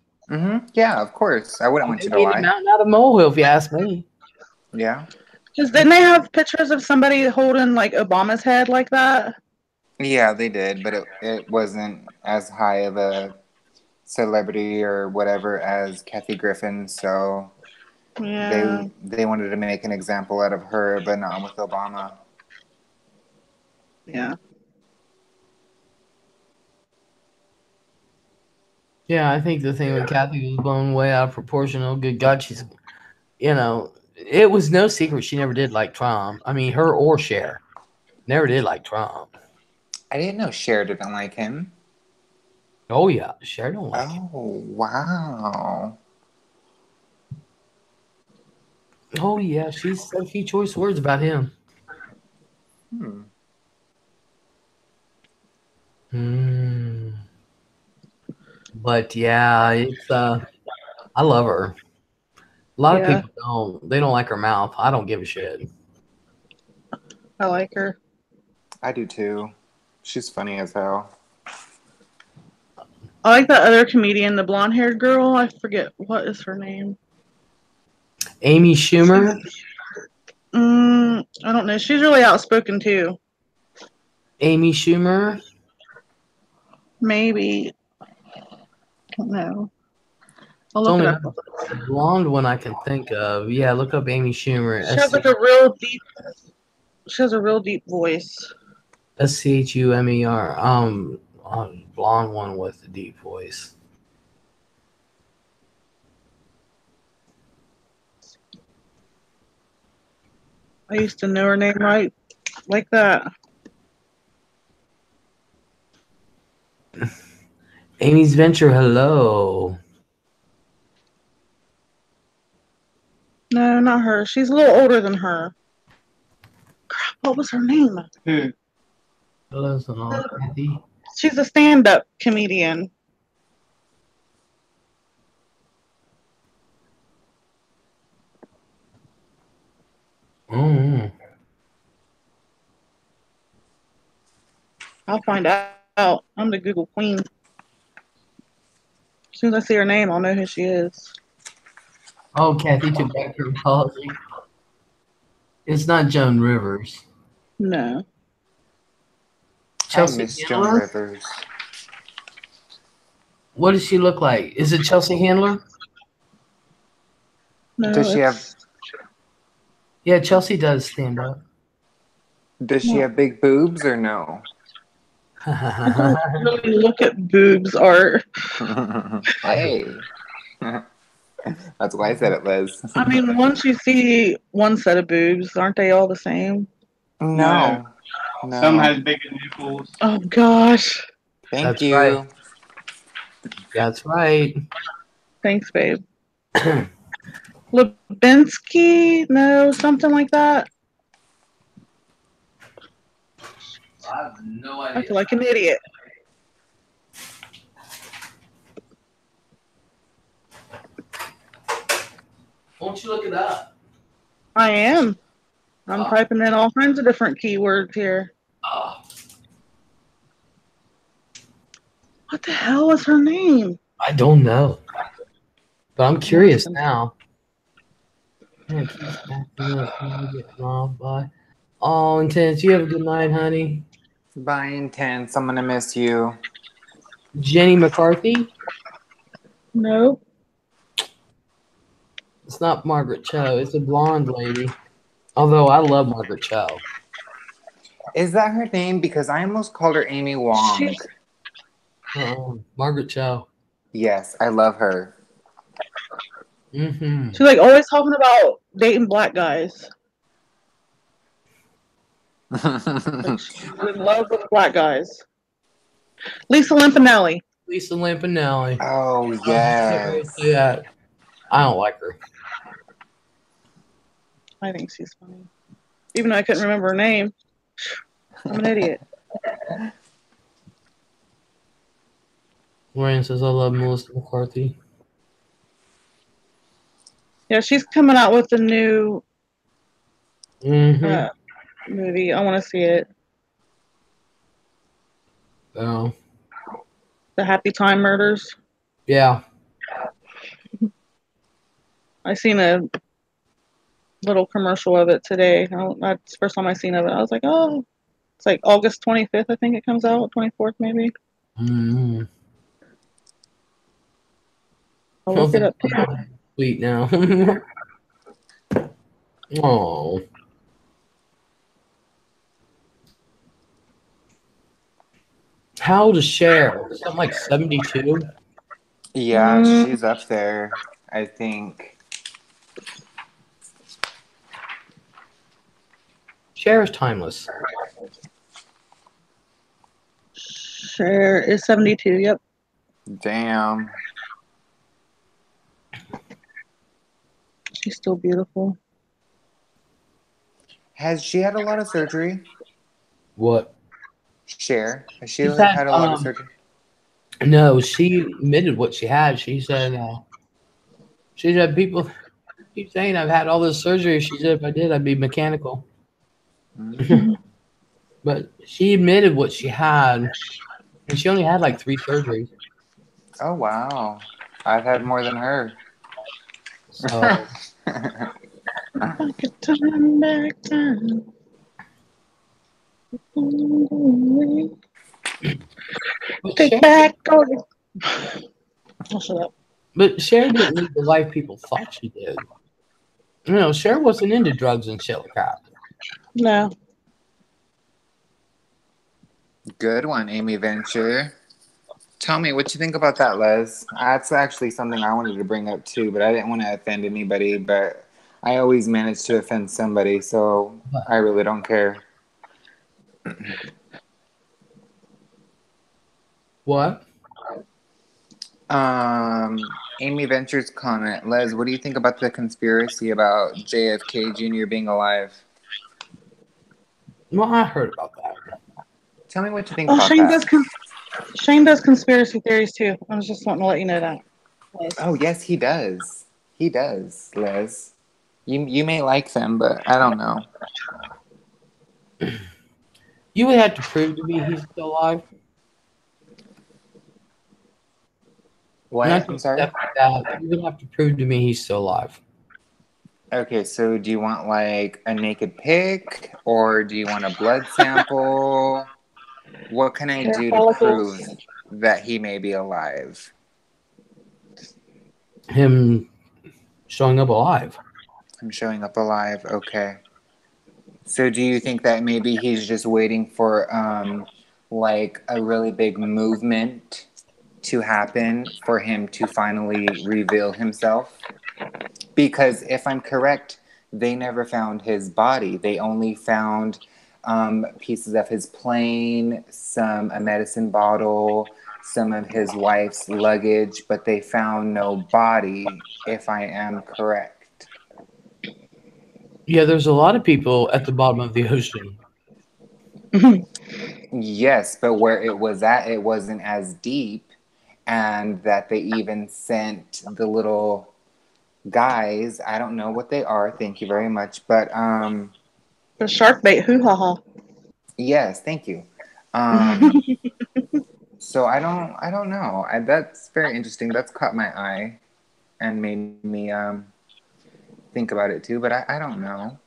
[SPEAKER 3] yeah, of course. I wouldn't want you to lie.
[SPEAKER 1] Mountain out of molehill, if you ask me.
[SPEAKER 3] Yeah.
[SPEAKER 4] Because didn't they have pictures of somebody holding like Obama's head like that?
[SPEAKER 3] Yeah, they did, but it wasn't as high of a celebrity or whatever as Kathy Griffin. So
[SPEAKER 4] yeah,
[SPEAKER 3] they wanted to make an example out of her, but not with Obama.
[SPEAKER 4] Yeah.
[SPEAKER 1] Yeah, I think the thing with Kathy was blown way out of proportion. Oh, good God, she's, it was no secret she never did like Trump. I mean, her or Cher never did like Trump.
[SPEAKER 3] I didn't know Cher didn't like him.
[SPEAKER 1] Oh, yeah, Cher don't like him.
[SPEAKER 3] Oh, wow.
[SPEAKER 1] Oh, yeah, she said a few choice words about him. But yeah, it's I love her. A lot of
[SPEAKER 4] Yeah.
[SPEAKER 1] people don't. They don't like her mouth. I don't give a shit.
[SPEAKER 4] I like her.
[SPEAKER 3] I do too. She's funny as hell.
[SPEAKER 4] I like that other comedian, the blonde haired girl. I forget what is her name.
[SPEAKER 1] Amy Schumer,
[SPEAKER 4] I don't know. She's really outspoken too.
[SPEAKER 1] Amy Schumer.
[SPEAKER 4] Maybe. I don't know. I'll
[SPEAKER 1] It's
[SPEAKER 4] look it
[SPEAKER 1] only
[SPEAKER 4] up.
[SPEAKER 1] the blonde one I can think of. Yeah, look up Amy Schumer.
[SPEAKER 4] She has like a real deep. She has a real deep voice.
[SPEAKER 1] Schumer. Blonde one with a deep voice.
[SPEAKER 4] I used to know her name right, like that.
[SPEAKER 1] Amy's Venture. Hello.
[SPEAKER 4] No, not her. She's a little older than her. Crap, what was her name?
[SPEAKER 5] Who?
[SPEAKER 1] Hello, Kathy.
[SPEAKER 4] She's a stand-up comedian.
[SPEAKER 1] Oh.
[SPEAKER 4] I'll find out. I'm the Google queen. As soon as I see her name, I'll know who she is.
[SPEAKER 1] Oh, Kathy took back her apology. It's not Joan Rivers.
[SPEAKER 4] No.
[SPEAKER 3] I miss Joan
[SPEAKER 1] Handler?
[SPEAKER 3] Rivers.
[SPEAKER 1] What does she look like? Is it Chelsea Handler?
[SPEAKER 4] No.
[SPEAKER 3] Does she have?
[SPEAKER 1] Yeah, Chelsea does stand up.
[SPEAKER 3] Does she have big boobs or no?
[SPEAKER 4] I don't really look at boobs art.
[SPEAKER 3] Hey. That's why I said it, Liz.
[SPEAKER 4] I mean, once you see one set of boobs, aren't they all the same?
[SPEAKER 3] No.
[SPEAKER 5] Some has bigger nipples.
[SPEAKER 4] Oh gosh.
[SPEAKER 3] Thank
[SPEAKER 1] That's
[SPEAKER 3] you.
[SPEAKER 1] right. That's right.
[SPEAKER 4] Thanks, babe. Lubinsky? No, something like that.
[SPEAKER 1] I have no
[SPEAKER 4] I
[SPEAKER 1] idea.
[SPEAKER 4] feel like an idiot.
[SPEAKER 1] Won't you look it up?
[SPEAKER 4] I am. I'm typing in all kinds of different keywords here.
[SPEAKER 1] Oh,
[SPEAKER 4] What the hell is her name?
[SPEAKER 1] I don't know. But I'm curious now. Yeah, keep acting up. I'm getting off. Bye. Oh, Intense. You have a good night, honey.
[SPEAKER 3] Bye, Intense. I'm gonna miss you.
[SPEAKER 1] Jenny McCarthy?
[SPEAKER 4] Nope.
[SPEAKER 1] It's not Margaret Cho. It's a blonde lady. Although I love Margaret Cho.
[SPEAKER 3] Is that her name? Because I almost called her Amy Wong.
[SPEAKER 1] Margaret Cho.
[SPEAKER 3] Yes, I love her.
[SPEAKER 1] Mm-hmm.
[SPEAKER 4] She's like always talking about dating black guys. Like she's in love with black guys. Lisa Lampanelli.
[SPEAKER 1] Lisa Lampanelli.
[SPEAKER 3] Oh, yes.
[SPEAKER 1] Yeah. I don't like her.
[SPEAKER 4] I think she's funny. Even though I couldn't remember her name. I'm an idiot.
[SPEAKER 1] Ryan says, I love Melissa McCarthy.
[SPEAKER 4] Yeah, she's coming out with a new
[SPEAKER 1] Mm-hmm.
[SPEAKER 4] movie. I want to see it.
[SPEAKER 1] Oh.
[SPEAKER 4] The Happy Time Murders.
[SPEAKER 1] Yeah.
[SPEAKER 4] I seen a little commercial of it today. That's the first time I seen of it. I was like, oh, it's like August 25th. I think it comes out. 24th maybe.
[SPEAKER 1] Mm-hmm.
[SPEAKER 4] I'll look it up.
[SPEAKER 1] Sweet now. Oh. How old is Cher? Something like 72?
[SPEAKER 3] Yeah, she's up there, I think.
[SPEAKER 1] Cher is timeless.
[SPEAKER 4] Cher is 72. Yep.
[SPEAKER 3] Damn.
[SPEAKER 4] She's still beautiful.
[SPEAKER 3] Has she had a lot of surgery?
[SPEAKER 1] What?
[SPEAKER 3] Cher? Has she
[SPEAKER 1] She's
[SPEAKER 3] had a lot of surgery?
[SPEAKER 1] No, she admitted what she had. She said people keep saying I've had all this surgery. She said if I did, I'd be mechanical.
[SPEAKER 3] Mm.
[SPEAKER 1] But she admitted what she had, and she only had like 3 surgeries.
[SPEAKER 3] Oh wow, I've had more than her.
[SPEAKER 1] So
[SPEAKER 4] I could turn back time.
[SPEAKER 1] but
[SPEAKER 4] Take
[SPEAKER 1] Cher,
[SPEAKER 4] back all the. Oh, shut up.
[SPEAKER 1] but Cher didn't lead the life people thought she did. Cher wasn't into drugs and shit like that.
[SPEAKER 4] No.
[SPEAKER 3] Good one, Amy Venture. Tell me what you think about that, Les. That's actually something I wanted to bring up too, but I didn't want to offend anybody. But I always manage to offend somebody, so I really don't care.
[SPEAKER 1] What?
[SPEAKER 3] Amy Venture's comment. Les, what do you think about the conspiracy about JFK Jr. being alive?
[SPEAKER 1] Well, I heard about that.
[SPEAKER 3] Tell me what you think
[SPEAKER 4] Oh,
[SPEAKER 3] about
[SPEAKER 4] Shane
[SPEAKER 3] that.
[SPEAKER 4] does. Shane does conspiracy theories too. I was just wanting to let you know that. Yes.
[SPEAKER 3] Oh, yes, he does. He does, Les. You may like them, but I don't know.
[SPEAKER 1] You would have to prove to me he's still alive.
[SPEAKER 3] What?
[SPEAKER 1] Not
[SPEAKER 3] I'm
[SPEAKER 1] just
[SPEAKER 3] sorry?
[SPEAKER 1] stuff like that. You would have to prove to me he's still alive.
[SPEAKER 3] Okay, so do you want like a naked pic or do you want a blood sample? What can I
[SPEAKER 4] Hair
[SPEAKER 3] do to prove
[SPEAKER 4] follicles.
[SPEAKER 3] that he may be alive?
[SPEAKER 1] Him showing up alive.
[SPEAKER 3] I'm showing up alive. Okay. So do you think that maybe he's just waiting for like a really big movement to happen for him to finally reveal himself? Because if I'm correct, they never found his body. They only found pieces of his plane, a medicine bottle, some of his wife's luggage, but they found no body, if I am correct.
[SPEAKER 1] Yeah, there's a lot of people at the bottom of the ocean.
[SPEAKER 3] Yes, but where it was at, it wasn't as deep, and that they even sent the little guys. I don't know what they are. Thank you very much, but
[SPEAKER 4] The shark bait. Hoo ha ha.
[SPEAKER 3] yes, thank you. So I don't know. That's very interesting. That's caught my eye and made me think about it too. But I don't know.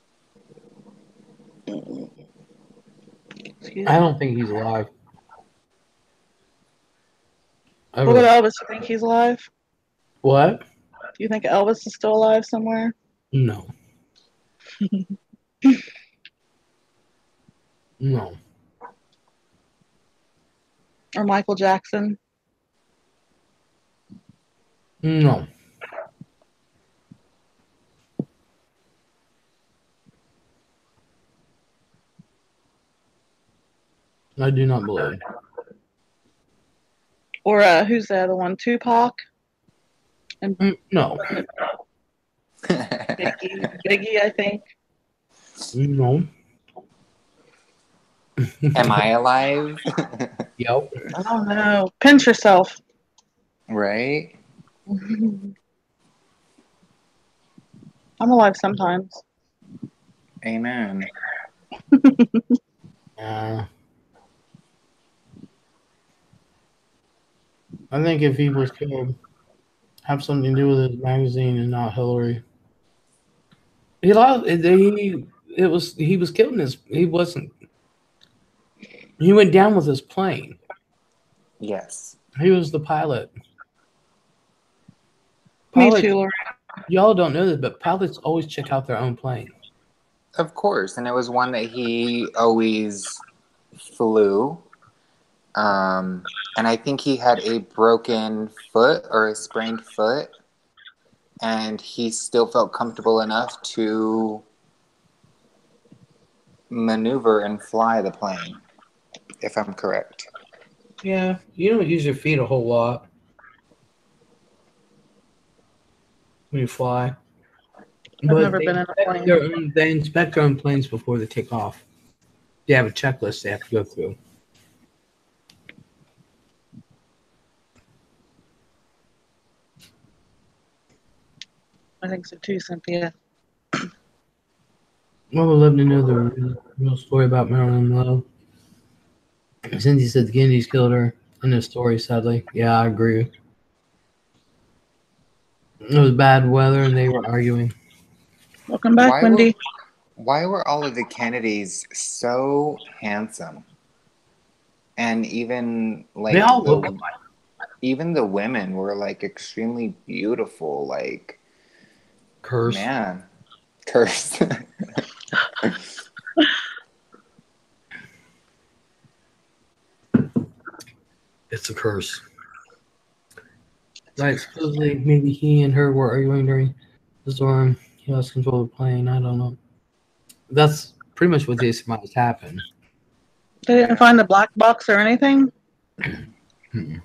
[SPEAKER 1] I don't think he's alive. I
[SPEAKER 4] What
[SPEAKER 1] really-
[SPEAKER 4] about Elvis? You think he's alive?
[SPEAKER 1] What?
[SPEAKER 4] Do you think Elvis is still alive somewhere?
[SPEAKER 1] No. No.
[SPEAKER 4] Or Michael Jackson?
[SPEAKER 1] No. I do not believe.
[SPEAKER 4] Or who's the other one? Tupac?
[SPEAKER 1] No.
[SPEAKER 4] Biggie, I think.
[SPEAKER 1] No.
[SPEAKER 3] Am I alive?
[SPEAKER 1] Yep.
[SPEAKER 4] I don't know. Pinch yourself.
[SPEAKER 3] Right?
[SPEAKER 4] I'm alive sometimes.
[SPEAKER 3] Amen.
[SPEAKER 1] I think if he was killed, have something to do with his magazine and not Hillary. He lost. He was killed in his. He wasn't. He went down with his plane.
[SPEAKER 3] Yes.
[SPEAKER 1] He was the pilot.
[SPEAKER 4] Me too, Lori.
[SPEAKER 1] Y'all don't know this, but pilots always check out their own plane.
[SPEAKER 3] Of course. And it was one that he always flew. And I think he had a broken foot or a sprained foot. And he still felt comfortable enough to maneuver and fly the plane, if I'm correct.
[SPEAKER 1] Yeah, you don't use your feet a whole lot when you fly.
[SPEAKER 4] I've never been in a plane.
[SPEAKER 1] They inspect their own planes before they take off. They have a checklist they have to go through.
[SPEAKER 4] I think so too, Cynthia.
[SPEAKER 1] I would love to know the real story about Marilyn Monroe. Cindy said the Kennedys killed her in the story, sadly. Yeah, I agree. It was bad weather and they were arguing.
[SPEAKER 4] Welcome back, Wendy.
[SPEAKER 3] Why were all of the Kennedys so handsome? And even like
[SPEAKER 1] They all look alike.
[SPEAKER 3] Even the women were like extremely beautiful. Like,
[SPEAKER 1] Curse.
[SPEAKER 3] Man, curse.
[SPEAKER 1] It's a curse. Right, supposedly maybe he and her were arguing during the storm. He lost control of the plane. I don't know. That's pretty much what they surmised happened.
[SPEAKER 4] They didn't find the black box or anything?
[SPEAKER 1] Mm-mm.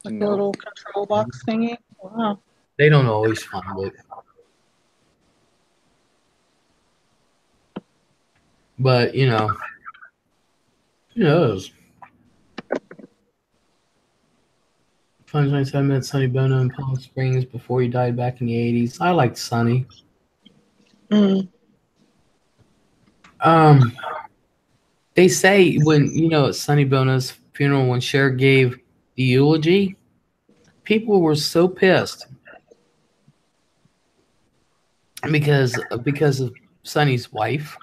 [SPEAKER 4] Like the little control box thingy? Wow.
[SPEAKER 1] They don't always find it. But, you know, who knows? Fun times I met Sonny Bono in Palm Springs before he died back in the 80s. I liked Sonny. They say when, you know, at Sonny Bono's funeral, when Cher gave the eulogy, people were so pissed because of Sonny's wife.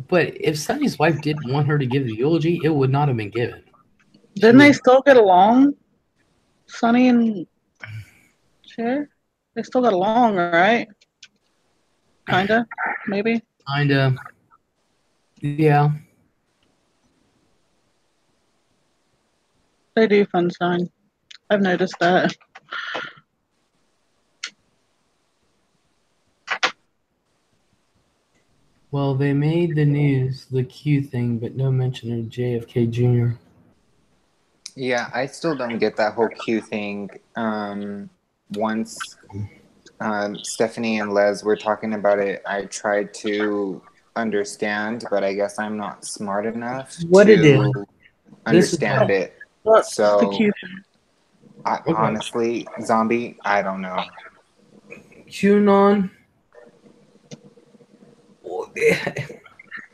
[SPEAKER 1] But if Sonny's wife didn't want her to give the eulogy, it would not have been given.
[SPEAKER 4] Didn't they still get along? Sonny and Cher? They still got along, right? Kinda, maybe.
[SPEAKER 1] Kinda. Yeah.
[SPEAKER 4] They do fun sign. I've noticed that.
[SPEAKER 1] Well, they made the news, the Q thing, but no mention of JFK Jr.
[SPEAKER 3] Yeah, I still don't get that whole Q thing. Once Stephanie and Les were talking about it, I tried to understand, but I guess I'm not smart enough to understand it. So,
[SPEAKER 4] the Q
[SPEAKER 3] honestly, Zombie, I don't know.
[SPEAKER 1] QAnon.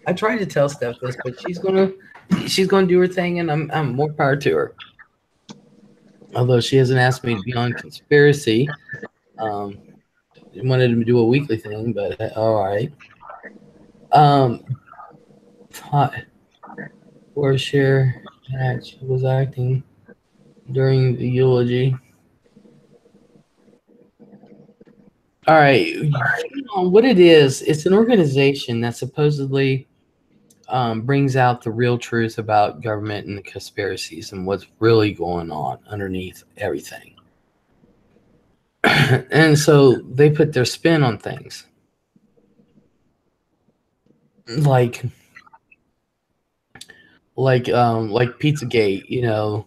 [SPEAKER 1] I tried to tell Steph this, but she's gonna do her thing, and I'm more power to her. Although she hasn't asked me to be on conspiracy. Wanted to do a weekly thing, but all right. Where Cher was acting during the eulogy. All right, what it is, it's an organization that supposedly brings out the real truth about government and the conspiracies and what's really going on underneath everything. And so they put their spin on things. Like Pizzagate, you know,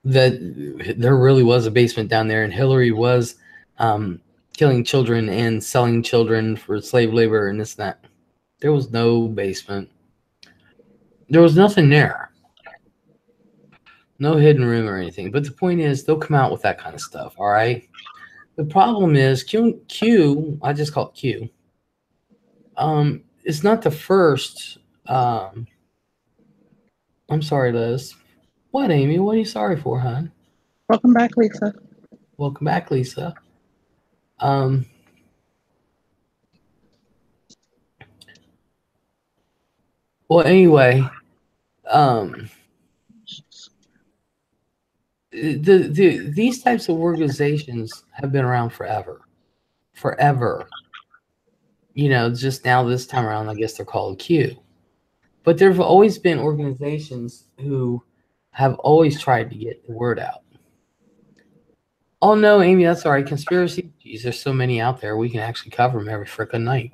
[SPEAKER 1] that there really was a basement down there and Hillary was killing children and selling children for slave labor and this and that. There was no basement. There was nothing there. No hidden room or anything. But the point is, they'll come out with that kind of stuff, all right? The problem is, Q, I just call it Q, it's not the first. I'm sorry, Liz. What, Amy? What are you sorry for, hon?
[SPEAKER 4] Welcome back, Lisa.
[SPEAKER 1] Welcome back, Lisa. Well, anyway, these types of organizations have been around forever. You know, just now this time around, I guess they're called Q. But there have always been organizations who have always tried to get the word out. Oh, no, Amy, that's all right. Conspiracy, geez, there's so many out there. We can actually cover them every frickin' night.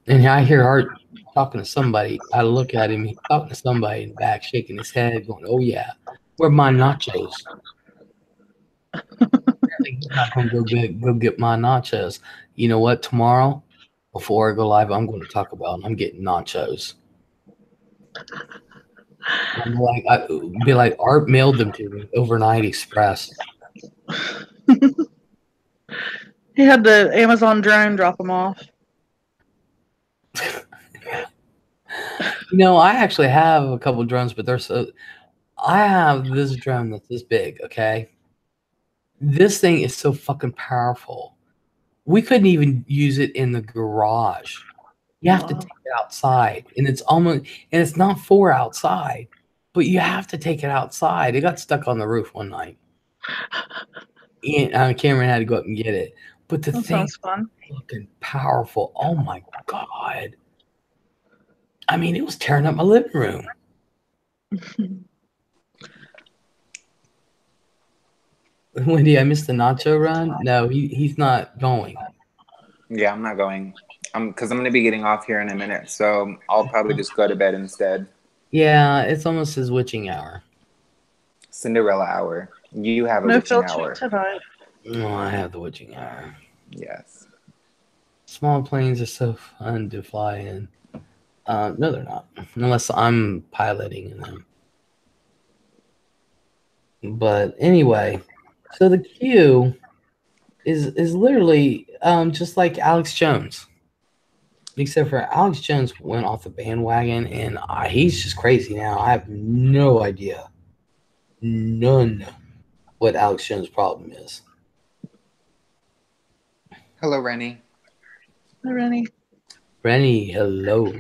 [SPEAKER 1] And I hear Art talking to somebody. I look at him, he's talking to somebody in the back, shaking his head, going, oh, yeah, where are my nachos? I'm not going to go get my nachos. You know what? Tomorrow, before I go live, I'm going to talk about I'm getting nachos. I'd be like, Art mailed them to me overnight express.
[SPEAKER 4] He had the Amazon drone drop him off.
[SPEAKER 1] I actually have a couple of drones, but they're so. I have this drone that's this big. Okay, this thing is so fucking powerful. We couldn't even use it in the garage. You have to
[SPEAKER 4] Wow.
[SPEAKER 1] take it outside, and it's not for outside, but you have to take it outside. It got stuck on the roof one night, and Cameron had to go up and get it. But the
[SPEAKER 4] That
[SPEAKER 1] thing
[SPEAKER 4] sounds fun.
[SPEAKER 1] is fucking powerful. Oh my god! I mean, it was tearing up my living room. Wendy, I missed the nacho run. No, he's not going.
[SPEAKER 3] Yeah, I'm not going. Because I'm going to be getting off here in a minute, so I'll probably just go to bed instead.
[SPEAKER 1] Yeah, it's almost his witching hour.
[SPEAKER 3] Cinderella hour. You have a
[SPEAKER 4] No
[SPEAKER 3] witching
[SPEAKER 4] filter
[SPEAKER 3] hour.
[SPEAKER 4] tonight.
[SPEAKER 1] No, I have the witching hour.
[SPEAKER 3] Yes.
[SPEAKER 1] Small planes are so fun to fly in. No, they're not, unless I'm piloting in them. But anyway, so the Q is literally just like Alex Jones, except for Alex Jones went off the bandwagon, and he's just crazy now. I have no idea, none, what Alex Jones' problem is.
[SPEAKER 3] Hello, Rennie.
[SPEAKER 4] Hi, Rennie.
[SPEAKER 1] Rennie, hello.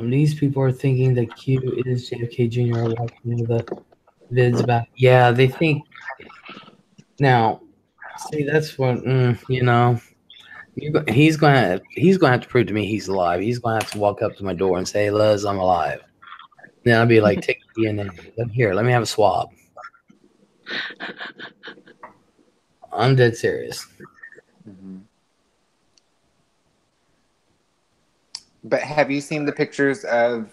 [SPEAKER 1] These people are thinking that Q is JFK Jr. watching the vids about. Yeah, they think. Now, see, that's what he's gonna have to prove to me he's alive. He's gonna have to walk up to my door and say, "Les, I'm alive." Then I'll be like, "Take DNA. Let me have a swab." I'm dead serious.
[SPEAKER 3] Mm-hmm. But have you seen the pictures of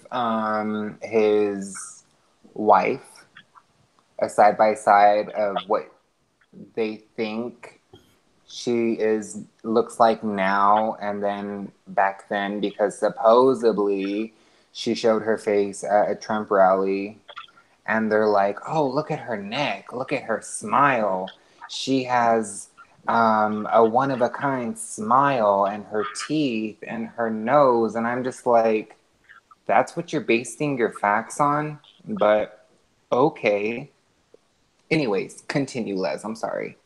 [SPEAKER 3] his wife, a side by side of what they think she looks like now and then back then? Because supposedly she showed her face at a Trump rally, and they're like, "Oh, look at her neck, look at her smile. She has a one of a kind smile, and her teeth and her nose." And I'm just like, that's what you're basing your facts on? But okay. Anyways, continue, Les. I'm sorry.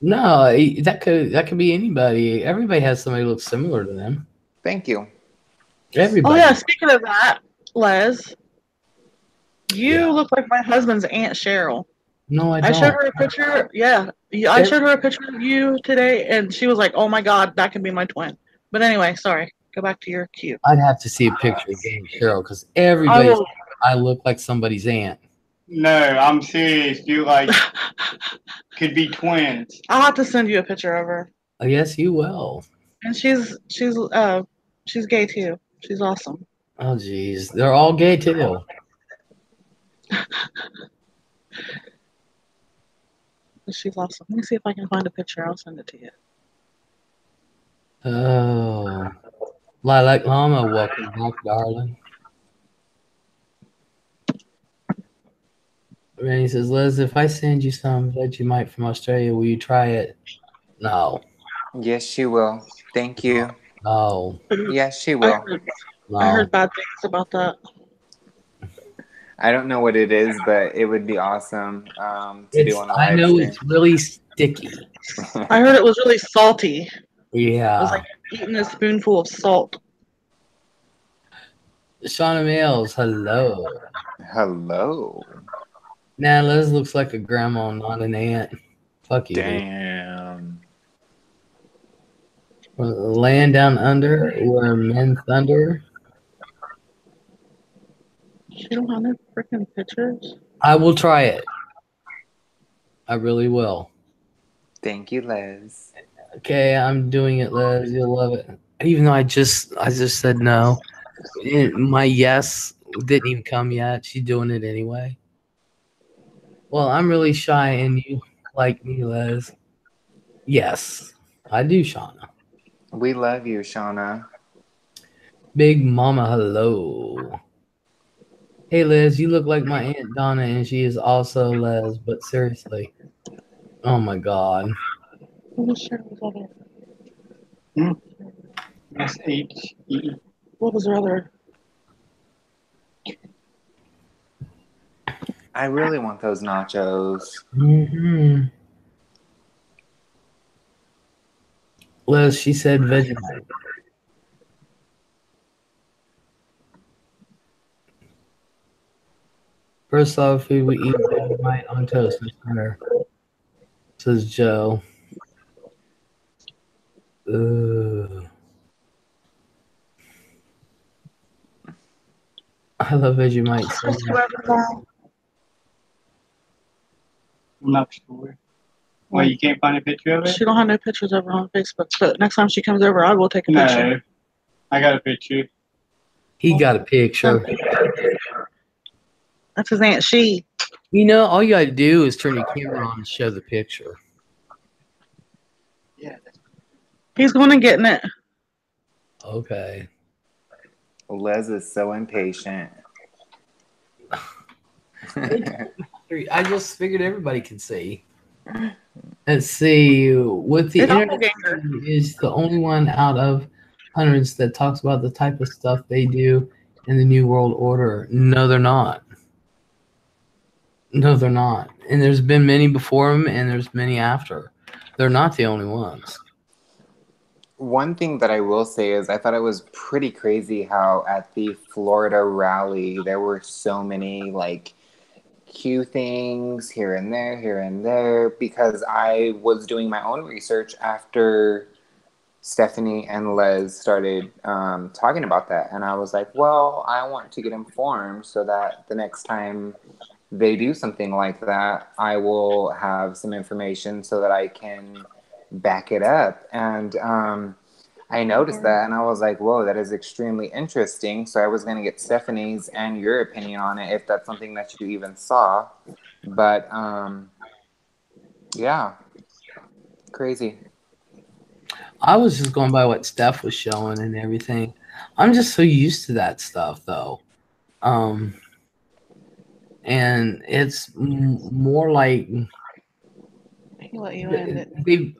[SPEAKER 1] No, that could be anybody. Everybody has somebody who looks similar to them.
[SPEAKER 3] Thank you.
[SPEAKER 1] Everybody.
[SPEAKER 4] Oh yeah, speaking of that, Les, you
[SPEAKER 1] Yeah.
[SPEAKER 4] look like my husband's Aunt Cheryl.
[SPEAKER 1] No, I
[SPEAKER 4] I
[SPEAKER 1] don't.
[SPEAKER 4] showed her a picture. Yeah, I showed her a picture of you today, and she was like, "Oh my God, that can be my twin." But anyway, sorry. Go back to your cue.
[SPEAKER 1] I'd have to see a picture of Cheryl because
[SPEAKER 4] I
[SPEAKER 1] everybody.
[SPEAKER 4] will.
[SPEAKER 1] I look like somebody's aunt.
[SPEAKER 5] No, I'm serious. You could be twins.
[SPEAKER 4] I'll have to send you a picture of her.
[SPEAKER 1] Yes, you will.
[SPEAKER 4] And she's gay too. She's awesome.
[SPEAKER 1] Oh, geez. They're all gay, too.
[SPEAKER 4] She's awesome. Let me see if I can find a picture. I'll send it to you.
[SPEAKER 1] Oh. Lilac Llama, welcome back, darling. Randy says, "Les, if I send you some Vegemite from Australia, will you try it?" No.
[SPEAKER 3] Yes, she will. Thank you.
[SPEAKER 1] No.
[SPEAKER 3] Yes, she will.
[SPEAKER 4] I heard bad things about that.
[SPEAKER 3] I don't know what it is, but it would be awesome to do on a live
[SPEAKER 1] I know
[SPEAKER 3] stream.
[SPEAKER 1] it's really sticky.
[SPEAKER 4] I heard it was really salty.
[SPEAKER 1] Yeah.
[SPEAKER 4] It was like eating a spoonful of salt.
[SPEAKER 1] Shauna Mills, hello.
[SPEAKER 3] Hello.
[SPEAKER 1] Nah, Liz looks like a grandma, not an aunt. Fuck you,
[SPEAKER 3] Damn.
[SPEAKER 1] dude. Land Down Under, where men thunder.
[SPEAKER 4] She don't have no freaking pictures.
[SPEAKER 1] I will try it. I really will.
[SPEAKER 3] Thank you, Les.
[SPEAKER 1] Okay, I'm doing it, Liz. You'll love it. Even though I just said no. My yes didn't even come yet. She's doing it anyway. Well, I'm really shy, and you like me, Les. Yes, I do, Shauna.
[SPEAKER 3] We love you, Shauna.
[SPEAKER 1] Big Mama, hello. Hey Liz, you look like my Aunt Donna, and she is also Les. But seriously, oh my God.
[SPEAKER 4] What shirt was other?
[SPEAKER 5] SHE.
[SPEAKER 4] What was her other?
[SPEAKER 3] I really want those nachos.
[SPEAKER 1] Mm-hmm. Liz, she said Vegemite. First off, food we eat Vegemite on toast, Miss Hunter, says Joe. Ugh. I love Vegemite so much.
[SPEAKER 5] I'm not sure. Well, you can't find a picture of it?
[SPEAKER 4] She don't have no pictures of her on Facebook, but next time she comes over, I will take a picture.
[SPEAKER 5] No. I got a picture.
[SPEAKER 1] He got a picture.
[SPEAKER 4] That's his Aunt She.
[SPEAKER 1] You know, all you gotta do is turn your camera on and show the picture.
[SPEAKER 5] Yeah.
[SPEAKER 4] He's going and getting it.
[SPEAKER 1] Okay.
[SPEAKER 3] Les is so impatient.
[SPEAKER 1] I just figured everybody can see. Let's see. With the
[SPEAKER 4] It's
[SPEAKER 1] internet
[SPEAKER 4] doppelganger.
[SPEAKER 1] is the only one out of hundreds that talks about the type of stuff they do in the New World Order. No, they're not. No, they're not. And there's been many before them, and there's many after. They're not the only ones.
[SPEAKER 3] One thing that I will say is I thought it was pretty crazy how at the Florida rally there were so many like Q things here and there, because I was doing my own research after Stephanie and Les started talking about that. And I was like, well, I want to get informed so that the next time they do something like that, I will have some information so that I can back it up. And I noticed that and I was like, whoa, that is extremely interesting. So I was going to get Stephanie's and your opinion on it if that's something that you even saw. But yeah, crazy.
[SPEAKER 1] I was just going by what Steph was showing and everything. I'm just so used to that stuff, though. And it's more like
[SPEAKER 4] He let you end it.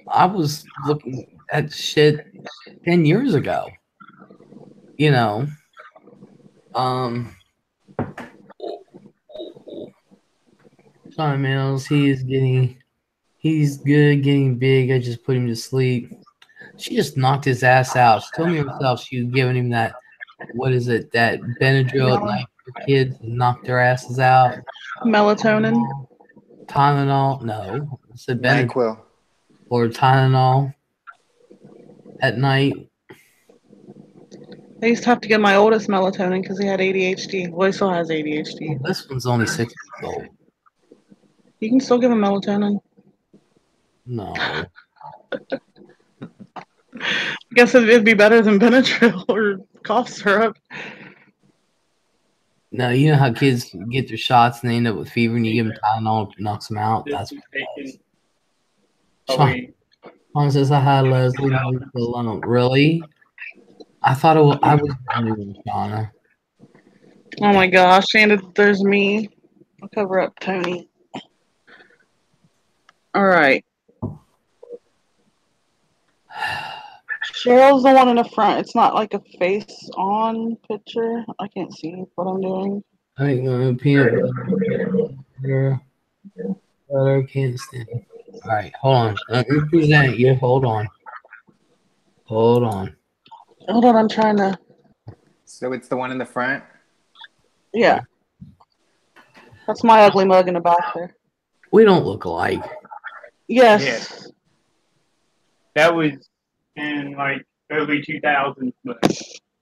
[SPEAKER 1] I was looking at shit 10 years ago. You know, Sean Mills, he's good, getting big. I just put him to sleep. She just knocked his ass out. She told me herself she was giving him that, what is it, that Benadryl at night for kids and knocked their asses out.
[SPEAKER 4] Melatonin.
[SPEAKER 1] Tylenol, no. I said Benadryl
[SPEAKER 3] NyQuil.
[SPEAKER 1] or Tylenol at night.
[SPEAKER 4] I used to have to give my oldest melatonin because he had ADHD. Well, he still has ADHD.
[SPEAKER 1] This one's only 6 months old.
[SPEAKER 4] You can still give him melatonin.
[SPEAKER 1] No.
[SPEAKER 4] I guess it'd be better than Benadryl or cough syrup.
[SPEAKER 1] No, you know how kids get their shots and they end up with fever and you give them Tylenol, knocks them out? That's what it was. Sean says, I had Leslie, no, leave it alone. Really? I thought I was the only one, Shauna.
[SPEAKER 4] Oh my gosh, and there's me. I'll cover up Tony. All right. Cheryl's the one in the front. It's not like a face-on picture. I can't see what I'm doing.
[SPEAKER 1] I ain't peanut butter can't stand. All right, hold on. Let me present you. Hold on. Hold on.
[SPEAKER 4] Hold on, I'm trying to.
[SPEAKER 3] So it's the one in the front?
[SPEAKER 4] Yeah. That's my ugly mug in the back there.
[SPEAKER 1] We don't look alike.
[SPEAKER 4] Yes.
[SPEAKER 5] Yeah. That was in like early 2000s, but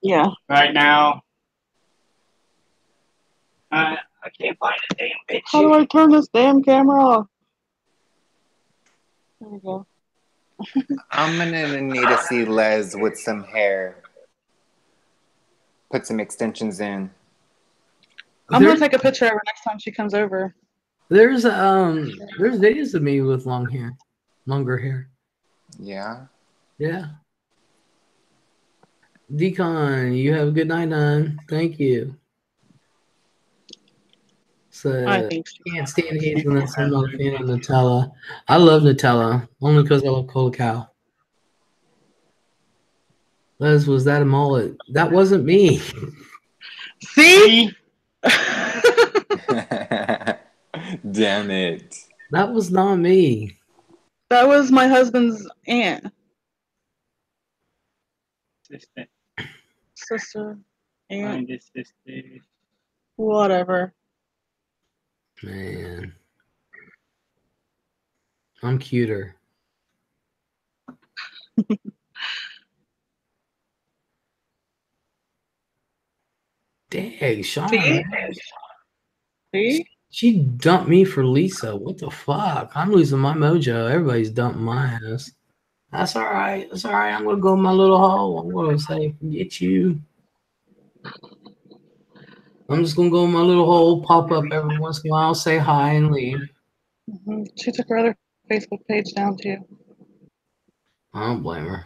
[SPEAKER 4] Yeah.
[SPEAKER 5] right now, I can't find a damn picture.
[SPEAKER 4] How do I turn this damn camera off? There we go.
[SPEAKER 3] I'm gonna need to see Les with some hair. Put some extensions in.
[SPEAKER 4] I'm gonna take a picture of her next time she comes over.
[SPEAKER 1] There's videos of me with longer hair.
[SPEAKER 3] Yeah.
[SPEAKER 1] Yeah. Decon, you have a good night, hon. Thank you.
[SPEAKER 4] I
[SPEAKER 1] So
[SPEAKER 4] think so.
[SPEAKER 1] can't stand hazelnuts. I'm not a fan of Nutella. I love Nutella only because I love cola cow. Les, was that a mullet? That wasn't me.
[SPEAKER 4] See?
[SPEAKER 3] Damn it.
[SPEAKER 1] That was not me.
[SPEAKER 4] That was my husband's aunt,
[SPEAKER 5] Sister.
[SPEAKER 4] sister, aunt,
[SPEAKER 5] Find this sister.
[SPEAKER 4] whatever.
[SPEAKER 1] Man, I'm cuter. Dang, Sean.
[SPEAKER 4] See? See?
[SPEAKER 1] She dumped me for Lisa. What the fuck? I'm losing my mojo. Everybody's dumping my ass. That's all right. That's all right. I'm gonna go in my little hole. I'm gonna say, forget you. I'm just gonna go in my little hole, pop up every once in a while, say hi, and leave.
[SPEAKER 4] She took her other Facebook page down too.
[SPEAKER 1] I don't blame her.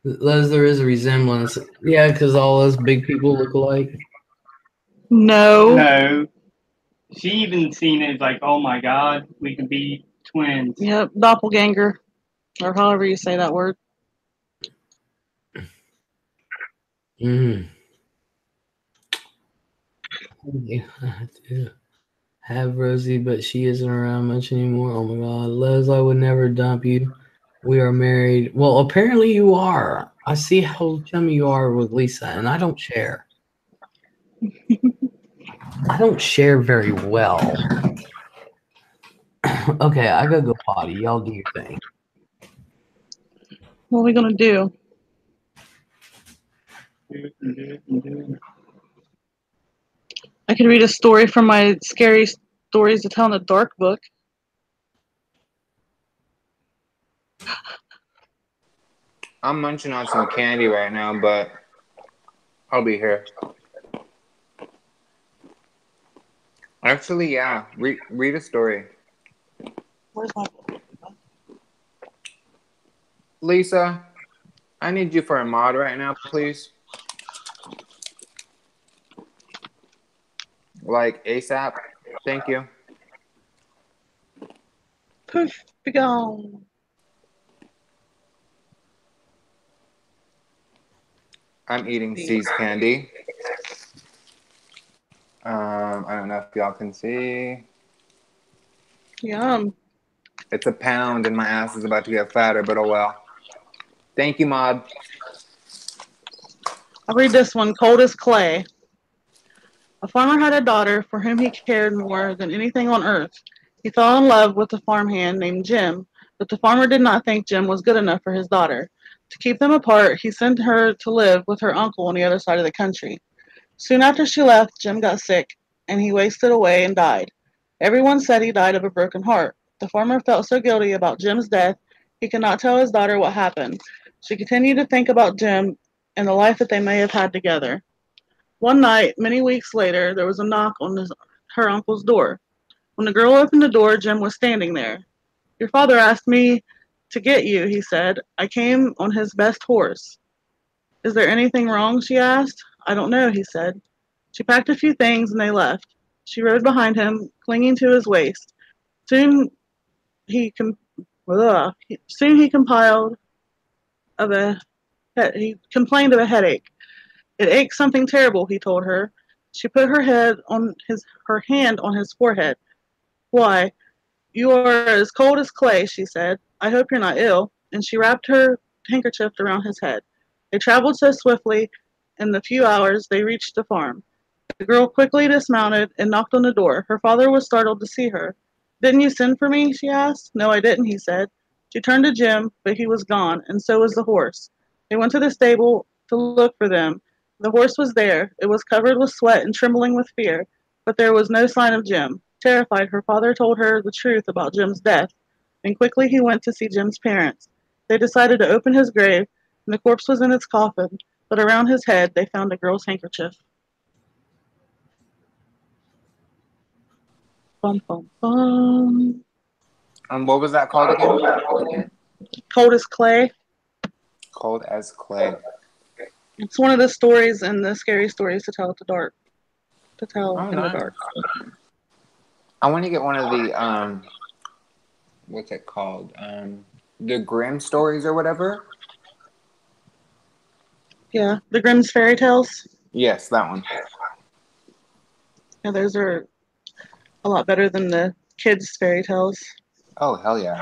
[SPEAKER 1] Les, there is a resemblance. Yeah, because all us big people look alike.
[SPEAKER 4] No.
[SPEAKER 5] No. She even seen it like, oh my God, we could be twins.
[SPEAKER 4] Yep, doppelganger, or however you say that word.
[SPEAKER 1] Mm. Yeah, I do have Rosie, but she isn't around much anymore. Oh my God, Les, I would never dump you. We are married. Well, apparently you are. I see how chummy you are with Lisa, and I don't share. I don't share very well. Okay, I gotta go potty. Y'all do your thing.
[SPEAKER 4] What are we gonna do? I could read a story from my scary stories to tell in the dark book.
[SPEAKER 3] I'm munching on some candy right now, but I'll be here. Actually, yeah. Read a story.
[SPEAKER 4] Where's my book?
[SPEAKER 3] Lisa, I need you for a mod right now, please. Like ASAP. Thank you.
[SPEAKER 4] Poof, be gone.
[SPEAKER 3] I'm eating C's candy. I don't know if y'all can see.
[SPEAKER 4] Yum.
[SPEAKER 3] It's a pound and my ass is about to get fatter, but oh well. Thank you, mod.
[SPEAKER 4] I'll read this one, Cold as Clay. A farmer had a daughter for whom he cared more than anything on earth. He fell in love with a farmhand named Jim, but the farmer did not think Jim was good enough for his daughter. To keep them apart, he sent her to live with her uncle on the other side of the country. Soon after she left, Jim got sick, and he wasted away and died. Everyone said he died of a broken heart. The farmer felt so guilty about Jim's death, he could not tell his daughter what happened. She continued to think about Jim and the life that they may have had together. One night, many weeks later, there was a knock on her uncle's door. When the girl opened the door, Jim was standing there. Your father asked me to get you, he said. I came on his best horse. Is there anything wrong? She asked. I don't know, he said. She packed a few things and they left. She rode behind him, clinging to his waist. Soon he compiled of a he complained of a headache. It aches something terrible, he told her. She put her hand on his forehead. Why, you are as cold as clay, she said. I hope you're not ill. And she wrapped her handkerchief around his head. They traveled so swiftly, in a few hours they reached the farm. The girl quickly dismounted and knocked on the door. Her father was startled to see her. Didn't you send for me? She asked. No, I didn't, he said. She turned to Jim, but he was gone, and so was the horse. They went to the stable to look for them. The horse was there. It was covered with sweat and trembling with fear, but there was no sign of Jim. Terrified, her father told her the truth about Jim's death, and quickly he went to see Jim's parents. They decided to open his grave, and the corpse was in its coffin, but around his head they found a girl's handkerchief. Bum, bum, bum.
[SPEAKER 3] What was that called again?
[SPEAKER 4] Cold as clay.
[SPEAKER 3] Cold as clay.
[SPEAKER 4] It's one of the stories and the scary stories to tell at the dark. to tell
[SPEAKER 3] Oh,
[SPEAKER 4] in the
[SPEAKER 3] nice.
[SPEAKER 4] dark.
[SPEAKER 3] I want to get one of the what's it called? The Grimm stories or whatever.
[SPEAKER 4] Yeah, the Grimm's fairy tales.
[SPEAKER 3] Yes, that one.
[SPEAKER 4] Yeah, those are a lot better than the kids' fairy tales.
[SPEAKER 3] Oh, hell yeah.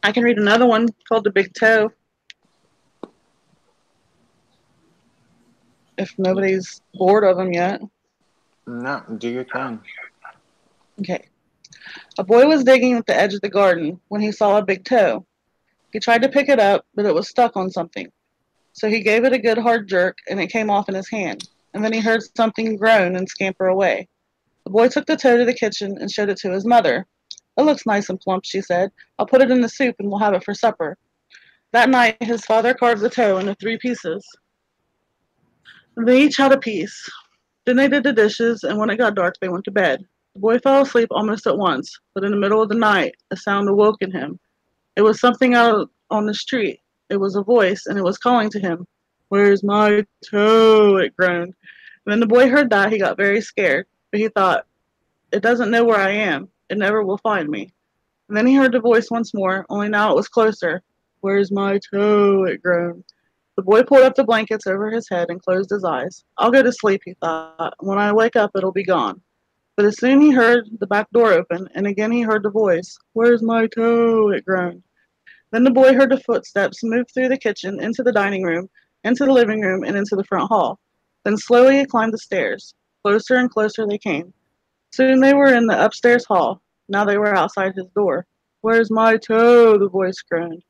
[SPEAKER 4] I can read another one called The Big Toe. If nobody's bored of them yet.
[SPEAKER 3] No, do your thing.
[SPEAKER 4] Okay. A boy was digging at the edge of the garden when he saw a big toe. He tried to pick it up, but it was stuck on something. So he gave it a good hard jerk, and it came off in his hand. And then he heard something groan and scamper away. The boy took the toe to the kitchen and showed it to his mother. It looks nice and plump, she said. I'll put it in the soup and we'll have it for supper. That night, his father carved the toe into 3 pieces. They each had a piece. Then they did the dishes, and when it got dark, they went to bed. The boy fell asleep almost at once, but in the middle of the night, a sound awoke in him. It was something out on the street. It was a voice, and it was calling to him. Where's my toe? It groaned. When the boy heard that, he got very scared, but he thought, it doesn't know where I am. It never will find me. And then he heard the voice once more, only now it was closer. Where's my toe? It groaned. The boy pulled up the blankets over his head and closed his eyes. I'll go to sleep, he thought. When I wake up, it'll be gone. But as soon he heard the back door open, and again he heard the voice. Where's my toe? It groaned. Then the boy heard the footsteps move through the kitchen, into the dining room, into the living room, and into the front hall. Then slowly he climbed the stairs. Closer and closer they came. Soon they were in the upstairs hall. Now they were outside his door. Where's my toe? The voice groaned.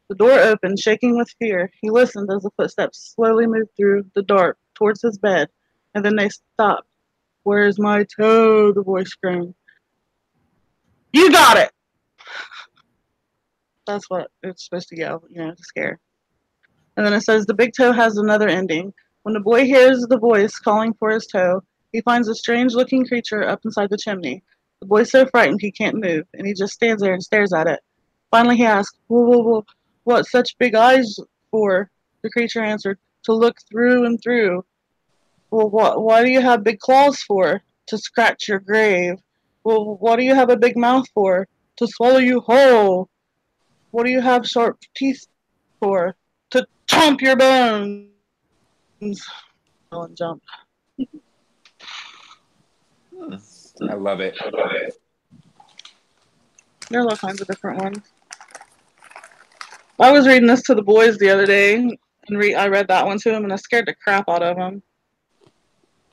[SPEAKER 4] The door opened, shaking with fear. He listened as the footsteps slowly moved through the dark towards his bed, and then they stopped. Where's my toe? The voice screamed. You got it! That's what it's supposed to yell, to scare. And then it says the big toe has another ending. When the boy hears the voice calling for his toe, he finds a strange looking creature up inside the chimney. The boy's so frightened he can't move, and he just stands there and stares at it. Finally he asks, whoa, what such big eyes for? The creature answered, to look through and through. Well, why do you have big claws for? To scratch your grave. Well, what do you have a big mouth for? To swallow you whole. What do you have sharp teeth for? To chomp your bones. And jump.
[SPEAKER 3] I love it.
[SPEAKER 4] There's all kinds of different ones. I was reading this to the boys the other day, and I read that one to them, and I scared the crap out of them.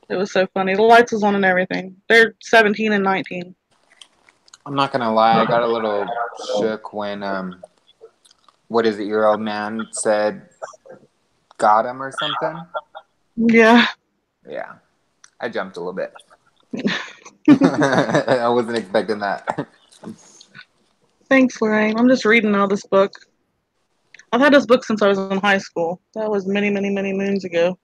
[SPEAKER 4] It was so funny. The lights was on and everything. They're 17 and 19.
[SPEAKER 3] I'm not gonna lie, I got a little shook when what is it, your old man said got him or something?
[SPEAKER 4] Yeah.
[SPEAKER 3] Yeah. I jumped a little bit. I wasn't expecting that.
[SPEAKER 4] Thanks, Lorraine. I'm just reading now this book. I've had this book since I was in high school. That was many, many, many moons ago.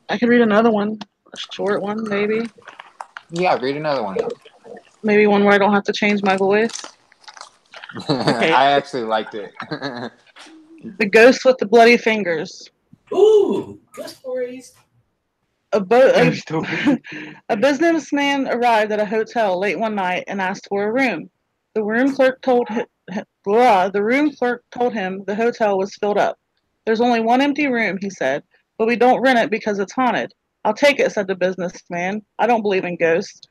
[SPEAKER 4] I could read another one. A short one, maybe.
[SPEAKER 3] Yeah, read another one.
[SPEAKER 4] Maybe one where I don't have to change my voice. Okay.
[SPEAKER 3] I actually liked it.
[SPEAKER 4] The Ghost with the Bloody Fingers.
[SPEAKER 1] Ooh, good stories.
[SPEAKER 4] A businessman arrived at a hotel late one night and asked for a room. The room clerk told him the hotel was filled up. There's only one empty room, he said, but we don't rent it because it's haunted. I'll take it, said the businessman. I don't believe in ghosts.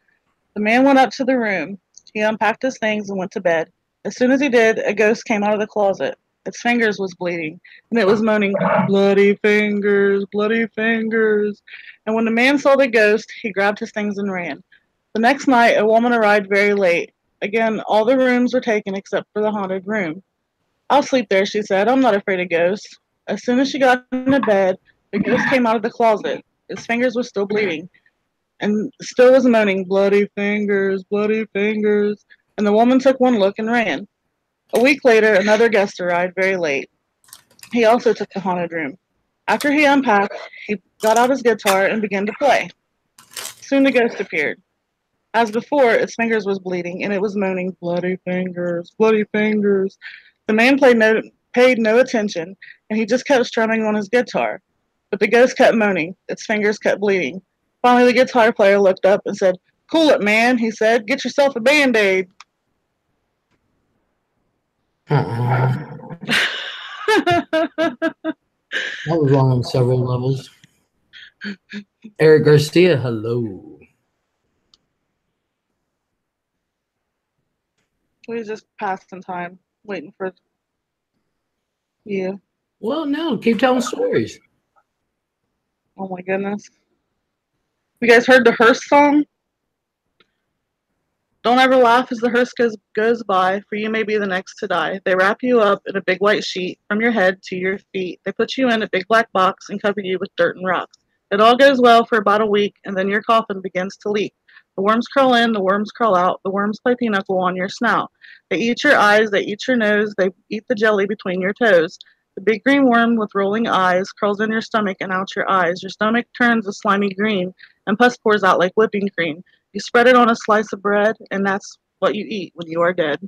[SPEAKER 4] The man went up to the room. He unpacked his things and went to bed. As soon as he did, a ghost came out of the closet. Its fingers was bleeding, and it was moaning, bloody fingers, bloody fingers. And when the man saw the ghost, he grabbed his things and ran. The next night, a woman arrived very late. Again, all the rooms were taken except for the haunted room. I'll sleep there, she said. I'm not afraid of ghosts. As soon as she got into bed, the ghost came out of the closet. His fingers were still bleeding, and still was moaning, bloody fingers, bloody fingers. And the woman took one look and ran. A week later, another guest arrived very late. He also took the haunted room. After he unpacked, he got out his guitar and began to play. Soon the ghost appeared. As before, its fingers was bleeding, and it was moaning, bloody fingers, bloody fingers. The man paid paid no attention, and he just kept strumming on his guitar. But the ghost kept moaning. Its fingers kept bleeding. Finally, the guitar player looked up and said, "Cool it, man," he said. "Get yourself a Band-Aid."
[SPEAKER 1] That was wrong on several levels. Eric Garcia, hello.
[SPEAKER 4] We was just passing time, waiting for you.
[SPEAKER 1] Well, no, keep telling stories.
[SPEAKER 4] Oh my goodness. You guys heard the hearse song? Don't ever laugh as the hearse goes by, for you may be the next to die. They wrap you up in a big white sheet from your head to your feet. They put you in a big black box and cover you with dirt and rocks. It all goes well for about a week, and then your coffin begins to leak. The worms crawl in, the worms crawl out, the worms play pinochle on your snout. They eat your eyes, they eat your nose, they eat the jelly between your toes. The big green worm with rolling eyes crawls in your stomach and out your eyes. Your stomach turns a slimy green, and pus pours out like whipping cream. You spread it on a slice of bread, and that's what you eat when you are dead.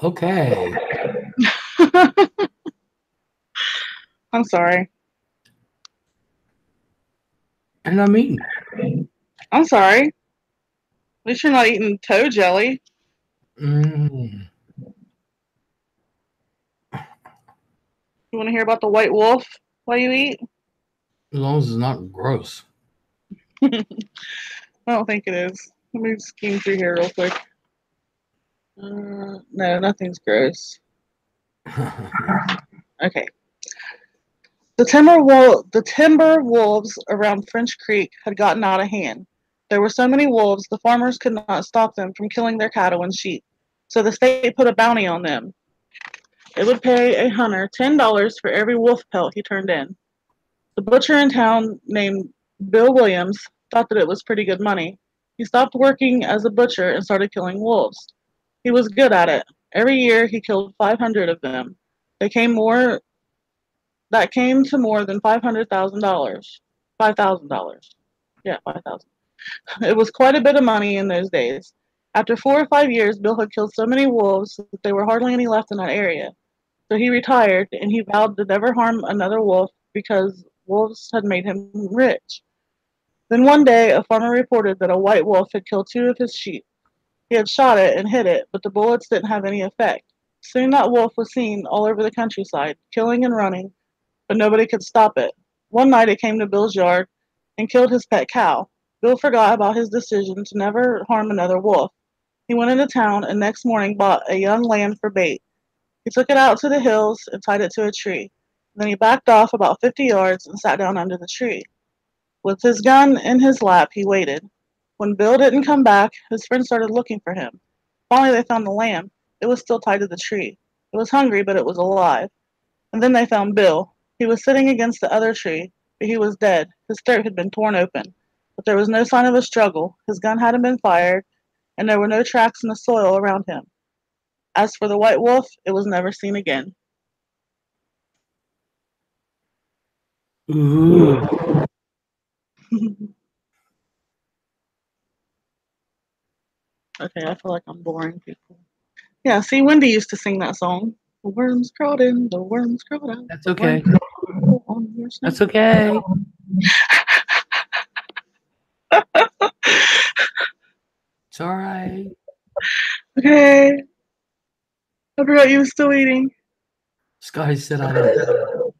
[SPEAKER 1] Okay.
[SPEAKER 4] I'm sorry.
[SPEAKER 1] And I'm eating.
[SPEAKER 4] I'm sorry. At least you're not eating toe jelly.
[SPEAKER 1] Mm.
[SPEAKER 4] You want to hear about the white wolf while you eat?
[SPEAKER 1] As long as it's not gross.
[SPEAKER 4] I don't think it is. Let me skim through here real quick. No, nothing's gross. Okay. The timber wolves around French Creek had gotten out of hand. There were so many wolves, the farmers could not stop them from killing their cattle and sheep. So the state put a bounty on them. It would pay a hunter $10 for every wolf pelt he turned in. The butcher in town, named Bill Williams, thought that it was pretty good money. He stopped working as a butcher and started killing wolves. He was good at it. Every year he killed 500 of them. That came to more than $500,000. $5,000. Yeah, 5,000. It was quite a bit of money in those days. After 4 or 5 years, Bill had killed so many wolves that there were hardly any left in that area. So he retired, and he vowed to never harm another wolf because wolves had made him rich. Then one day, a farmer reported that a white wolf had killed 2 of his sheep. He had shot it and hit it, but the bullets didn't have any effect. Soon that wolf was seen all over the countryside, killing and running, but nobody could stop it. One night it came to Bill's yard and killed his pet cow. Bill forgot about his decision to never harm another wolf. He went into town and next morning bought a young lamb for bait. He took it out to the hills and tied it to a tree. Then he backed off about 50 yards and sat down under the tree. With his gun in his lap, he waited. When Bill didn't come back, his friends started looking for him. Finally, they found the lamb. It was still tied to the tree. It was hungry, but it was alive. And then they found Bill. He was sitting against the other tree, but he was dead. His throat had been torn open. But there was no sign of a struggle. His gun hadn't been fired, and there were no tracks in the soil around him. As for the white wolf, it was never seen again.
[SPEAKER 1] Ooh.
[SPEAKER 4] Okay, I feel like I'm boring people. Yeah, see, Wendy used to sing that song. The worms crawled in, the worms crawled out.
[SPEAKER 1] That's
[SPEAKER 4] the
[SPEAKER 1] okay.
[SPEAKER 4] worms crawled on your snout.
[SPEAKER 1] That's okay. It's all right.
[SPEAKER 4] Okay. I forgot you were still eating.
[SPEAKER 1] Scotty said I didn't.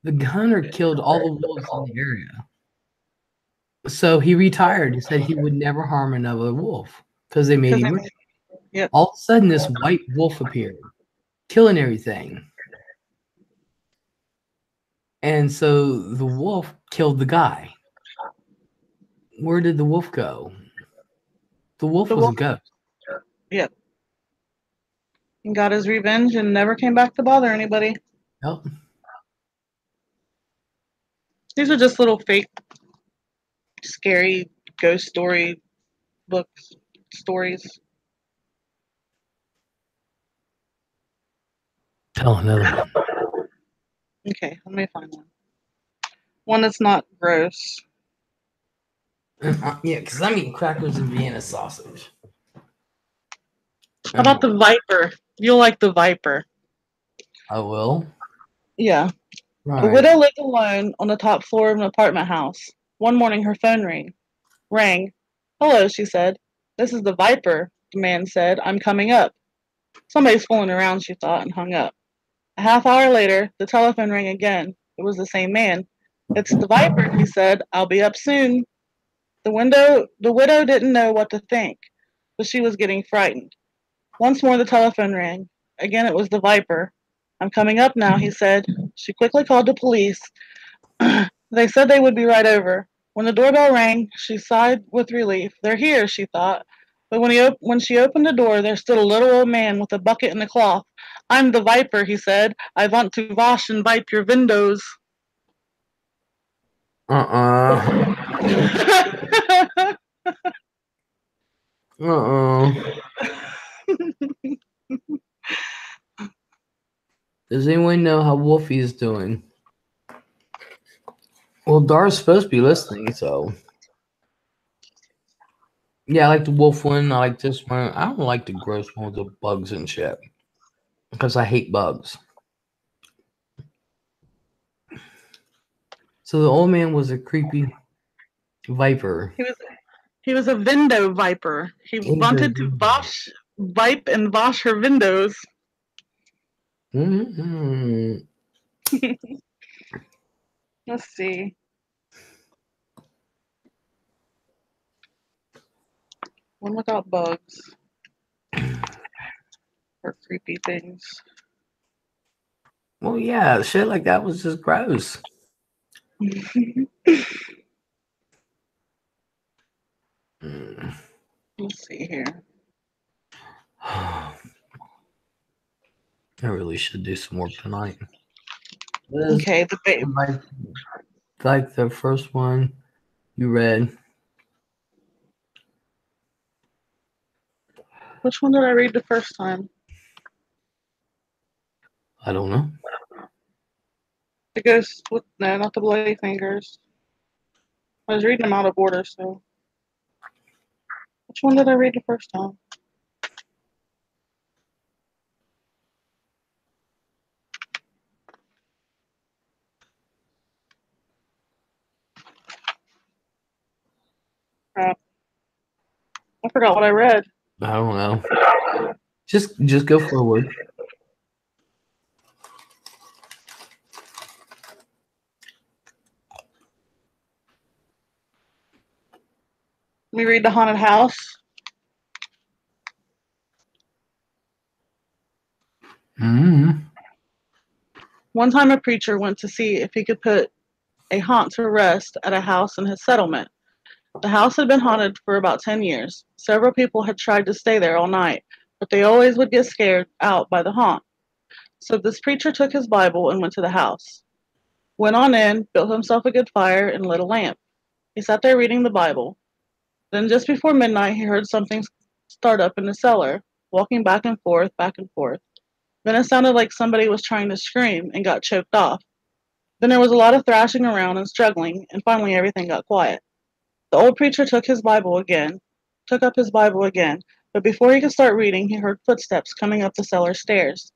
[SPEAKER 1] The hunter killed all the wolves in the area. So he retired and said he would never harm another wolf because they made him rich.
[SPEAKER 4] Yep.
[SPEAKER 1] All of a sudden, this white wolf appeared, killing everything. And so the wolf killed the guy. Where did the wolf go? The wolf was a ghost.
[SPEAKER 4] Yep. And got his revenge and never came back to bother anybody.
[SPEAKER 1] Yep.
[SPEAKER 4] These are just little fake, scary ghost story books, stories.
[SPEAKER 1] Tell another one.
[SPEAKER 4] Okay, let me find one. One that's not gross.
[SPEAKER 1] Yeah, because I'm eating crackers and Vienna sausage.
[SPEAKER 4] How about the Viper? You'll like the Viper.
[SPEAKER 1] I will.
[SPEAKER 4] Yeah. A
[SPEAKER 1] Right.
[SPEAKER 4] widow lived alone on the top floor of an apartment house. One morning her phone rang. Hello, she said. This is the Viper, the man said. I'm coming up. Somebody's fooling around, she thought, and hung up. A half hour later, the telephone rang again. It was the same man. It's the Viper, he said. I'll be up soon. The widow didn't know what to think, but she was getting frightened. Once more the telephone rang. Again it was the Viper. I'm coming up now, he said. She quickly called the police. They said they would be right over. When the doorbell rang, she sighed with relief. They're here, she thought. But when she opened the door, there stood a little old man with a bucket and a cloth. I'm the Viper, he said. I want to wash and wipe your windows.
[SPEAKER 1] Does anyone know how Wolfie is doing? Well, Dar's supposed to be listening, so. Yeah, I like the wolf one. I like this one. I don't like the gross one with the bugs and shit. Because I hate bugs. So the old man was a creepy viper.
[SPEAKER 4] He was a window viper. He wanted to wipe and wash her windows.
[SPEAKER 1] Mm-hmm.
[SPEAKER 4] Let's see. One without bugs. Or creepy things.
[SPEAKER 1] Well, yeah, shit like that was just gross.
[SPEAKER 4] Let's see here.
[SPEAKER 1] I really should do some work tonight.
[SPEAKER 4] Okay, the babe.
[SPEAKER 1] Like the first one you read.
[SPEAKER 4] Which one did I read the first time?
[SPEAKER 1] I don't know.
[SPEAKER 4] The ghost with no, not the bloody fingers. I was reading them out of order, so. Which one did I read the first time? Crap. I forgot what I read.
[SPEAKER 1] I don't know. Just go forward.
[SPEAKER 4] Let me read The Haunted House.
[SPEAKER 1] Mm-hmm.
[SPEAKER 4] One time a preacher went to see if he could put a haunt to rest at a house in his settlement. The house had been haunted for about 10 years. Several people had tried to stay there all night, but they always would get scared out by the haunt. So this preacher took his Bible and went to the house. Went on in, built himself a good fire, and lit a lamp. He sat there reading the Bible. Then just before midnight, he heard something start up in the cellar, walking back and forth, back and forth. Then it sounded like somebody was trying to scream and got choked off. Then there was a lot of thrashing around and struggling, and finally everything got quiet. The old preacher took up his Bible again, but before he could start reading, he heard footsteps coming up the cellar stairs.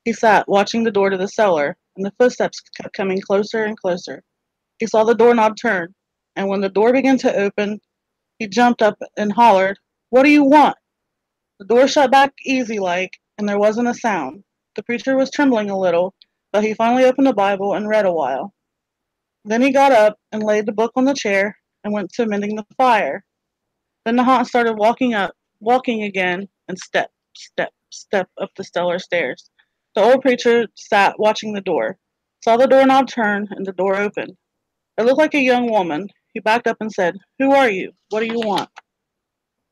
[SPEAKER 4] He sat, watching the door to the cellar, and the footsteps kept coming closer and closer. He saw the doorknob turn, and when the door began to open, he jumped up and hollered, "What do you want?" The door shut back easy like, and there wasn't a sound. The preacher was trembling a little, but he finally opened the Bible and read a while. Then he got up and laid the book on the chair and went to mending the fire. Then the haunt started walking again, and step, step, step up the cellar stairs. The old preacher sat watching the door, saw the doorknob turn, and the door opened. It looked like a young woman. He backed up and said, "Who are you? What do you want?"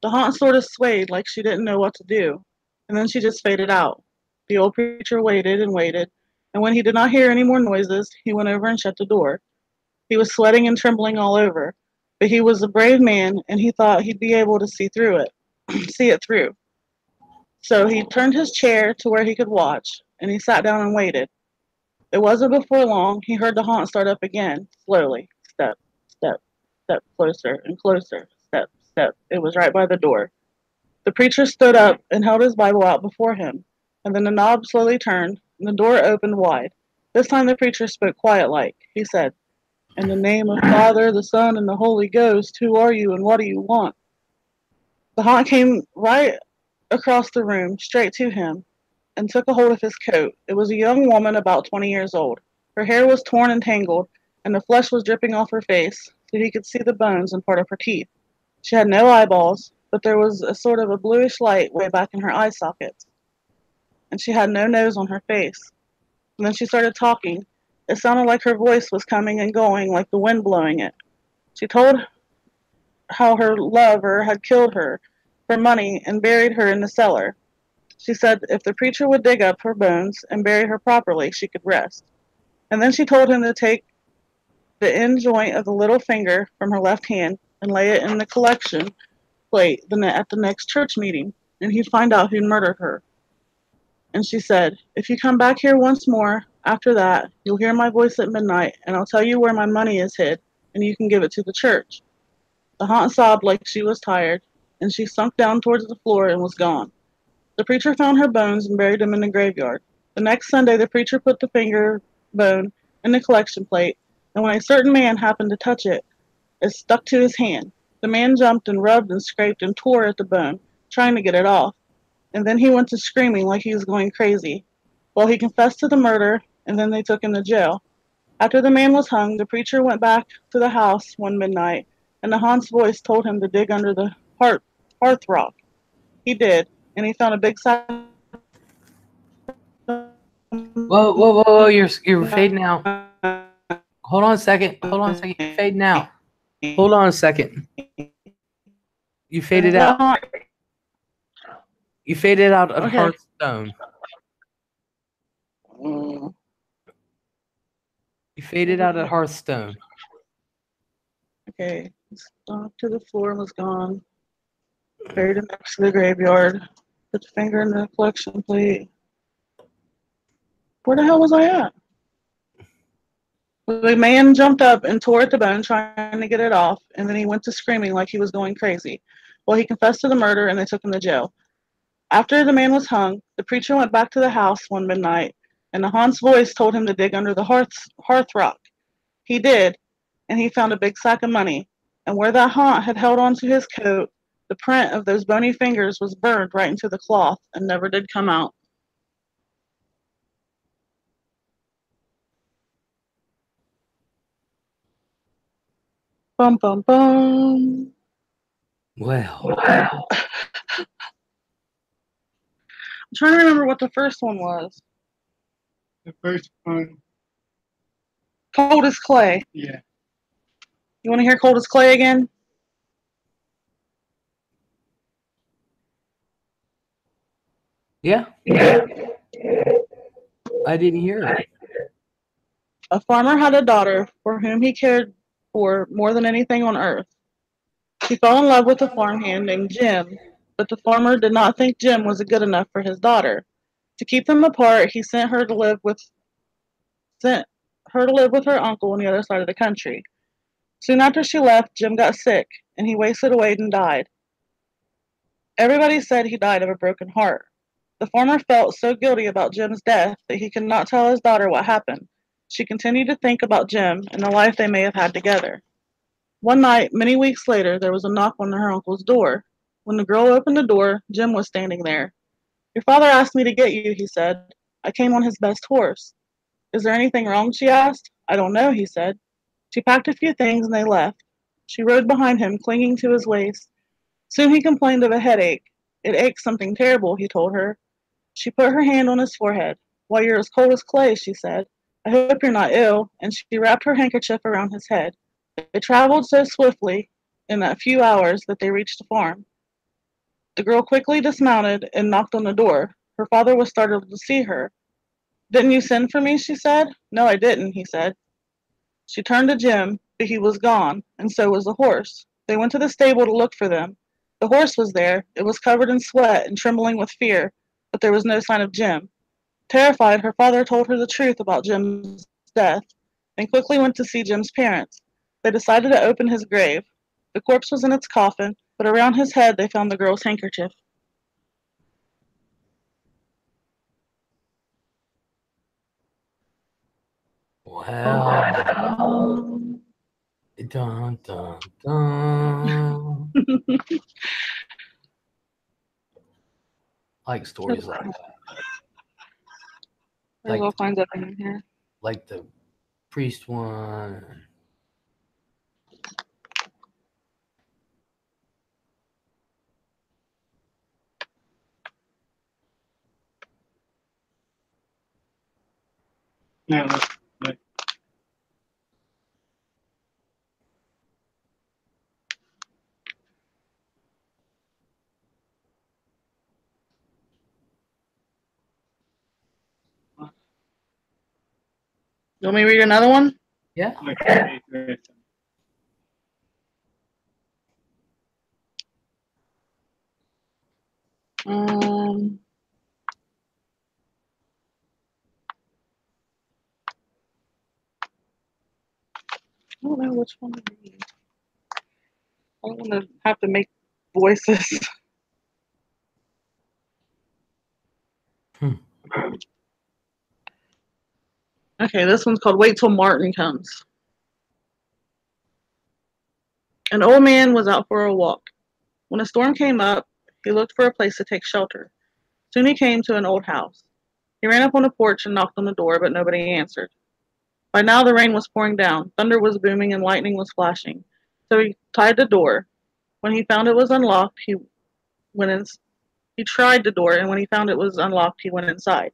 [SPEAKER 4] The haunt sort of swayed like she didn't know what to do, and then she just faded out. The old preacher waited and waited, and when he did not hear any more noises, he went over and shut the door. He was sweating and trembling all over, but he was a brave man, and he thought he'd be able to see through it, see it through. So he turned his chair to where he could watch, and he sat down and waited. It wasn't before long he heard the haunt start up again, slowly, step, step, step, closer and closer, step, step. It was right by the door. The preacher stood up and held his Bible out before him, and then the knob slowly turned, and the door opened wide. This time the preacher spoke quiet-like. He said, "In the name of Father, the Son, and the Holy Ghost, who are you and what do you want?" The haunt came right across the room, straight to him, and took a hold of his coat. It was a young woman about 20 years old. Her hair was torn and tangled, and the flesh was dripping off her face, so he could see the bones and part of her teeth. She had no eyeballs, but there was a sort of a bluish light way back in her eye sockets, and she had no nose on her face. And then she started talking. It sounded like her voice was coming and going like the wind blowing it. She told how her lover had killed her for money and buried her in the cellar. She said if the preacher would dig up her bones and bury her properly, she could rest. And then she told him to take the end joint of the little finger from her left hand and lay it in the collection plate at the next church meeting, and he'd find out who'd murdered her. And she said, "If you come back here once more, after that, you'll hear my voice at midnight, and I'll tell you where my money is hid, and you can give it to the church." The haunt sobbed like she was tired, and she sunk down towards the floor and was gone. The preacher found her bones and buried them in the graveyard. The next Sunday, the preacher put the finger bone in the collection plate, and when a certain man happened to touch it, it stuck to his hand. The man jumped and rubbed and scraped and tore at the bone, trying to get it off, and then he went to screaming like he was going crazy. Well, he confessed to the murder, and then they took him to jail. After the man was hung, the preacher went back to the house one midnight, and the haunt's voice told him to dig under the hearth rock. He did, and he found a big sack.
[SPEAKER 1] Whoa! You're fading out. Hold on a second. You're fading out. Hold on a second. You faded out. You faded out at
[SPEAKER 4] Okay.
[SPEAKER 1] Hearthstone. You faded out at Hearthstone.
[SPEAKER 4] Okay, stomped to the floor and was gone. Buried him next to the graveyard. Put the finger in the collection plate. Where the hell was I at? The man jumped up and tore at the bone, trying to get it off, and then he went to screaming like he was going crazy. Well, he confessed to the murder, and they took him to jail. After the man was hung, the preacher went back to the house one midnight, and the haunt's voice told him to dig under the hearth rock. He did, and he found a big sack of money. And where that haunt had held onto his coat, the print of those bony fingers was burned right into the cloth and never did come out. Bum, bum, bum.
[SPEAKER 1] Well,
[SPEAKER 4] I'm trying to remember what the first one was.
[SPEAKER 5] The first one,
[SPEAKER 4] Cold as Clay.
[SPEAKER 5] yeah.
[SPEAKER 4] You want to hear Cold as Clay again?
[SPEAKER 1] yeah. I didn't hear it.
[SPEAKER 4] A farmer had a daughter for whom he cared for more than anything on earth. He fell in love with a farmhand named Jim, but the farmer did not think Jim was good enough for his daughter. To keep them apart, he sent her to live with her uncle on the other side of the country. Soon after she left, Jim got sick, and he wasted away and died. Everybody said he died of a broken heart. The farmer felt so guilty about Jim's death that he could not tell his daughter what happened. She continued to think about Jim and the life they may have had together. One night, many weeks later, there was a knock on her uncle's door. When the girl opened the door, Jim was standing there. "Your father asked me to get you," he said. "I came on his best horse." "Is there anything wrong?" she asked. "I don't know," he said. She packed a few things and they left. She rode behind him, clinging to his waist. Soon he complained of a headache. "It aches something terrible," he told her. She put her hand on his forehead. "Why, you're as cold as clay," she said. "I hope you're not ill," and she wrapped her handkerchief around his head. They traveled so swiftly in a few hours that they reached the farm. The girl quickly dismounted and knocked on the door. Her father was startled to see her. "Didn't you send for me?" she said. "No, I didn't," he said. She turned to Jim, but he was gone, and so was the horse. They went to the stable to look for them. The horse was there. It was covered in sweat and trembling with fear, but there was no sign of Jim. Terrified, her father told her the truth about Jim's death, and quickly went to see Jim's parents. They decided to open his grave. The corpse was in its coffin, but around his head they found the girl's handkerchief.
[SPEAKER 1] Well, dun dun dun. I like stories like that.
[SPEAKER 4] There's all kinds of things in here.
[SPEAKER 1] Like the priest one.
[SPEAKER 5] No, look.
[SPEAKER 4] You want me to read another one?
[SPEAKER 1] Yeah.
[SPEAKER 5] Okay.
[SPEAKER 4] I don't know which one to read. I don't want to have to make voices. Okay, this one's called Wait Till Martin Comes. An old man was out for a walk. When a storm came up, he looked for a place to take shelter. Soon he came to an old house. He ran up on the porch and knocked on the door, but nobody answered. By now the rain was pouring down, thunder was booming, and lightning was flashing. So he tied the door. When he found it was unlocked, he went in. He tried the door, and when he found it was unlocked, he went inside.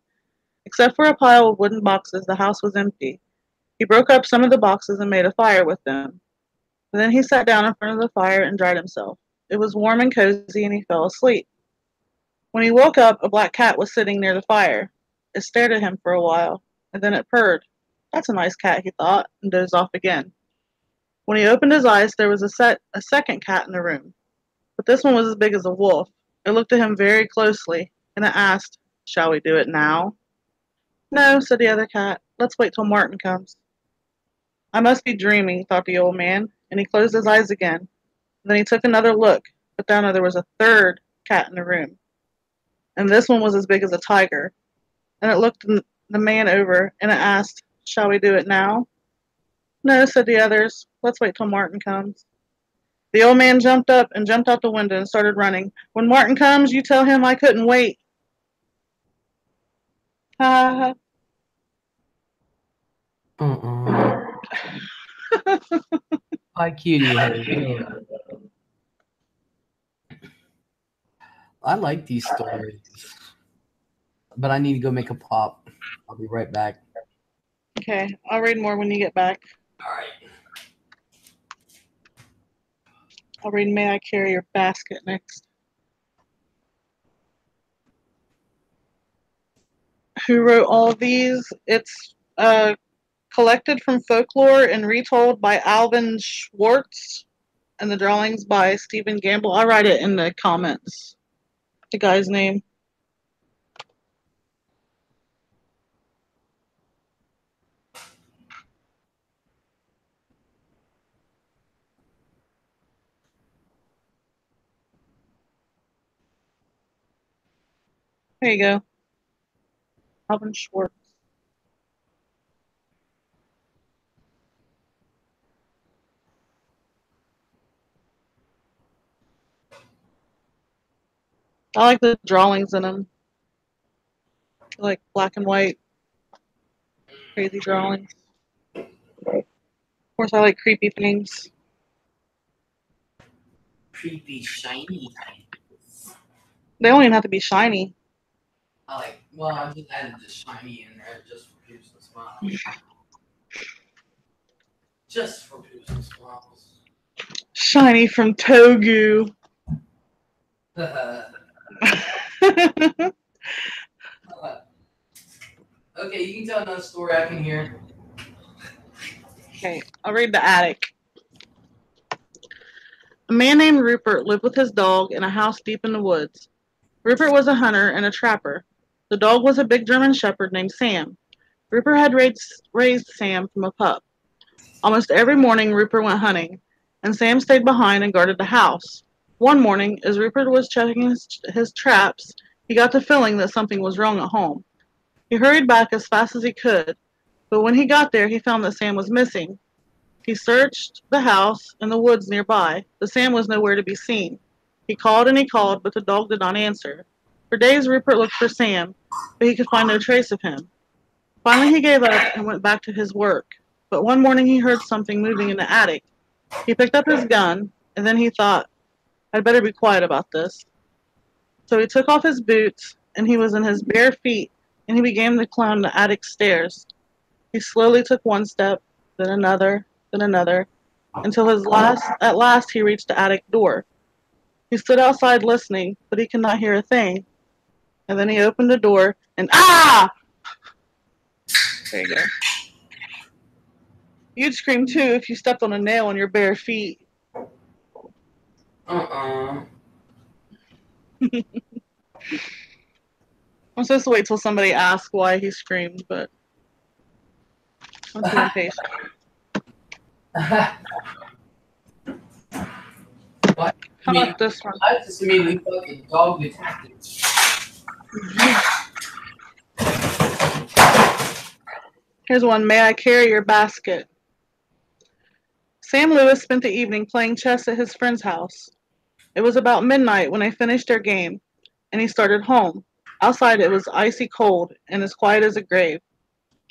[SPEAKER 4] Except for a pile of wooden boxes, the house was empty. He broke up some of the boxes and made a fire with them. And then he sat down in front of the fire and dried himself. It was warm and cozy, and he fell asleep. When he woke up, a black cat was sitting near the fire. It stared at him for a while, and then it purred. That's a nice cat, he thought, and dozed off again. When he opened his eyes, there was a second cat in the room. But this one was as big as a wolf. It looked at him very closely, and it asked, "Shall we do it now?" "No," said the other cat. "Let's wait till Martin comes." "I must be dreaming," thought the old man, and he closed his eyes again. Then he took another look, but down there was a third cat in the room. And this one was as big as a tiger. And it looked the man over, and it asked, "Shall we do it now?" "No," said the others. "Let's wait till Martin comes." The old man jumped up and jumped out the window and started running. "When Martin comes, you tell him I couldn't wait." Ha ha ha.
[SPEAKER 1] Hi, cutie. Hey. I like these stories, but I need to go make a pop. I'll be right back.
[SPEAKER 4] Okay, I'll read more when you get back.
[SPEAKER 1] All right.
[SPEAKER 4] I'll read May I Carry Your Basket next. Who wrote all of these? It's collected from folklore and retold by Alvin Schwartz, and the drawings by Stephen Gamble. I'll write it in the comments, the guy's name. There you go. Alvin Schwartz. I like the drawings in them. I like black and white, crazy drawings. Of course, I like creepy things.
[SPEAKER 1] Creepy, shiny things.
[SPEAKER 4] They don't even have to be shiny.
[SPEAKER 1] I just added the shiny in there just for Poops and Smiles. Just for Poops and Smiles.
[SPEAKER 4] Shiny from Togu.
[SPEAKER 1] Okay, you can tell another story I can hear.
[SPEAKER 4] Okay, I'll read The Attic. A man named Rupert lived with his dog in a house deep in the woods. Rupert was a hunter and a trapper. The dog was a big German shepherd named Sam. Rupert had raised Sam from a pup. Almost every morning Rupert went hunting, and Sam stayed behind and guarded the house. One morning, as Rupert was checking his traps, he got the feeling that something was wrong at home. He hurried back as fast as he could. But when he got there, he found that Sam was missing. He searched the house and the woods nearby, but Sam was nowhere to be seen. He called and he called, but the dog did not answer. For days Rupert looked for Sam, but he could find no trace of him. Finally he gave up and went back to his work. But one morning he heard something moving in the attic. He picked up his gun, and then he thought, I'd better be quiet about this. So he took off his boots, and he was in his bare feet, and he began to climb the attic stairs. He slowly took one step, then another, until at last he reached the attic door. He stood outside listening, but he could not hear a thing. And then he opened the door, and ah! There you go. You'd scream too if you stepped on a nail on your bare feet.
[SPEAKER 1] Uh-uh.
[SPEAKER 4] I'm supposed to wait till somebody asks why he screamed, but I'm too impatient.
[SPEAKER 1] What?
[SPEAKER 4] How about this one?
[SPEAKER 1] I just immediately fucking dog detectives.
[SPEAKER 4] Here's one. May I carry your basket? Sam Lewis spent the evening playing chess at his friend's house. It was about midnight when they finished their game, and he started home. Outside it was icy cold and as quiet as a grave.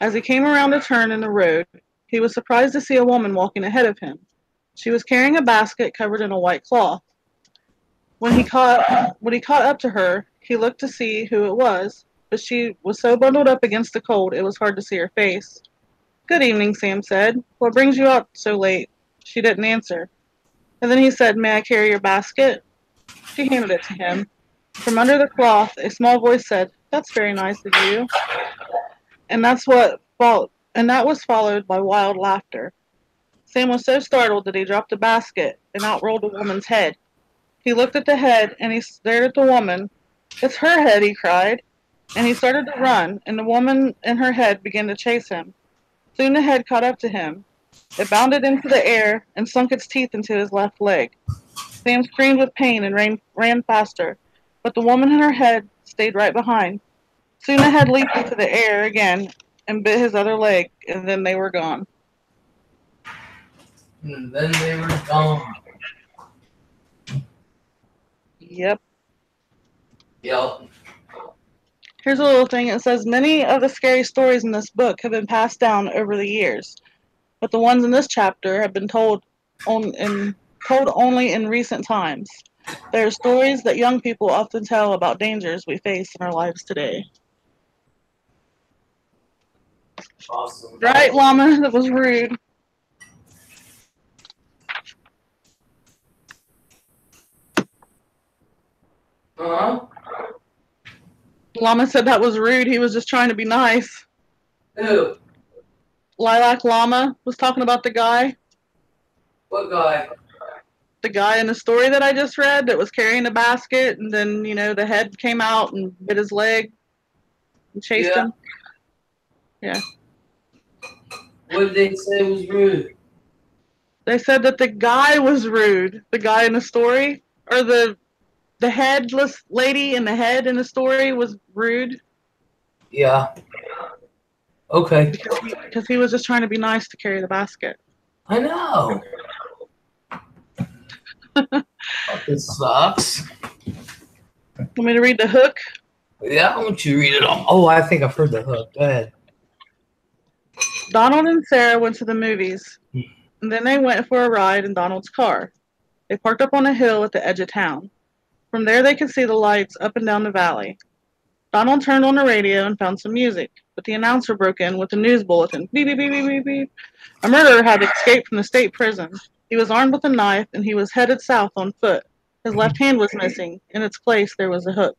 [SPEAKER 4] As he came around a turn in the road, he was surprised to see a woman walking ahead of him. She was carrying a basket covered in a white cloth. When he caught up to her, he looked to see who it was, but she was so bundled up against the cold it was hard to see her face. Good evening, Sam said. What brings you out so late? She didn't answer. And then he said, May I carry your basket? She handed it to him. From under the cloth, a small voice said, That's very nice of you. And that was followed by wild laughter. Sam was so startled that he dropped the basket, and out rolled a woman's head. He looked at the head, and he stared at the woman. It's her head, he cried. And he started to run, and the woman and her head began to chase him. Soon the head caught up to him. It bounded into the air and sunk its teeth into his left leg. Sam screamed with pain and ran faster, but the woman and her head stayed right behind. Soon the head leaped into the air again and bit his other leg, and then they were gone.
[SPEAKER 1] And then they were gone.
[SPEAKER 4] Yep.
[SPEAKER 1] Yep.
[SPEAKER 4] Here's a little thing. It says, many of the scary stories in this book have been passed down over the years, but the ones in this chapter have been told only in recent times. They are stories that young people often tell about dangers we face in our lives today.
[SPEAKER 1] Awesome.
[SPEAKER 4] Right, Llama? That was rude.
[SPEAKER 1] Huh?
[SPEAKER 4] Llama said that was rude. He was just trying to be nice.
[SPEAKER 1] Who?
[SPEAKER 4] Lilac Llama was talking about the guy.
[SPEAKER 1] What guy?
[SPEAKER 4] The guy in the story that I just read that was carrying a basket, and then, the head came out and bit his leg and chased him. Yeah.
[SPEAKER 1] What did they say was rude?
[SPEAKER 4] They said that the guy was rude. The guy in the story, or the headless lady in the head in the story was rude.
[SPEAKER 1] Yeah. Okay.
[SPEAKER 4] Because he was just trying to be nice to carry the basket.
[SPEAKER 1] I know. This sucks.
[SPEAKER 4] Want me to read the hook?
[SPEAKER 1] Yeah, I want you to read it all. Oh, I think I've heard the hook. Go ahead.
[SPEAKER 4] Donald and Sarah went to the movies, and then they went for a ride in Donald's car. They parked up on a hill at the edge of town. From there they could see the lights up and down the valley. Donald turned on the radio and found some music, but the announcer broke in with a news bulletin. Beep, beep, beep, beep, beep, beep. A murderer had escaped from the state prison. He was armed with a knife, and he was headed south on foot. His left hand was missing. In its place, there was a hook.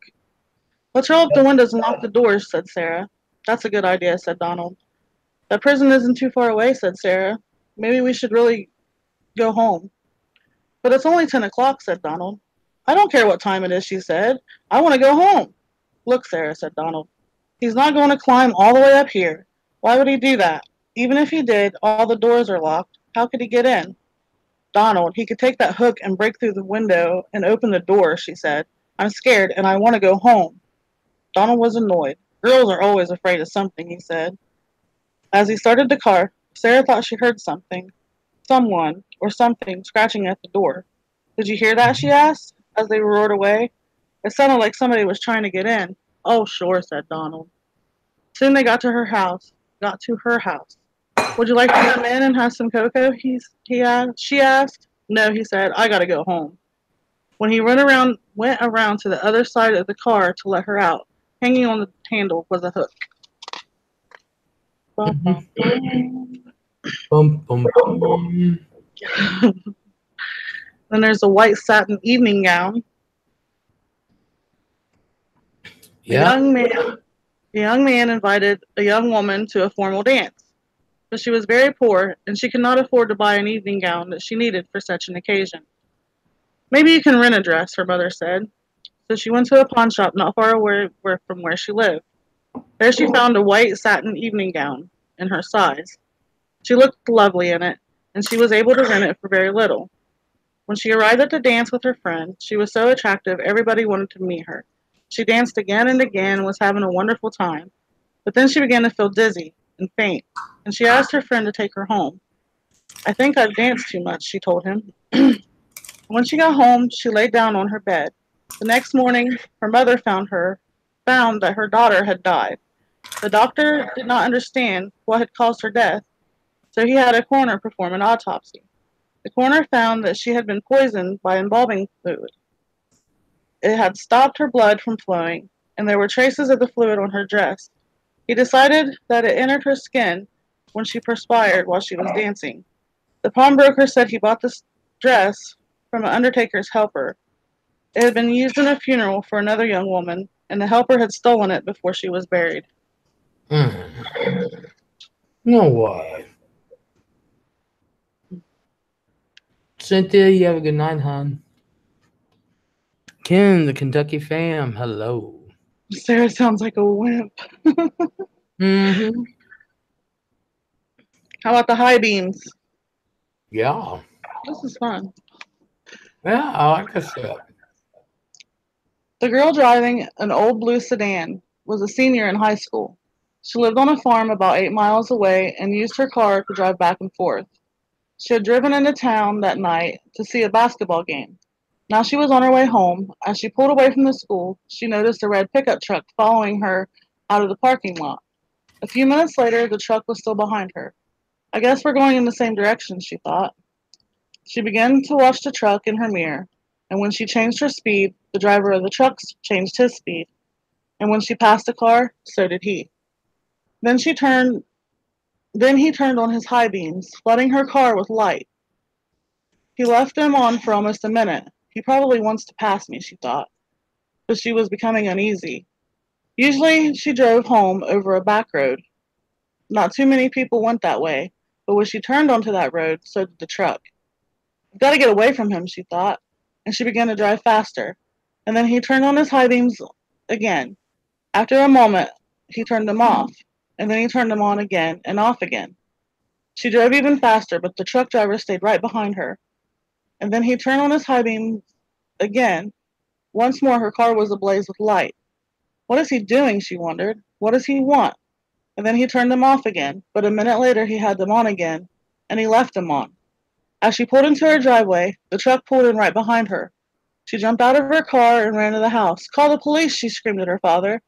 [SPEAKER 4] Let's roll up the windows and lock the doors, said Sarah. That's a good idea, said Donald. That prison isn't too far away, said Sarah. Maybe we should really go home. But it's only 10 o'clock, said Donald. I don't care what time it is, she said. I want to go home. Look, Sarah, said Donald. He's not going to climb all the way up here. Why would he do that? Even if he did, all the doors are locked. How could he get in? Donald, he could take that hook and break through the window and open the door, she said. I'm scared and I want to go home. Donald was annoyed. Girls are always afraid of something, he said. As he started the car, Sarah thought she heard someone, or something scratching at the door. Did you hear that? She asked, as they roared away. It sounded like somebody was trying to get in. Oh, sure, said Donald. Soon they got to her house. Got to her house. Would you like to come in and have some cocoa? He asked. She asked. No, he said. I gotta go home. When he went around to the other side of the car to let her out, hanging on the handle was a hook. Bum, bum, bum.
[SPEAKER 1] Bum, bum, bum.
[SPEAKER 4] Then there's a white satin evening gown.
[SPEAKER 1] Yeah.
[SPEAKER 4] A young man invited a young woman to a formal dance, but she was very poor and she could not afford to buy an evening gown that she needed for such an occasion. Maybe you can rent a dress, her mother said. So she went to a pawn shop not far away from where she lived. There she found a white satin evening gown in her size. She looked lovely in it, and she was able to rent it for very little. When she arrived at the dance with her friend, she was so attractive everybody wanted to meet her. She danced again and again and was having a wonderful time. But then she began to feel dizzy and faint, and she asked her friend to take her home. I think I've danced too much, she told him. When she got home, she lay down on her bed. The next morning, her mother found that her daughter had died. The doctor did not understand what had caused her death, so he had a coroner perform an autopsy. The coroner found that she had been poisoned by embalming fluid. It had stopped her blood from flowing, and there were traces of the fluid on her dress. He decided that it entered her skin when she perspired while she was dancing. The pawnbroker said he bought this dress from an undertaker's helper. It had been used in a funeral for another young woman, and the helper had stolen it before she was buried.
[SPEAKER 1] No why. Cynthia, you have a good night, hon. Ken, the Kentucky fam, hello.
[SPEAKER 4] Sarah sounds like a wimp.
[SPEAKER 1] Mm-hmm.
[SPEAKER 4] How about the high beams?
[SPEAKER 1] Yeah.
[SPEAKER 4] This is fun.
[SPEAKER 1] Yeah, I like this stuff.
[SPEAKER 4] The girl driving an old blue sedan was a senior in high school. She lived on a farm about 8 miles away and used her car to drive back and forth. She had driven into town that night to see a basketball game. Now she was on her way home. As she pulled away from the school, she noticed a red pickup truck following her out of the parking lot. A few minutes later, the truck was still behind her. I guess we're going in the same direction, she thought. She began to watch the truck in her mirror, and when she changed her speed, the driver of the truck changed his speed, and when she passed the car, so did he. Then she turned then he turned on his high beams, flooding her car with light. He left them on for almost a minute. He probably wants to pass me, she thought, but she was becoming uneasy. Usually she drove home over a back road. Not too many people went that way, but when she turned onto that road, so did the truck. I've got to get away from him, she thought, and she began to drive faster. And then he turned on his high beams again. After a moment, he turned them off, and then he turned them on again and off again. She drove even faster, but the truck driver stayed right behind her. And then he turned on his high beams again. Once more, her car was ablaze with light. What is he doing? She wondered. What does he want? And then he turned them off again, but a minute later he had them on again, and he left them on. As she pulled into her driveway, the truck pulled in right behind her. She jumped out of her car and ran to the house. Call the police, she screamed at her father.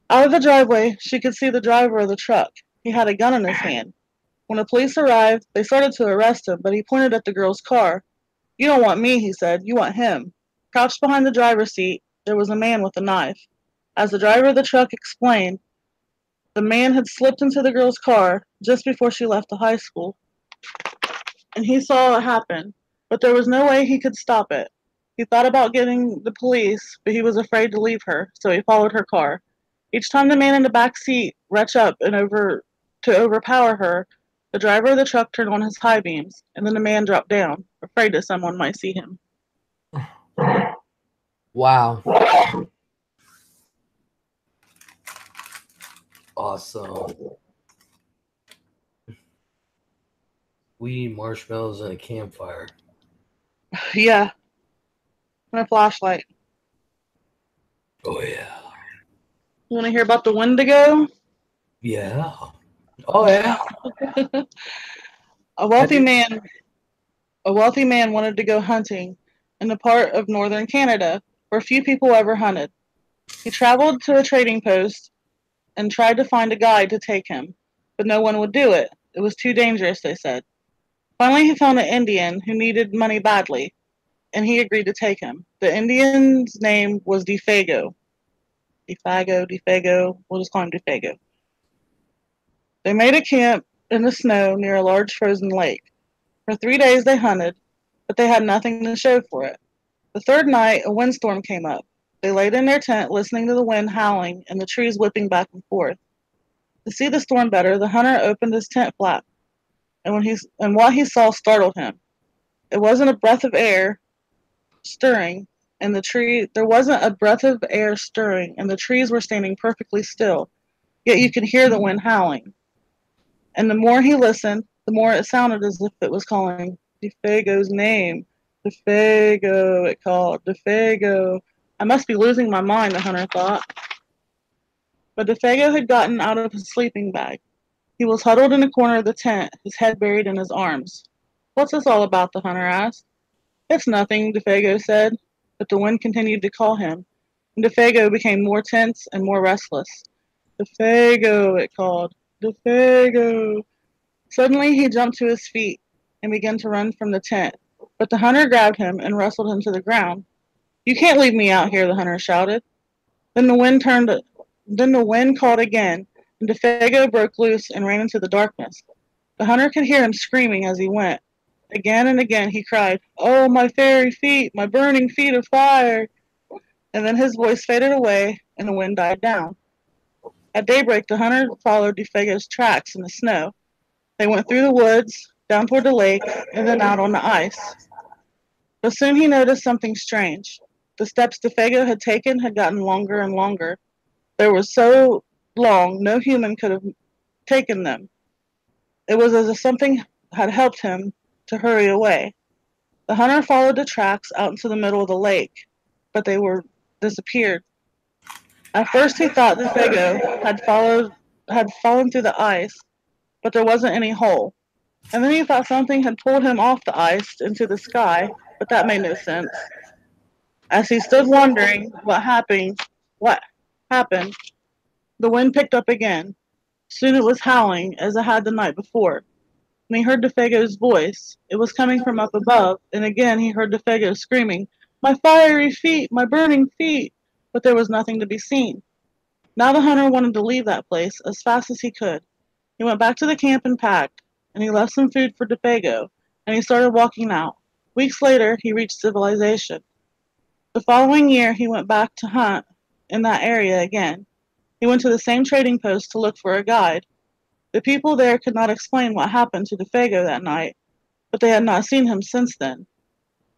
[SPEAKER 4] Out of the driveway, she could see the driver of the truck. He had a gun in his hand. When the police arrived, they started to arrest him, but he pointed at the girl's car. You don't want me, he said. You want him. Crouched behind the driver's seat, there was a man with a knife. As the driver of the truck explained, the man had slipped into the girl's car just before she left the high school, and he saw it happen, but there was no way he could stop it. He thought about getting the police, but he was afraid to leave her, so he followed her car. Each time the man in the back seat reached up and to overpower her, the driver of the truck turned on his high beams, and then the man dropped down, afraid that someone might see him.
[SPEAKER 1] Wow. Awesome. We need marshmallows and a campfire.
[SPEAKER 4] Yeah. And a flashlight.
[SPEAKER 1] Oh, yeah.
[SPEAKER 4] You want to hear about the Wendigo?
[SPEAKER 1] Yeah. Oh yeah.
[SPEAKER 4] A wealthy man a wealthy man wanted to go hunting in a part of northern Canada where few people ever hunted. He traveled to a trading post and tried to find a guide to take him, but no one would do it. It was too dangerous, they said. Finally, he found an Indian who needed money badly, and he agreed to take him. The Indian's name was Defago. Defago. We'll just call him Defago. They made a camp in the snow near a large frozen lake. For 3 days they hunted, but they had nothing to show for it. The third night, a windstorm came up. They laid in their tent, listening to the wind howling and the trees whipping back and forth. To see the storm better, the hunter opened his tent flap, and what he saw startled him. It wasn't a breath of air stirring, and there wasn't a breath of air stirring, and the trees were standing perfectly still. Yet you could hear the wind howling. And the more he listened, the more it sounded as if it was calling Defago's name. Defago, it called. Defago. I must be losing my mind, the hunter thought. But Defago had gotten out of his sleeping bag. He was huddled in a corner of the tent, his head buried in his arms. What's this all about? The hunter asked. It's nothing, Defago said, but the wind continued to call him, and Defago became more tense and more restless. Defago, it called. Defago. Suddenly he jumped to his feet and began to run from the tent, but the hunter grabbed him and wrestled him to the ground. You can't leave me out here, the hunter shouted. Then the wind called again, and Defago broke loose and ran into the darkness. The hunter could hear him screaming as he went. Again and again he cried, "Oh, my fairy feet, my burning feet of fire!" And then his voice faded away and the wind died down. At daybreak, the hunter followed Defago's tracks in the snow. They went through the woods, down toward the lake, and then out on the ice. But soon he noticed something strange. The steps Defago had taken had gotten longer and longer. They were so long no human could have taken them. It was as if something had helped him to hurry away. The hunter followed the tracks out into the middle of the lake, but they were disappeared. At first he thought Defago had fallen through the ice, but there wasn't any hole. And then he thought something had pulled him off the ice into the sky, but that made no sense. As he stood wondering what happened, the wind picked up again. Soon it was howling as it had the night before. And he heard Defago's voice. It was coming from up above, and again he heard Defago screaming, "My fiery feet, my burning feet!" But there was nothing to be seen. Now the hunter wanted to leave that place as fast as he could. He went back to the camp and packed, and he left some food for Defago, and he started walking out. Weeks later, he reached civilization. The following year, he went back to hunt in that area again. He went to the same trading post to look for a guide. The people there could not explain what happened to Defago that night, but they had not seen him since then.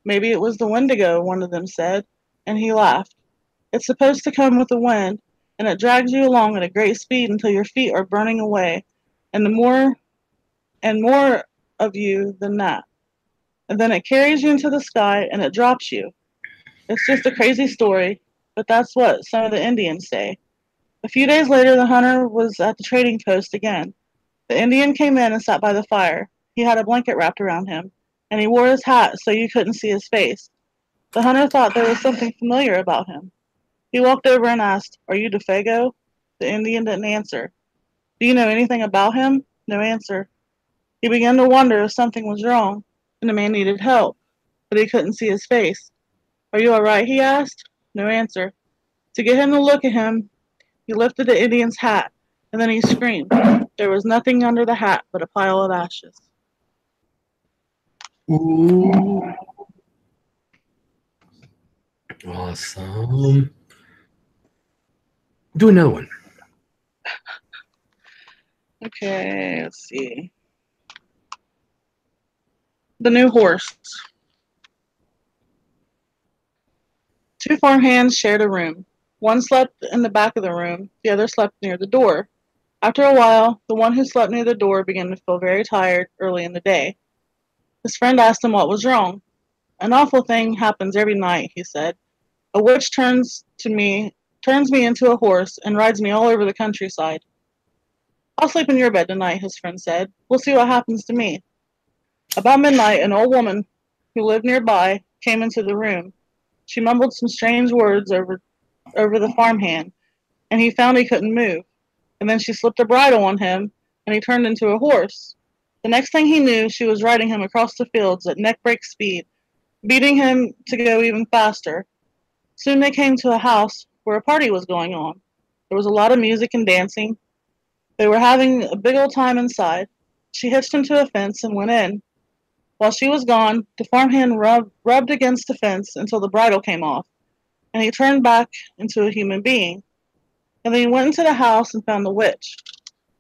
[SPEAKER 4] Maybe it was the Wendigo, one of them said, and he laughed. It's supposed to come with the wind, and it drags you along at a great speed until your feet are burning away, and more of you than that. And then it carries you into the sky and it drops you. It's just a crazy story, but that's what some of the Indians say. A few days later, the hunter was at the trading post again. The Indian came in and sat by the fire. He had a blanket wrapped around him, and he wore his hat so you couldn't see his face. The hunter thought there was something familiar about him. He walked over and asked, "Are you Defago?" The Indian didn't answer. "Do you know anything about him?" No answer. He began to wonder if something was wrong, and the man needed help, but he couldn't see his face. "Are you all right?" he asked. No answer. To get him to look at him, he lifted the Indian's hat, and then he screamed. There was nothing under the hat but a pile of ashes.
[SPEAKER 1] Ooh. Awesome. Do another one.
[SPEAKER 4] Okay, let's see. The new horse. Two farmhands shared a room. One slept in the back of the room, the other slept near the door. After a while, the one who slept near the door began to feel very tired early in the day. His friend asked him what was wrong. "An awful thing happens every night," he said. "A witch turns me into a horse and rides me all over the countryside." I'll sleep in your bed tonight, his friend said. We'll see what happens to me. About midnight, an old woman who lived nearby came into the room. She mumbled some strange words over the farmhand, and he found he couldn't move. And then she slipped a bridle on him, and he turned into a horse. The next thing he knew, she was riding him across the fields at neck-break speed, beating him to go even faster. Soon they came to a house where a party was going on. There was a lot of music and dancing. They were having a big old time inside. She hitched him to a fence and went in. While she was gone, the farmhand rubbed against the fence until the bridle came off, and he turned back into a human being. And then he went into the house and found the witch.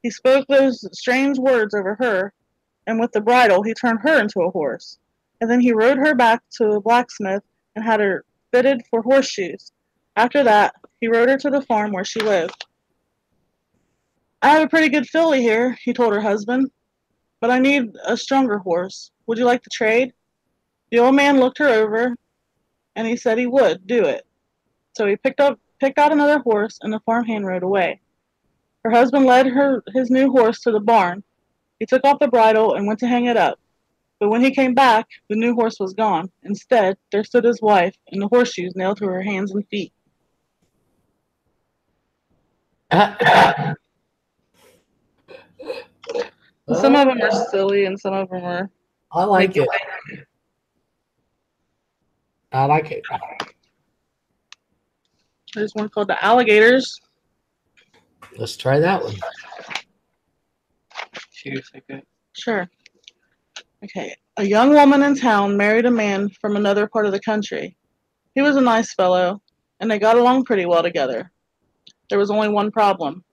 [SPEAKER 4] He spoke those strange words over her, and with the bridle he turned her into a horse. And then he rode her back to a blacksmith and had her fitted for horseshoes. After that, he rode her to the farm where she lived. I have a pretty good filly here, he told her husband, but I need a stronger horse. Would you like to trade? The old man looked her over, and he said he would do it. So he picked out another horse, and the farmhand rode away. Her husband led his new horse to the barn. He took off the bridle and went to hang it up. But when he came back, the new horse was gone. Instead, there stood his wife, and the horseshoes nailed to her hands and feet. Some of them are silly, and some of them are.
[SPEAKER 1] I like it. I like it.
[SPEAKER 4] There's one called The Alligators.
[SPEAKER 1] Let's try that one.
[SPEAKER 4] Sure. Okay. A young woman in town married a man from another part of the country. He was a nice fellow, and they got along pretty well together. There was only one problem.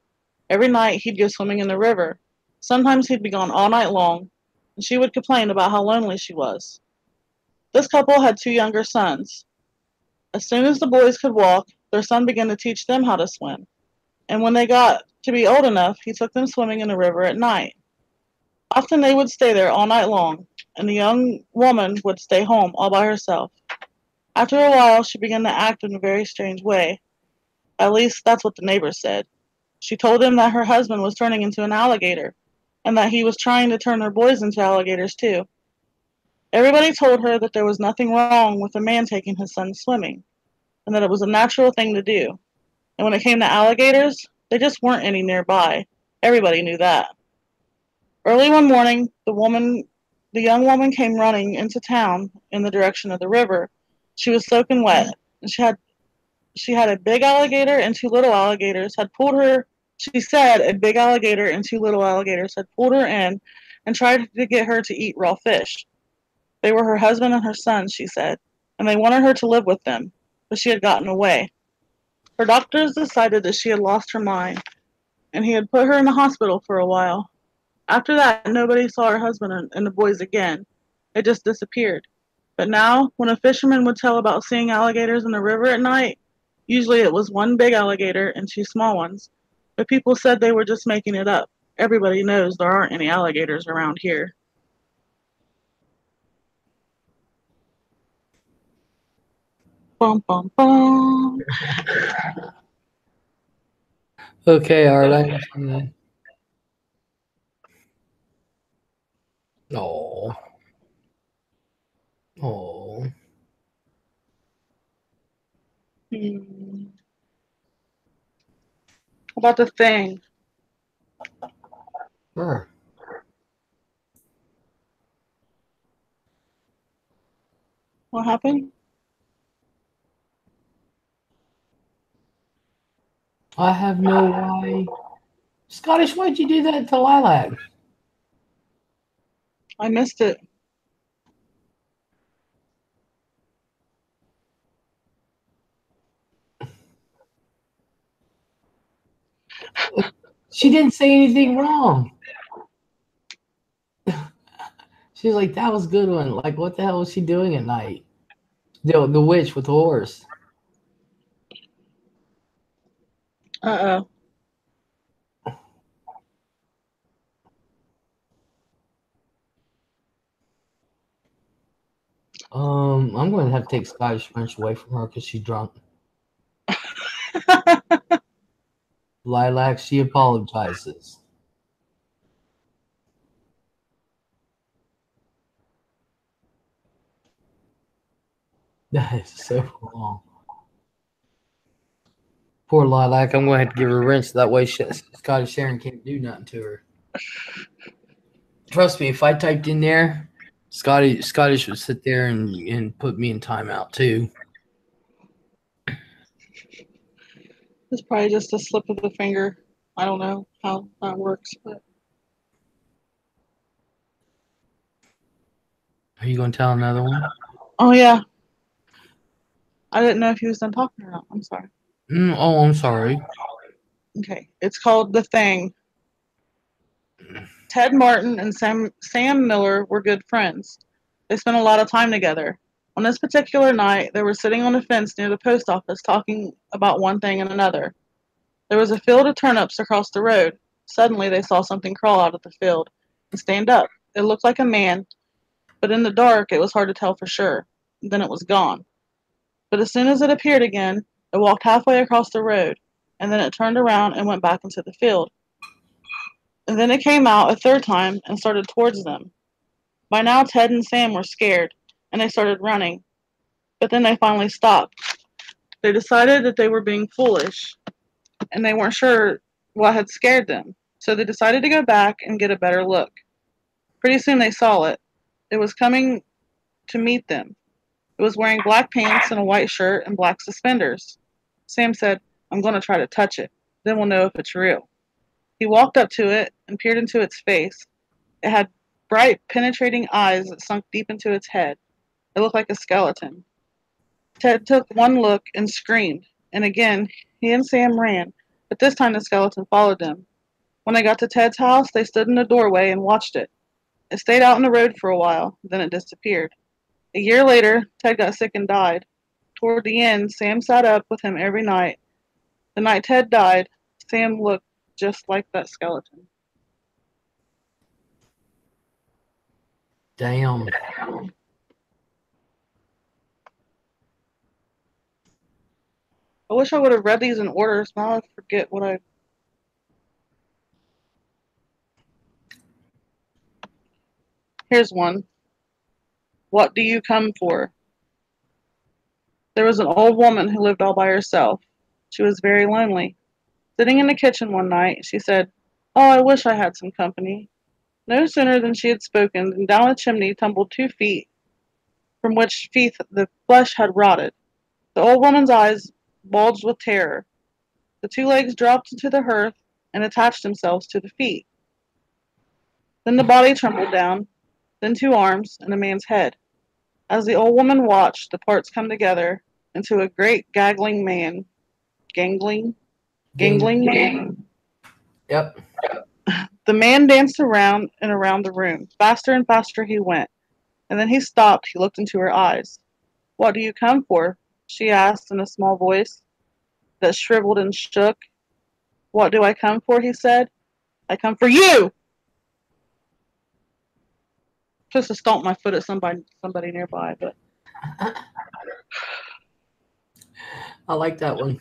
[SPEAKER 4] Every night he'd go swimming in the river. Sometimes he'd be gone all night long, and she would complain about how lonely she was. This couple had 2 younger sons. As soon as the boys could walk, their son began to teach them how to swim. And when they got to be old enough, he took them swimming in the river at night. Often they would stay there all night long, and the young woman would stay home all by herself. After a while, she began to act in a very strange way. At least that's what the neighbors said. She told them that her husband was turning into an alligator, and that he was trying to turn their boys into alligators too. Everybody told her that there was nothing wrong with a man taking his son swimming, and that it was a natural thing to do. And when it came to alligators, they just weren't any nearby. Everybody knew that. Early one morning, the young woman came running into town in the direction of the river. She was soaking wet, and she had a big alligator and 2 little alligators had pulled her. She said a big alligator and 2 little alligators had pulled her in and tried to get her to eat raw fish. They were her husband and her son, she said, and they wanted her to live with them, but she had gotten away. Her doctors decided that she had lost her mind, and he had put her in the hospital for a while. After that, nobody saw her husband and the boys again. They just disappeared. But now, when a fisherman would tell about seeing alligators in the river at night, usually it was 1 big alligator and 2 small ones. But people said they were just making it up. Everybody knows there aren't any alligators around here. Bum, bum, bum.
[SPEAKER 1] Okay, Art. I understand that. Oh. Oh.
[SPEAKER 4] How about the Thing?
[SPEAKER 1] Sure.
[SPEAKER 4] What happened?
[SPEAKER 1] I have no why. Scottish, why'd you do that to Lilac?
[SPEAKER 4] I missed it.
[SPEAKER 1] She didn't say anything wrong. She was like, that was a good one. Like, what the hell was she doing at night? The witch with the horse.
[SPEAKER 4] Uh-oh.
[SPEAKER 1] I'm going to have to take Scottish French away from her because she's drunk. Lilac, she apologizes. That is so wrong. Poor Lilac. I'm going to have to give her a rinse. That way Scotty Sharon can't do nothing to her. Trust me, if I typed in there, Scotty should sit there and put me in timeout too.
[SPEAKER 4] It's probably just a slip of the finger. I don't know how that works, but
[SPEAKER 1] Are you going to tell another one?
[SPEAKER 4] oh yeah. I didn't know if he was done talking or not. I'm sorry.
[SPEAKER 1] Oh, I'm sorry.
[SPEAKER 4] Okay. It's called The Thing. Ted Martin and Sam Miller were good friends. They spent a lot of time together. On this particular night, they were sitting on a fence near the post office talking about one thing and another. There was a field of turnips across the road. Suddenly, they saw something crawl out of the field and stand up. It looked like a man, but in the dark, it was hard to tell for sure. Then it was gone. But as soon as it appeared again, it walked halfway across the road, and then it turned around and went back into the field. And then it came out a third time and started towards them. By now, Ted and Sam were scared, and they started running. But then they finally stopped. They decided that they were being foolish, and they weren't sure what had scared them. So they decided to go back and get a better look. Pretty soon they saw it. It was coming to meet them. It was wearing black pants and a white shirt and black suspenders. Sam said, "I'm going to try to touch it. Then we'll know if it's real." He walked up to it and peered into its face. It had bright, penetrating eyes that sunk deep into its head. It looked like a skeleton. Ted took one look and screamed, and again he and Sam ran, but this time the skeleton followed them. When they got to Ted's house, they stood in the doorway and watched it. It stayed out in the road for a while, then it disappeared. A year later, Ted got sick and died. Toward the end, Sam sat up with him every night. The night Ted died, Sam looked just like that skeleton.
[SPEAKER 1] Damn.
[SPEAKER 4] I wish I would have read these in order, so now I forget what I... Here's one. What do you come for? There was an old woman who lived all by herself. She was very lonely. Sitting in the kitchen one night, she said, "Oh, I wish I had some company." No sooner than she had spoken than down a chimney tumbled 2 feet, from which feet the flesh had rotted. The old woman's eyes bulged with terror. The 2 legs dropped into the hearth and attached themselves to the feet. Then the body trembled down, then 2 arms and a man's head. As the old woman watched the parts come together into a great gangling man. Gangling man.
[SPEAKER 1] Yep.
[SPEAKER 4] The man danced around and around the room. Faster and faster he went. And then he stopped. He looked into her eyes. "What do you come for?" she asked in a small voice that shriveled and shook. "What do I come for?" he said. "I come for you!" Supposed to stomp my foot at somebody nearby, but
[SPEAKER 1] I like that one.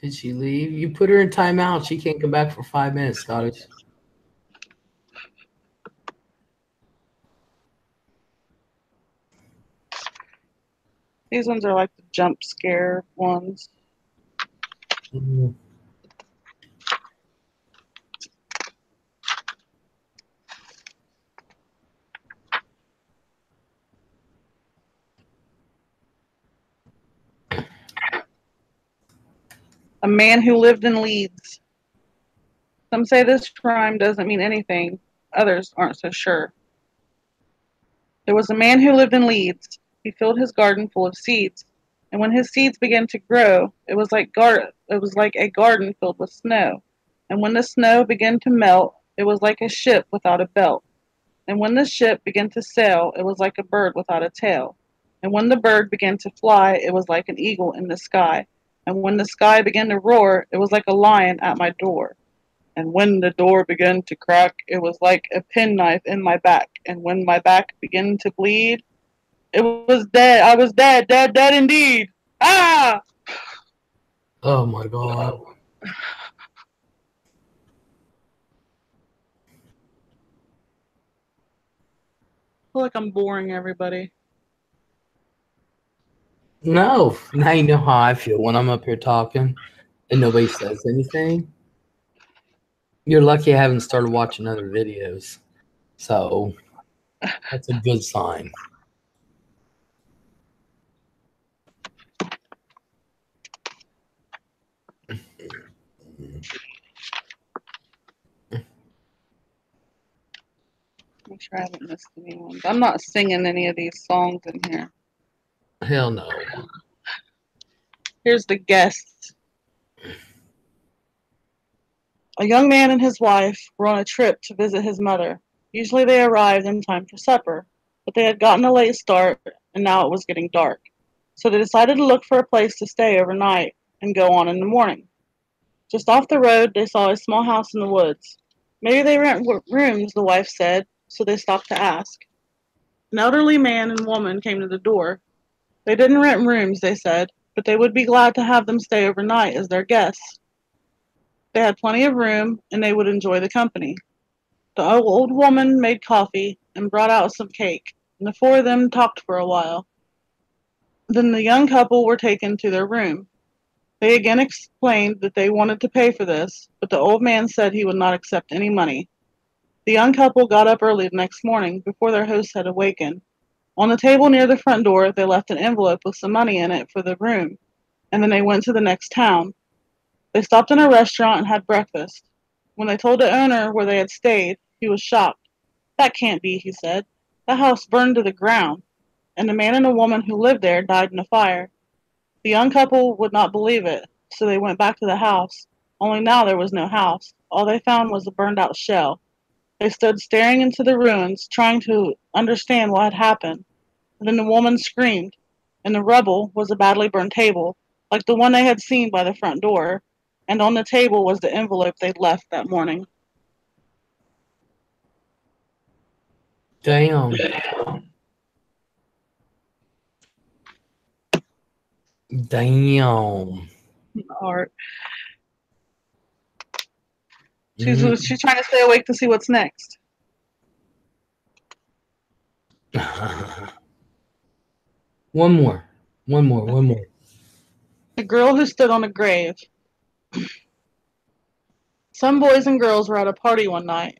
[SPEAKER 1] Did she leave? You put her in timeout. She can't come back for 5 minutes, Scottish.
[SPEAKER 4] these ones are like the jump scare ones.
[SPEAKER 1] Mm.
[SPEAKER 4] A man who lived in Leeds. Some say this rhyme doesn't mean anything. Others aren't so sure. There was a man who lived in Leeds. He filled his garden full of seeds, and when his seeds began to grow, it was like a garden filled with snow. And when the snow began to melt, it was like a ship without a belt. And when the ship began to sail, it was like a bird without a tail. And when the bird began to fly, it was like an eagle in the sky. And when the sky began to roar, it was like a lion at my door. And when the door began to crack, it was like a penknife in my back. And when my back began to bleed, it was dead. I was dead, dead, dead indeed. Ah!
[SPEAKER 1] Oh my God.
[SPEAKER 4] feel like I'm boring everybody.
[SPEAKER 1] No, now you know how I feel when I'm up here talking and nobody says anything. You're lucky I haven't started watching other videos. So that's a good sign.
[SPEAKER 4] Make sure I haven't missed anyone. I'm not singing any of these songs in here.
[SPEAKER 1] Hell no.
[SPEAKER 4] Here's the guests. A young man and his wife were on a trip to visit his mother. Usually they arrived in time for supper, but they had gotten a late start and now it was getting dark. So they decided to look for a place to stay overnight and go on in the morning. Just off the road, they saw a small house in the woods. Maybe they rent rooms, the wife said, so they stopped to ask. An elderly man and woman came to the door. They didn't rent rooms, they said, but they would be glad to have them stay overnight as their guests. They had plenty of room, and they would enjoy the company. The old woman made coffee and brought out some cake, and the four of them talked for a while. Then the young couple were taken to their room. They again explained that they wanted to pay for this, but the old man said he would not accept any money. The young couple got up early the next morning before their host had awakened. On the table near the front door, they left an envelope with some money in it for the room, and then they went to the next town. They stopped in a restaurant and had breakfast. When they told the owner where they had stayed, he was shocked. That can't be, he said. The house burned to the ground, and the man and the woman who lived there died in a fire. The young couple would not believe it, so they went back to the house. Only now there was no house. All they found was a burned out shell. They stood staring into the ruins, trying to understand what had happened. And then the woman screamed. In the rubble was a badly burned table, like the one they had seen by the front door, and on the table was the envelope they'd left that morning.
[SPEAKER 1] Damn. Damn.
[SPEAKER 4] Art.
[SPEAKER 1] Mm.
[SPEAKER 4] She's trying to stay awake to see what's next.
[SPEAKER 1] One more.
[SPEAKER 4] The girl who stood on a grave. Some boys and girls were at a party one night.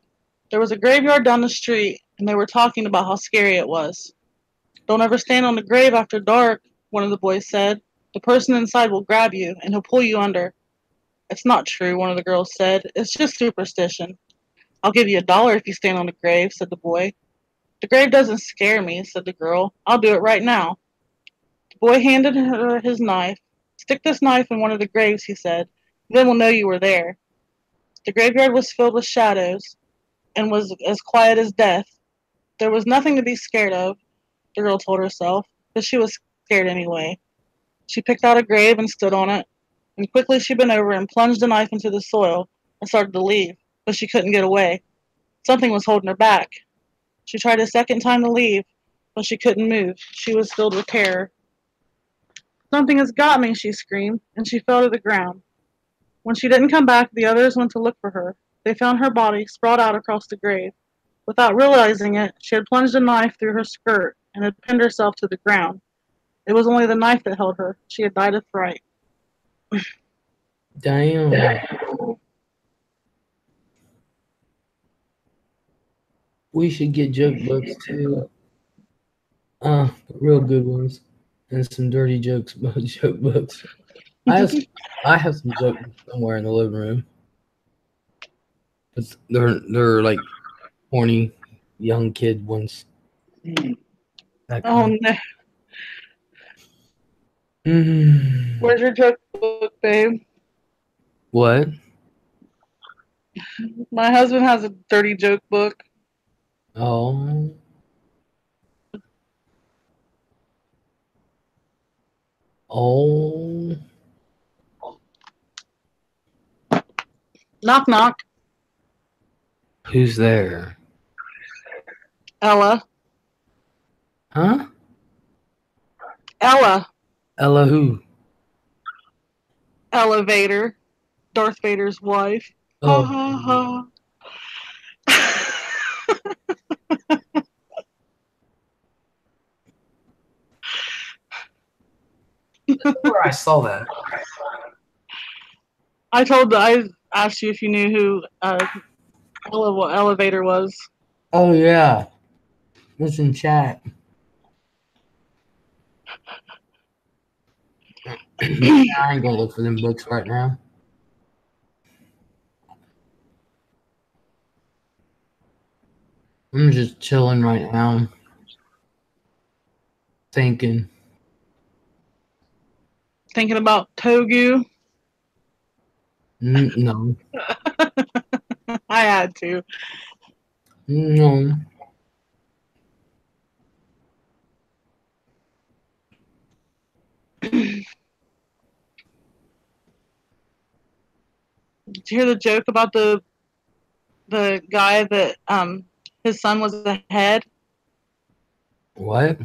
[SPEAKER 4] There was a graveyard down the street, and they were talking about how scary it was. Don't ever stand on the grave after dark, one of the boys said. The person inside will grab you, and he'll pull you under. It's not true, one of the girls said. It's just superstition. I'll give you $1 if you stand on the grave, said the boy. The grave doesn't scare me, said the girl. I'll do it right now. The boy handed her his knife. Stick this knife in one of the graves, he said. Then we'll know you were there. The graveyard was filled with shadows and was as quiet as death. There was nothing to be scared of, the girl told herself, but she was scared anyway. She picked out a grave and stood on it, and quickly she bent over and plunged the knife into the soil and started to leave, but she couldn't get away. Something was holding her back. She tried a second time to leave, but she couldn't move. She was filled with terror. Something has got me, she screamed, and she fell to the ground. When she didn't come back, the others went to look for her. They found her body sprawled out across the grave. Without realizing it, she had plunged a knife through her skirt and had pinned herself to the ground. It was only the knife that held her. She had died of fright.
[SPEAKER 1] Damn. We should get joke books too. Real good ones. And some dirty jokes about joke books. I have some joke books somewhere in the living room. But they're like horny young kid ones.
[SPEAKER 4] Oh no. Where's your joke book, babe?
[SPEAKER 1] What?
[SPEAKER 4] My husband has a dirty joke book.
[SPEAKER 1] Oh. Oh.
[SPEAKER 4] Knock knock.
[SPEAKER 1] Who's there?
[SPEAKER 4] Ella.
[SPEAKER 1] Huh?
[SPEAKER 4] Ella.
[SPEAKER 1] Ella who?
[SPEAKER 4] Elevator. Darth Vader's wife.
[SPEAKER 1] Oh.
[SPEAKER 4] Ha ha ha.
[SPEAKER 1] Where I saw that.
[SPEAKER 4] I asked you if you knew who Elevator was.
[SPEAKER 1] Oh yeah, it's in chat. I ain't gonna look for them books right now. I'm just chilling right now, thinking.
[SPEAKER 4] Thinking about Togu.
[SPEAKER 1] No,
[SPEAKER 4] I had to.
[SPEAKER 1] no.
[SPEAKER 4] Did you hear the joke about the guy that his son was a head?
[SPEAKER 1] What?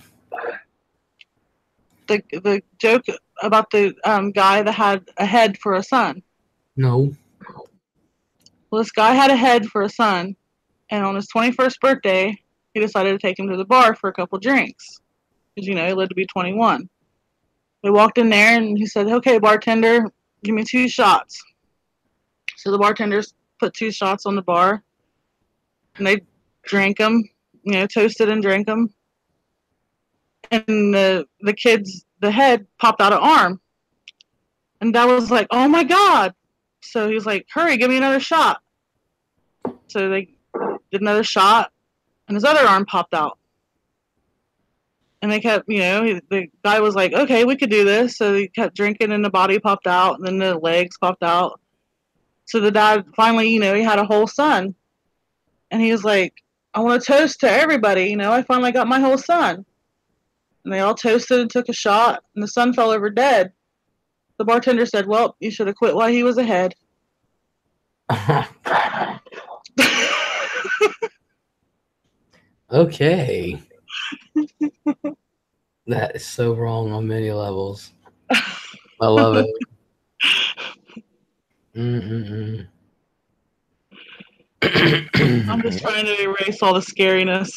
[SPEAKER 4] The joke about the guy that had a head for a son.
[SPEAKER 1] No.
[SPEAKER 4] Well, this guy had a head for a son, and on his 21st birthday, he decided to take him to the bar for a couple drinks, because he lived to be 21. They walked in there, and he said, "Okay, bartender, give me 2 shots." So the bartenders put 2 shots on the bar, and they drank them, toasted and drank them. And the head popped out an arm. And Dad was like, "Oh my God." So he was like, "Hurry, give me another shot." So they did another shot, and his other arm popped out. And they kept, the guy was like, "Okay, we could do this." So he kept drinking, and the body popped out, and then the legs popped out. So the dad finally, he had a whole son. And he was like, "I want to toast to everybody. I finally got my whole son." And they all toasted and took a shot, and the son fell over dead. The bartender said, "Well, you should have quit while he was ahead."
[SPEAKER 1] Okay. That is so wrong on many levels. I love it.
[SPEAKER 4] I'm just trying to erase all the scariness.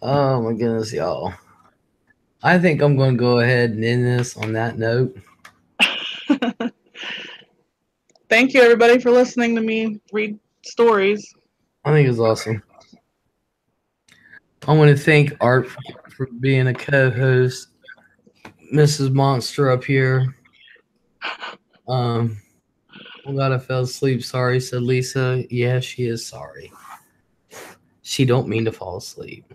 [SPEAKER 1] Oh my goodness, y'all. I think I'm going to go ahead and end this on that note.
[SPEAKER 4] Thank you, everybody, for listening to me read stories.
[SPEAKER 1] I think it's awesome. I want to thank Art for being a co-host. Mrs. Monster up here. Oh God, I fell asleep. Sorry, said Lisa. Yeah, she is sorry. She don't mean to fall asleep.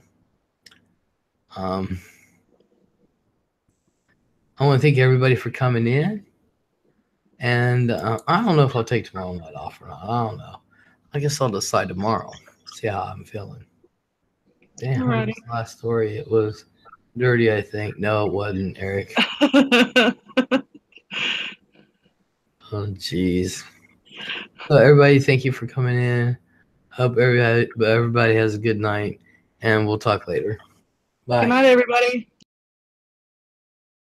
[SPEAKER 1] I want to thank everybody for coming in. And I don't know if I'll take tomorrow night off or not. I don't know. I guess I'll decide tomorrow. See how I'm feeling. Damn, what was the last story? It was dirty, I think. No, it wasn't, Eric. Oh, jeez. So, everybody, thank you for coming in. Hope everybody has a good night, and we'll talk later. Bye.
[SPEAKER 4] Good night, everybody.